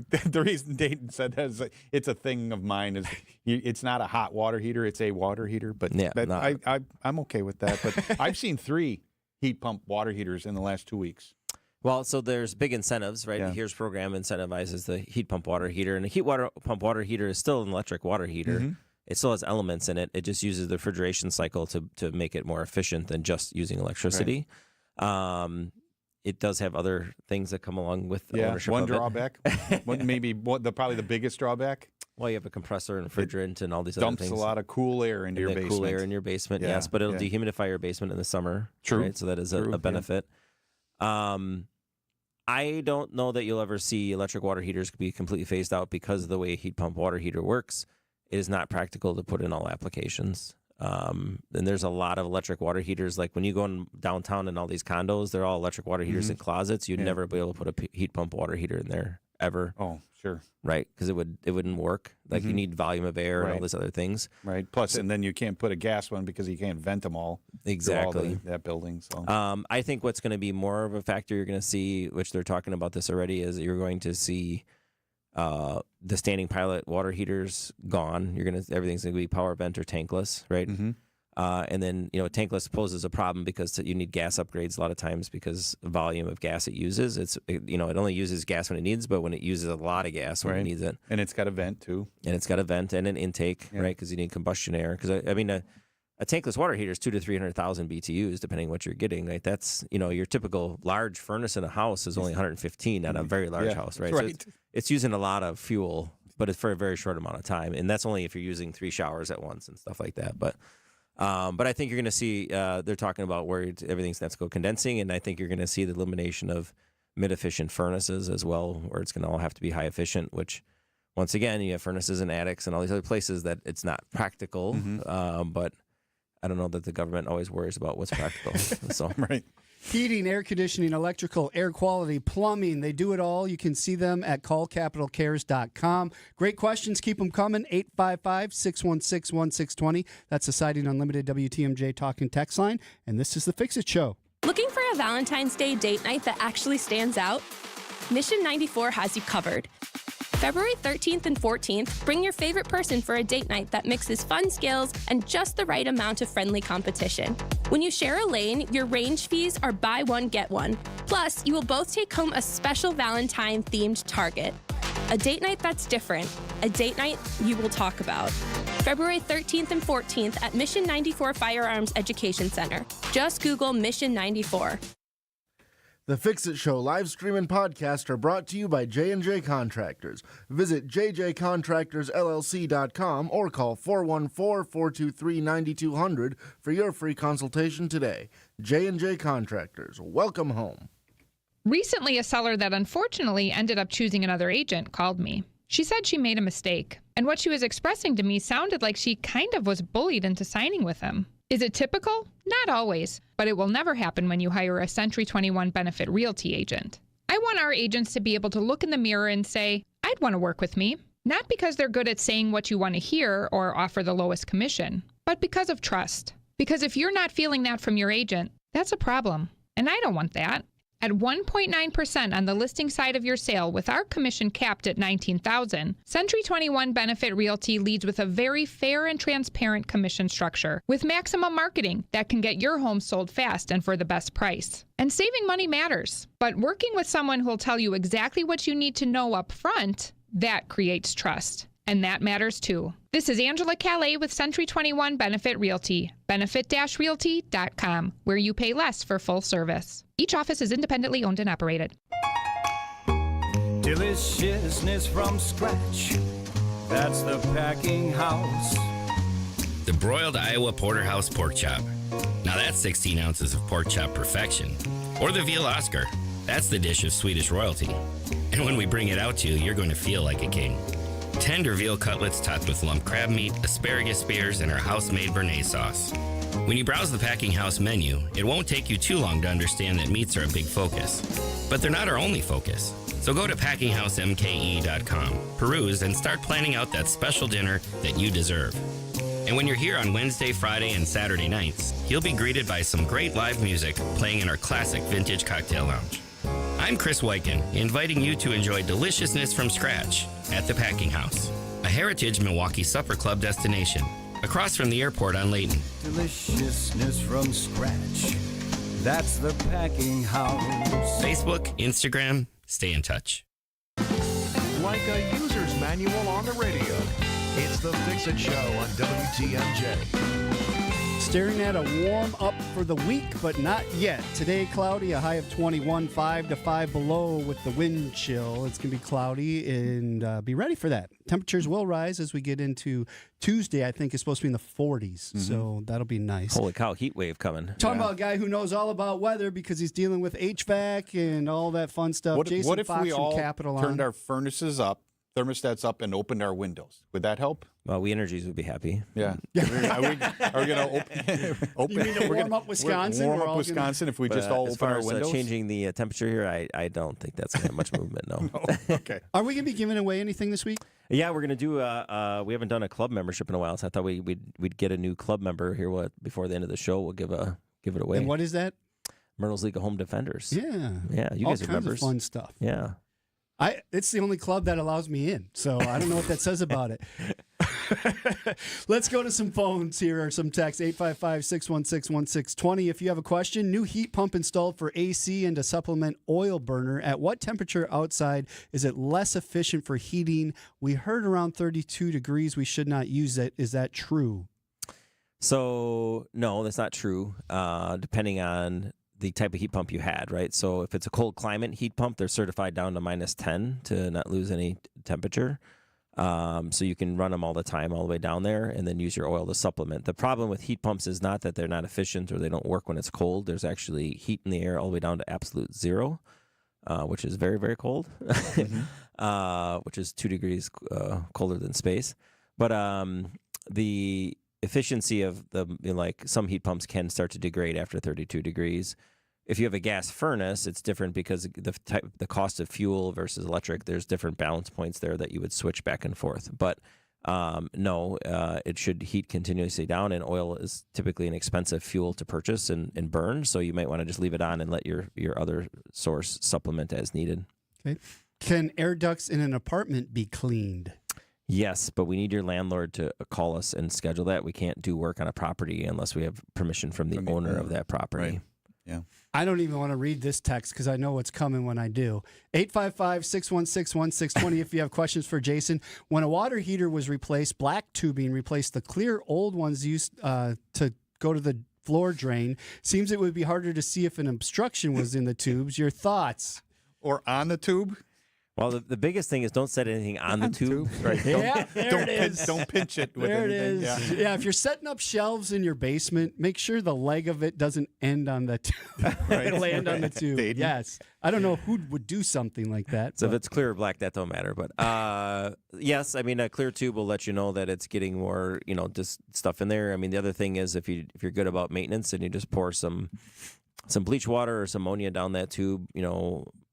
Speaker 17: The reason Dayton said that is it's a thing of mine. Is it's not a hot water heater, it's a water heater. But I'm okay with that. But I've seen 3 heat pump water heaters in the last 2 weeks.
Speaker 26: Well, so there's big incentives, right?
Speaker 17: Yeah.
Speaker 26: The HERES program incentivizes the heat pump water heater, and the pump water heater is still an electric water heater.
Speaker 17: Mm-hmm.
Speaker 26: It still has elements in it. It just uses the refrigeration cycle to make it more efficient than just using electricity. Right. It does have other things that come along with ownership.
Speaker 17: One
Speaker 26: of
Speaker 17: drawback, probably the biggest drawback.
Speaker 26: Well, you have a compressor and refrigerant and all these other things.
Speaker 17: Dumps a lot of cool air into your basement.
Speaker 26: Cool air in your basement, yes, but it'll dehumidify your basement in the summer.
Speaker 17: True.
Speaker 26: Right? So that is a benefit. I don't know that you'll ever see electric water heaters be completely phased out because of the way a heat pump water heater works. It is not practical to put in all applications. And there's a lot of electric water heaters. Like when you go in downtown in all these condos, they're all electric water heaters in closets. You'd never be able to put a heat pump water heater in there ever.
Speaker 17: Oh, sure.
Speaker 26: Right, because it wouldn't work. Like you need volume of air and all these other things.
Speaker 17: Right. Plus, and then you can't put a gas one because you can't vent them all.
Speaker 26: Exactly.
Speaker 17: That building. So
Speaker 26: I think what's going to be more of a factor you're going to see, which they're talking about this already, is you're going to see the standing pilot water heaters gone. Everything's going to be power vent or tankless, right?
Speaker 17: Mm-hmm.
Speaker 26: And then, tankless poses a problem because you need gas upgrades a lot of times because the volume of gas it uses. It only uses gas when it needs, but when it uses a lot of gas when it needs it.
Speaker 17: And it's got a vent too.
Speaker 26: And it's got a vent and an intake, right? Because you need combustion air. Because a tankless water heater is 200,000 to 300,000 BTUs, depending what you're getting. Right? That's your typical large furnace in a house is only 115 on a very large house, right?
Speaker 17: Right.
Speaker 26: So it's using a lot of fuel, but it's for a very short amount of time, and that's only if you're using 3 showers at once and stuff like that. But I think you're going to see they're talking about where everything's going to go condensing, and I think you're going to see the elimination of mid-efficient furnaces as well, where it's going to all have to be high efficient, which once again, you have furnaces in attics and all these other places that it's not practical, but I don't know that the government always worries about what's practical. So
Speaker 17: right.
Speaker 16: Heating, air conditioning, electrical, air quality, plumbing, they do it all. You can see them at callcapitalcares.com. Great questions. Keep them coming. 855-616-1620. That's the Siding Unlimited WTMJ talk and text line. And this is the Fix-It Show.
Speaker 24: Looking for a Valentine's Day date night that actually stands out? Mission 94 has you covered. February 13th and 14th, bring your favorite person for a date night that mixes fun skills and just the right amount of friendly competition. When you share a lane, your range fees are buy one, get one. Plus, you will both take home a special Valentine-themed Target. A date night that's different. A date night you will talk about. February 13th and 14th at Mission 94 Firearms Education Center. Just Google Mission 94.
Speaker 5: The Fix-It Show live stream and podcast are brought to you by J&J Contractors. Visit jjcontractorsllc.com or call 414-423-9200 for your free consultation today. J&J Contractors, welcome home.
Speaker 6: Recently, a seller that unfortunately ended up choosing another agent called me. She said she made a mistake, and what she was expressing to me sounded like she kind of was bullied into signing with him. Is it typical? Not always, but it will never happen when you hire a Century 21 Benefit Realty agent. I want our agents to be able to look in the mirror and say, I'd want to work with me, not because they're good at saying what you want to hear or offer the lowest commission, but because of trust. Because if you're not feeling that from your agent, that's a problem, and I don't want that. At 1.9% on the listing side of your sale with our commission capped at $19,000, Century 21 Benefit Realty leads with a very fair and transparent commission structure with maximum marketing that can get your home sold fast and for the best price. And saving money matters, but working with someone who'll tell you exactly what you need to know up front, that creates trust. And that matters too. This is Angela Calais with Century 21 Benefit Realty, benefit-realty.com, where you pay less for full service. Each office is independently owned and operated.
Speaker 19: Deliciousness from scratch. That's the Packing House.
Speaker 7: The Broiled Iowa Porterhouse Pork Chop. Now that's 16 ounces of pork chop perfection. Or the veal Oscar. That's the dish of Swedish royalty. And when we bring it out to you, you're going to feel like a king. Tender veal cutlets topped with lump crab meat, asparagus spears, and our house-made Béarnaise sauce. When you browse the Packing House menu, it won't take you too long to understand that meats are a big focus. But they're not our only focus. So go to packinghousemke.com, peruse, and start planning out that special dinner that you deserve. And when you're here on Wednesday, Friday, and Saturday nights, you'll be greeted by some great live music playing in our classic vintage cocktail lounge. I'm Chris Wyken, inviting you to enjoy deliciousness from scratch at the Packing House, a heritage Milwaukee supper club destination, across from the airport on Layton.
Speaker 19: Deliciousness from scratch. That's the Packing House.
Speaker 7: Facebook, Instagram, stay in touch.
Speaker 9: Like a user's manual on the radio, it's the Fix-It Show on WTMJ.
Speaker 16: Staring at a warm up for the week, but not yet. Today, cloudy, a high of 21, 5 to 5 below with the wind chill. It's going to be cloudy, and be ready for that. Temperatures will rise as we get into Tuesday. I think is supposed to be in the 40s, so that'll be nice.
Speaker 26: Holy cow, heat wave coming.
Speaker 16: Talking about a guy who knows all about weather because he's dealing with HVAC and all that fun stuff. Jason
Speaker 17: What if
Speaker 16: Fox
Speaker 17: we
Speaker 16: from
Speaker 17: all
Speaker 16: Capital
Speaker 17: turned
Speaker 16: on.
Speaker 17: our furnaces up, thermostats up, and opened our windows? Would that help?
Speaker 26: Well, We Energies would be happy.
Speaker 17: Yeah. Are we going to open?
Speaker 16: You mean to warm up Wisconsin?
Speaker 17: Warm up Wisconsin if we just all
Speaker 26: as
Speaker 17: open
Speaker 26: far
Speaker 17: our
Speaker 26: as
Speaker 17: windows?
Speaker 26: changing the temperature here, I don't think that's going to have much movement, no.
Speaker 17: Okay.
Speaker 16: Are we going to be giving away anything this week?
Speaker 26: Yeah, we're going to do, we haven't done a club membership in a while, so I thought we'd get a new club member here before the end of the show. We'll give it away.
Speaker 16: And what is that?
Speaker 26: Myrtle's League of Home Defenders.
Speaker 16: Yeah.
Speaker 26: Yeah, you
Speaker 16: all
Speaker 26: guys are
Speaker 16: kinds
Speaker 26: members.
Speaker 16: of fun stuff.
Speaker 26: Yeah.
Speaker 16: It's the only club that allows me in, so I don't know what that says about it. Let's go to some phones here or some text. 855-616-1620. If you have a question, new heat pump installed for AC and to supplement oil burner. At what temperature outside is it less efficient for heating? We heard around 32 degrees we should not use it. Is that true?
Speaker 26: So, no, that's not true, depending on the type of heat pump you had, right? So if it's a cold climate heat pump, they're certified down to -10 to not lose any temperature. So you can run them all the time, all the way down there, and then use your oil to supplement. The problem with heat pumps is not that they're not efficient or they don't work when it's cold. There's actually heat in the air all the way down to absolute zero, which is very, very cold, which is 2 degrees colder than space. But the efficiency of some heat pumps can start to degrade after 32 degrees. If you have a gas furnace, it's different because the cost of fuel versus electric, there's different balance points there that you would switch back and forth. But no, it should heat continuously down, and oil is typically an expensive fuel to purchase and burn, so you might want to just leave it on and let your other source supplement as needed.
Speaker 16: Okay. Can air ducts in an apartment be cleaned?
Speaker 26: Yes, but we need your landlord to call us and schedule that. We can't do work on a property unless we have permission from the owner of that property.
Speaker 17: Right. Yeah.
Speaker 16: I don't even want to read this text because I know what's coming when I do. 855-616-1620 if you have questions for Jason. When a water heater was replaced, black tubing replaced the clear old ones used to go to the floor drain. Seems it would be harder to see if an obstruction was in the tubes. Your thoughts?
Speaker 17: Or on the tube?
Speaker 26: Well, the biggest thing is don't set anything on the tube.
Speaker 17: Right.
Speaker 16: Yeah, there it is.
Speaker 17: Don't pinch it with
Speaker 16: there
Speaker 17: anything.
Speaker 16: It is. Yeah, if you're setting up shelves in your basement, make sure the leg of it doesn't end on the tube. Land on the tube.
Speaker 17: Dayton.
Speaker 16: Yes. I don't know who would do something like that.
Speaker 26: So if it's clear or black, that don't matter. But yes, I mean, a clear tube will let you know that it's getting more, just stuff in there. I mean, the other thing is if you're good about maintenance and you just pour some bleach water or some ammonia down that tube,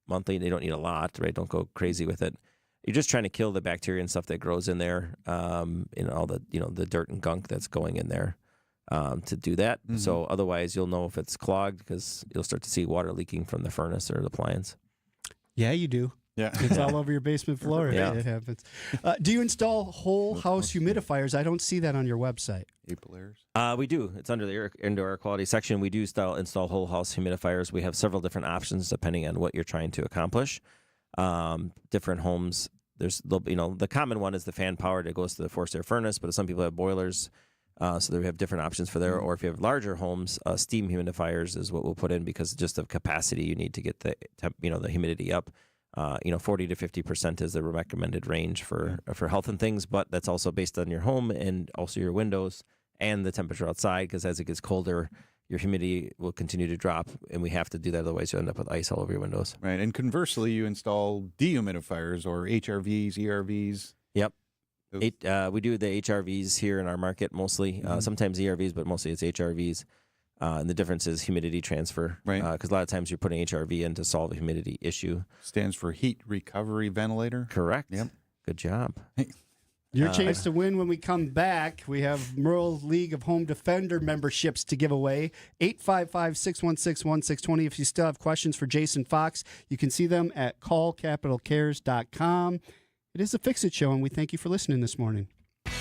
Speaker 26: monthly, they don't need a lot, right? Don't go crazy with it. You're just trying to kill the bacteria and stuff that grows in there, and all the the dirt and gunk that's going in there to do that. Mm-hmm. So otherwise, you'll know if it's clogged because you'll start to see water leaking from the furnace or the appliance.
Speaker 16: Yeah, you do.
Speaker 17: Yeah,
Speaker 16: it's all over your basement floor.
Speaker 26: Yeah,
Speaker 16: it happens. Do you install whole house humidifiers? I don't see that on your website.
Speaker 17: April airs.
Speaker 26: We do. It's under the indoor air quality section. We do install whole house humidifiers. We have several different options depending on what you're trying to accomplish. Different homes. There's the common one is the fan power that goes to the forced air furnace, but some people have boilers, so they have different options for there. Or if you have larger homes, steam humidifiers is what we'll put in because just of capacity, you need to get the the humidity up. 40 to 50% is the recommended range for health and things, but that's also based on your home and also your windows and the temperature outside, because as it gets colder, your humidity will continue to drop, and we have to do that. Otherwise, you'll end up with ice all over your windows.
Speaker 17: Right. And conversely, you install dehumidifiers or HRVs, ERVs.
Speaker 26: Yep. We do the HRVs here in our market mostly. Sometimes ERVs, but mostly it's HRVs. And the difference is humidity transfer.
Speaker 17: Right.
Speaker 26: Because a lot of times you're putting HRV in to solve a humidity issue.
Speaker 17: Stands for heat recovery ventilator.
Speaker 26: Correct.
Speaker 17: Yep.
Speaker 26: Good job.
Speaker 16: Your chance to win when we come back. We have Merle League of Home Defender memberships to give away. 855-616-1620. If you still have questions for Jason Fox, you can see them at callcapitalcares.com. It is a Fix-It show, and we thank you for listening this morning.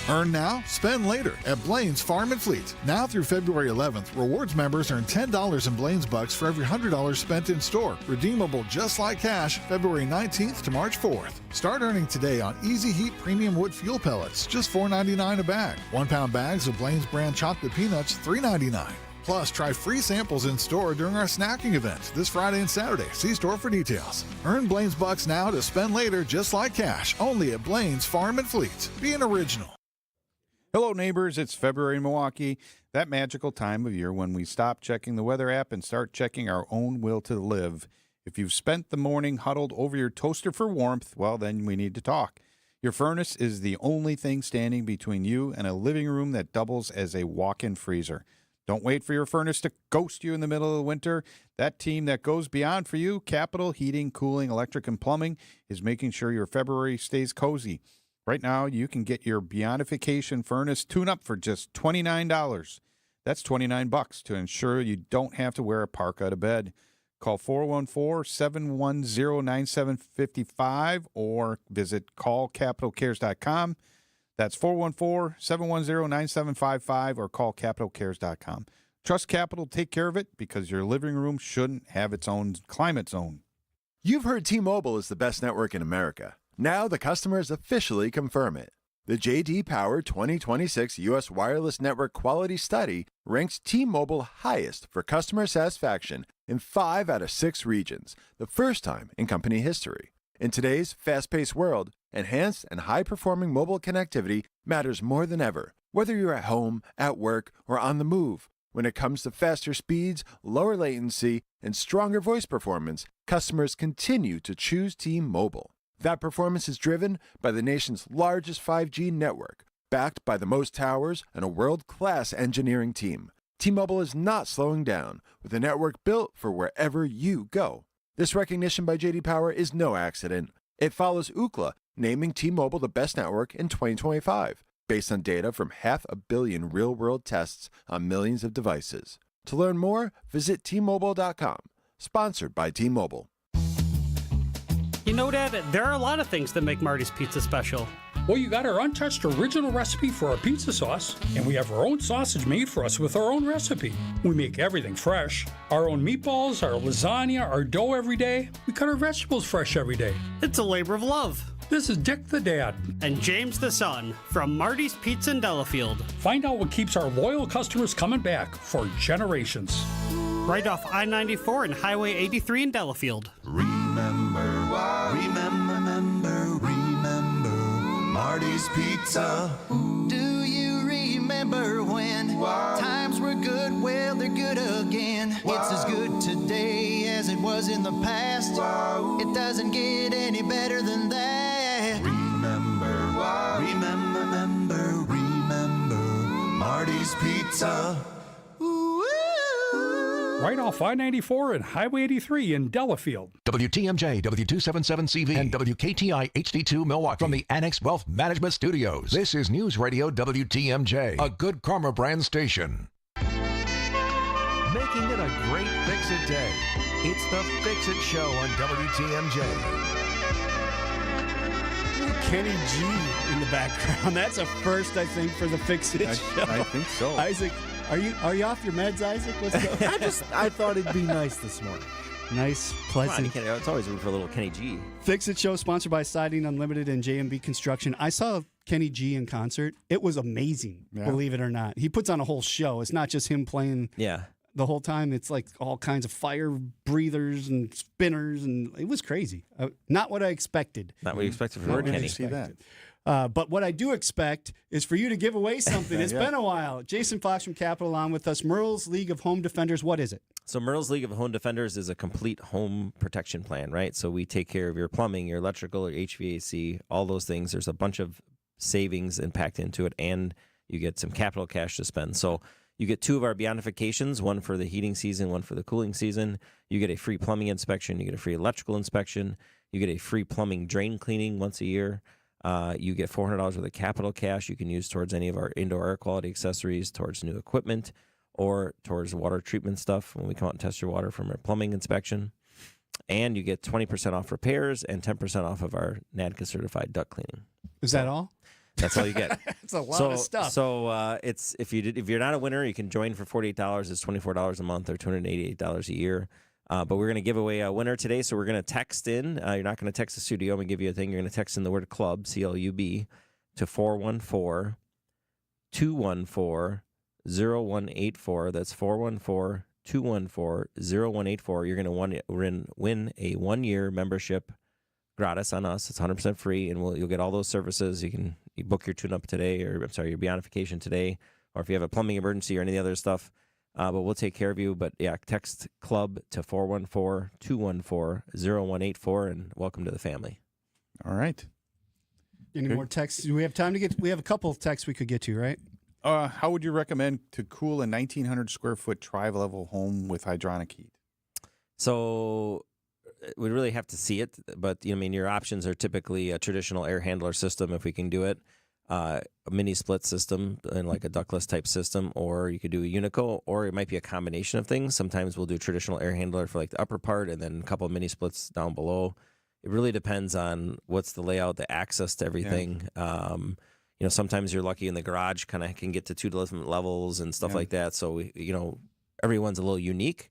Speaker 10: Earn now, spend later at Blaine's Farm and Fleet. Now through February 11th, rewards members earn $10 in Blaine's Bucks for every $100 spent in store. Redeemable just like cash, February 19th to March 4th. Start earning today on Easy Heat Premium Wood Fuel Pellets, just $4.99 a bag. 1-pound bags of Blaine's brand chocolate peanuts, $3.99. Plus, try free samples in store during our snacking event this Friday and Saturday. See store for details. Earn Blaine's Bucks now to spend later just like cash, only at Blaine's Farm and Fleet. Be an original.
Speaker 17: Hello, neighbors. It's February in Milwaukee, that magical time of year when we stop checking the weather app and start checking our own will to live. If you've spent the morning huddled over your toaster for warmth, well, then we need to talk. Your furnace is the only thing standing between you and a living room that doubles as a walk-in freezer. Don't wait for your furnace to ghost you in the middle of the winter. That team that goes beyond for you, Capital Heating, Cooling, Electric, and Plumbing, is making sure your February stays cozy. Right now, you can get your Beyondification furnace tune-up for just $29. That's $29 to ensure you don't have to wear a parka to bed. Call 414-710-9755 or visit callcapitalcares.com. That's 414-710-9755 or call capitalcares.com. Trust Capital to take care of it because your living room shouldn't have its own climate zone.
Speaker 11: You've heard T-Mobile is the best network in America. Now the customers officially confirm it. The J.D. Power 2026 U.S. Wireless Network Quality Study ranks T-Mobile highest for customer satisfaction in 5 out of 6 regions, the first time in company history. In today's fast-paced world, enhanced and high-performing mobile connectivity matters more than ever, whether you're at home, at work, or on the move. When it comes to faster speeds, lower latency, and stronger voice performance, customers continue to choose T-Mobile. That performance is driven by the nation's largest 5G network, backed by the most towers and a world-class engineering team. T-Mobile is not slowing down, with a network built for wherever you go. This recognition by J.D. Power is no accident. It follows Ookla, naming T-Mobile the best network in 2025, based on data from 500 million real-world tests on millions of devices. To learn more, visit T-Mobile.com. Sponsored by T-Mobile.
Speaker 13: You know, Dad, there are a lot of things that make Marty's Pizza special.
Speaker 14: Well, you got our untouched original recipe for our pizza sauce, and we have our own sausage made for us with our own recipe. We make everything fresh. Our own meatballs, our lasagna, our dough every day. We cut our vegetables fresh every day.
Speaker 13: It's a labor of love.
Speaker 14: This is Dick the Dad.
Speaker 13: And James the Son from Marty's Pizza in Delafield.
Speaker 14: Find out what keeps our loyal customers coming back for generations.
Speaker 13: Right off I-94 and Highway 83 in Delafield.
Speaker 21: Remember, Marty's Pizza. Do you remember when times were good? Well, they're good again. It's as good today as it was in the past. It doesn't get any better than that. Remember, Marty's Pizza.
Speaker 14: Right off I-94 and Highway 83 in Delafield.
Speaker 15: WTMJ, W277CV, and WKTI HD2 Milwaukee from the Annex Wealth Management Studios. This is News Radio WTMJ, a Good Karma brand station.
Speaker 9: Making it a great Fix-It day. It's the Fix-It Show on WTMJ.
Speaker 16: Kenny G in the background. That's a first, I think, for the Fix-It show.
Speaker 17: I think so.
Speaker 16: Isaac, are you off your meds, Isaac? What's going on?
Speaker 5: I thought it'd be nice this morning.
Speaker 16: Nice, pleasant.
Speaker 26: Come on, it's always room for a little Kenny G.
Speaker 16: Fix-It show sponsored by Siding Unlimited and JMB Construction. I saw Kenny G in concert. It was amazing, believe it or not. He puts on a whole show. It's not just him playing the whole time. It's like all kinds of fire breathers and spinners, and it was crazy. Not what I expected.
Speaker 26: Not what you expected from
Speaker 16: Not what I
Speaker 26: Kenny.
Speaker 16: expected. But what I do expect is for you to give away something. It's been a while. Jason Fox from Capital on with us. Merle's League of Home Defenders. What is it?
Speaker 26: So Merle's League of Home Defenders is a complete home protection plan, right? So we take care of your plumbing, your electrical, your HVAC, all those things. There's a bunch of savings and packed into it, and you get some capital cash to spend. So you get 2 of our beyondifications, one for the heating season, one for the cooling season. You get a free plumbing inspection. You get a free electrical inspection. You get a free plumbing drain cleaning once a year. You get $400 worth of capital cash you can use towards any of our indoor air quality accessories, towards new equipment, or towards water treatment stuff when we come out and test your water from our plumbing inspection. And you get 20% off repairs and 10% off of our NADCA certified duct cleaning.
Speaker 16: Is that all?
Speaker 26: That's all you get.
Speaker 16: It's a lot of stuff.
Speaker 26: So it's if you're not a winner, you can join for $48. It's $24 a month or $288 a year. But we're going to give away a winner today. So we're going to text in. You're not going to text the studio and give you a thing. You're going to text in the word club, CLUB, to 414-214-0184. That's 414-214-0184. You're going to win a 1-year membership gratis on us. It's 100% free, and you'll get all those services. You book your tune-up today, your beyondification today, or if you have a plumbing emergency or any other stuff. But we'll take care of you. But yeah, text club to 414-214-0184, and welcome to the family.
Speaker 17: All right.
Speaker 16: Any more texts? Do we have time to get? We have a couple of texts we could get to, right?
Speaker 17: How would you recommend to cool a 1,900 square foot tri-level home with hydronic heat?
Speaker 26: So we really have to see it, but your options are typically a traditional air handler system if we can do it, a mini split system and like a ductless type system, or you could do a Unico, or it might be a combination of things. Sometimes we'll do traditional air handler for like the upper part and then a couple of mini splits down below. It really depends on what's the layout, the access to everything. Yeah. Sometimes you're lucky in the garage kind of can get to 2 different levels and stuff like that. So, everyone's a little unique.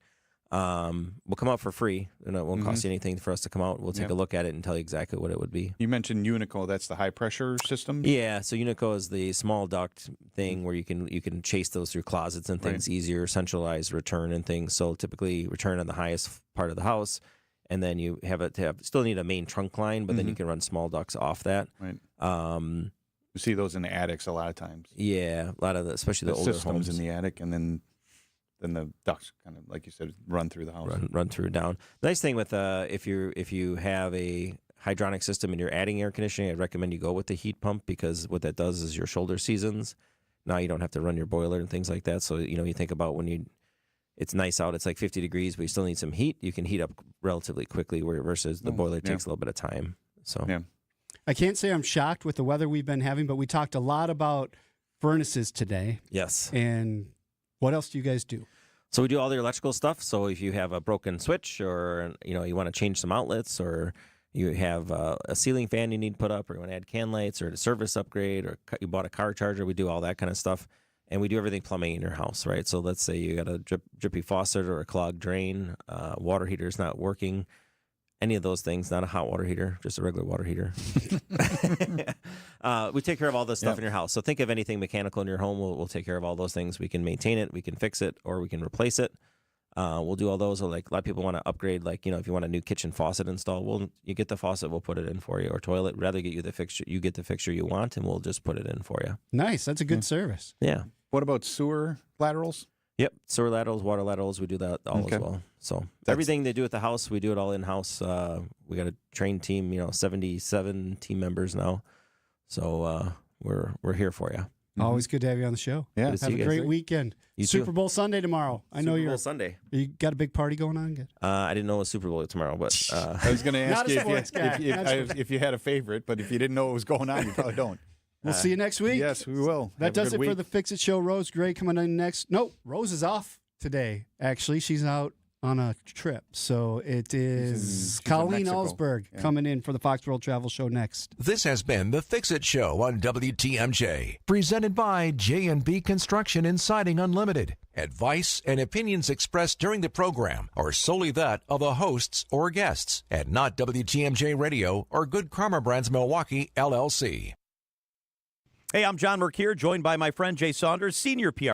Speaker 26: We'll come out for free. It won't cost you anything for us to come out. We'll take a look at it and tell you exactly what it would be.
Speaker 17: You mentioned Unico. That's the high pressure system?
Speaker 26: Yeah. So Unico is the small duct thing where you can chase those through closets and things easier, centralized return and things. So typically return on the highest part of the house. And then you still need a main trunk line, but then you can run small ducts off that.
Speaker 17: Right. You see those in the attics a lot of times.
Speaker 26: Yeah, a lot of especially the older
Speaker 17: systems
Speaker 26: homes
Speaker 17: in the attic, and then the ducts kind of, like you said, run through the house.
Speaker 26: Run through down. The nice thing with if you have a hydronic system and you're adding air conditioning, I'd recommend you go with the heat pump, because what that does is your shoulder seasons. Now you don't have to run your boiler and things like that. So you think about when it's nice out, it's like 50 degrees, but you still need some heat. You can heat up relatively quickly, versus the boiler takes a little bit of time. So
Speaker 16: I can't say I'm shocked with the weather we've been having, but we talked a lot about furnaces today.
Speaker 26: Yes.
Speaker 16: And what else do you guys do?
Speaker 26: So we do all the electrical stuff. So if you have a broken switch, or you want to change some outlets, or you have a ceiling fan you need put up, or you want to add can lights, or a service upgrade, or you bought a car charger, we do all that kind of stuff. And we do everything plumbing in your house, right? So let's say you got a drippy faucet or a clogged drain, water heater's not working. Any of those things, not a hot water heater, just a regular water heater. We take care of all this stuff in your house. So think of anything mechanical in your home. We'll take care of all those things. We can maintain it, we can fix it, or we can replace it. We'll do all those. So like a lot of people want to upgrade, if you want a new kitchen faucet installed, you get the faucet, we'll put it in for you, or toilet. Rather get you the fixture, you get the fixture you want, and we'll just put it in for you.
Speaker 16: Nice. That's a good service.
Speaker 26: Yeah.
Speaker 17: What about sewer laterals?
Speaker 26: Yep, sewer laterals, water laterals, we do that all as well. So everything they do at the house, we do it all in-house. We got a trained team, 77 team members now. So we're here for you.
Speaker 16: Always good to have you on the show.
Speaker 26: Yeah,
Speaker 16: have a great weekend. Super Bowl Sunday tomorrow. I know
Speaker 26: Super Bowl Sunday.
Speaker 16: You got a big party going on? Good.
Speaker 26: I didn't know it was Super Bowl tomorrow, but
Speaker 17: I was going to ask you if you had a favorite, but if you didn't know what was going on, you probably don't.
Speaker 16: We'll see you next week.
Speaker 17: Yes, we will.
Speaker 16: That does it for the Fix It Show. Rose Gray coming in next. No, Rose is off today. Actually, she's out on a trip. So it is Colleen Ellsberg coming in for the Fox World Travel Show next.
Speaker 15: This has been the Fix It Show on WTMJ, presented by J&B Construction and Siding Unlimited. Advice and opinions expressed during the program are solely that of the hosts or guests, and not WTMJ Radio or Good Karma Brands Milwaukee, LLC.
Speaker 1: Hey, I'm John Mercure, joined by my friend Jay Saunders, Senior PR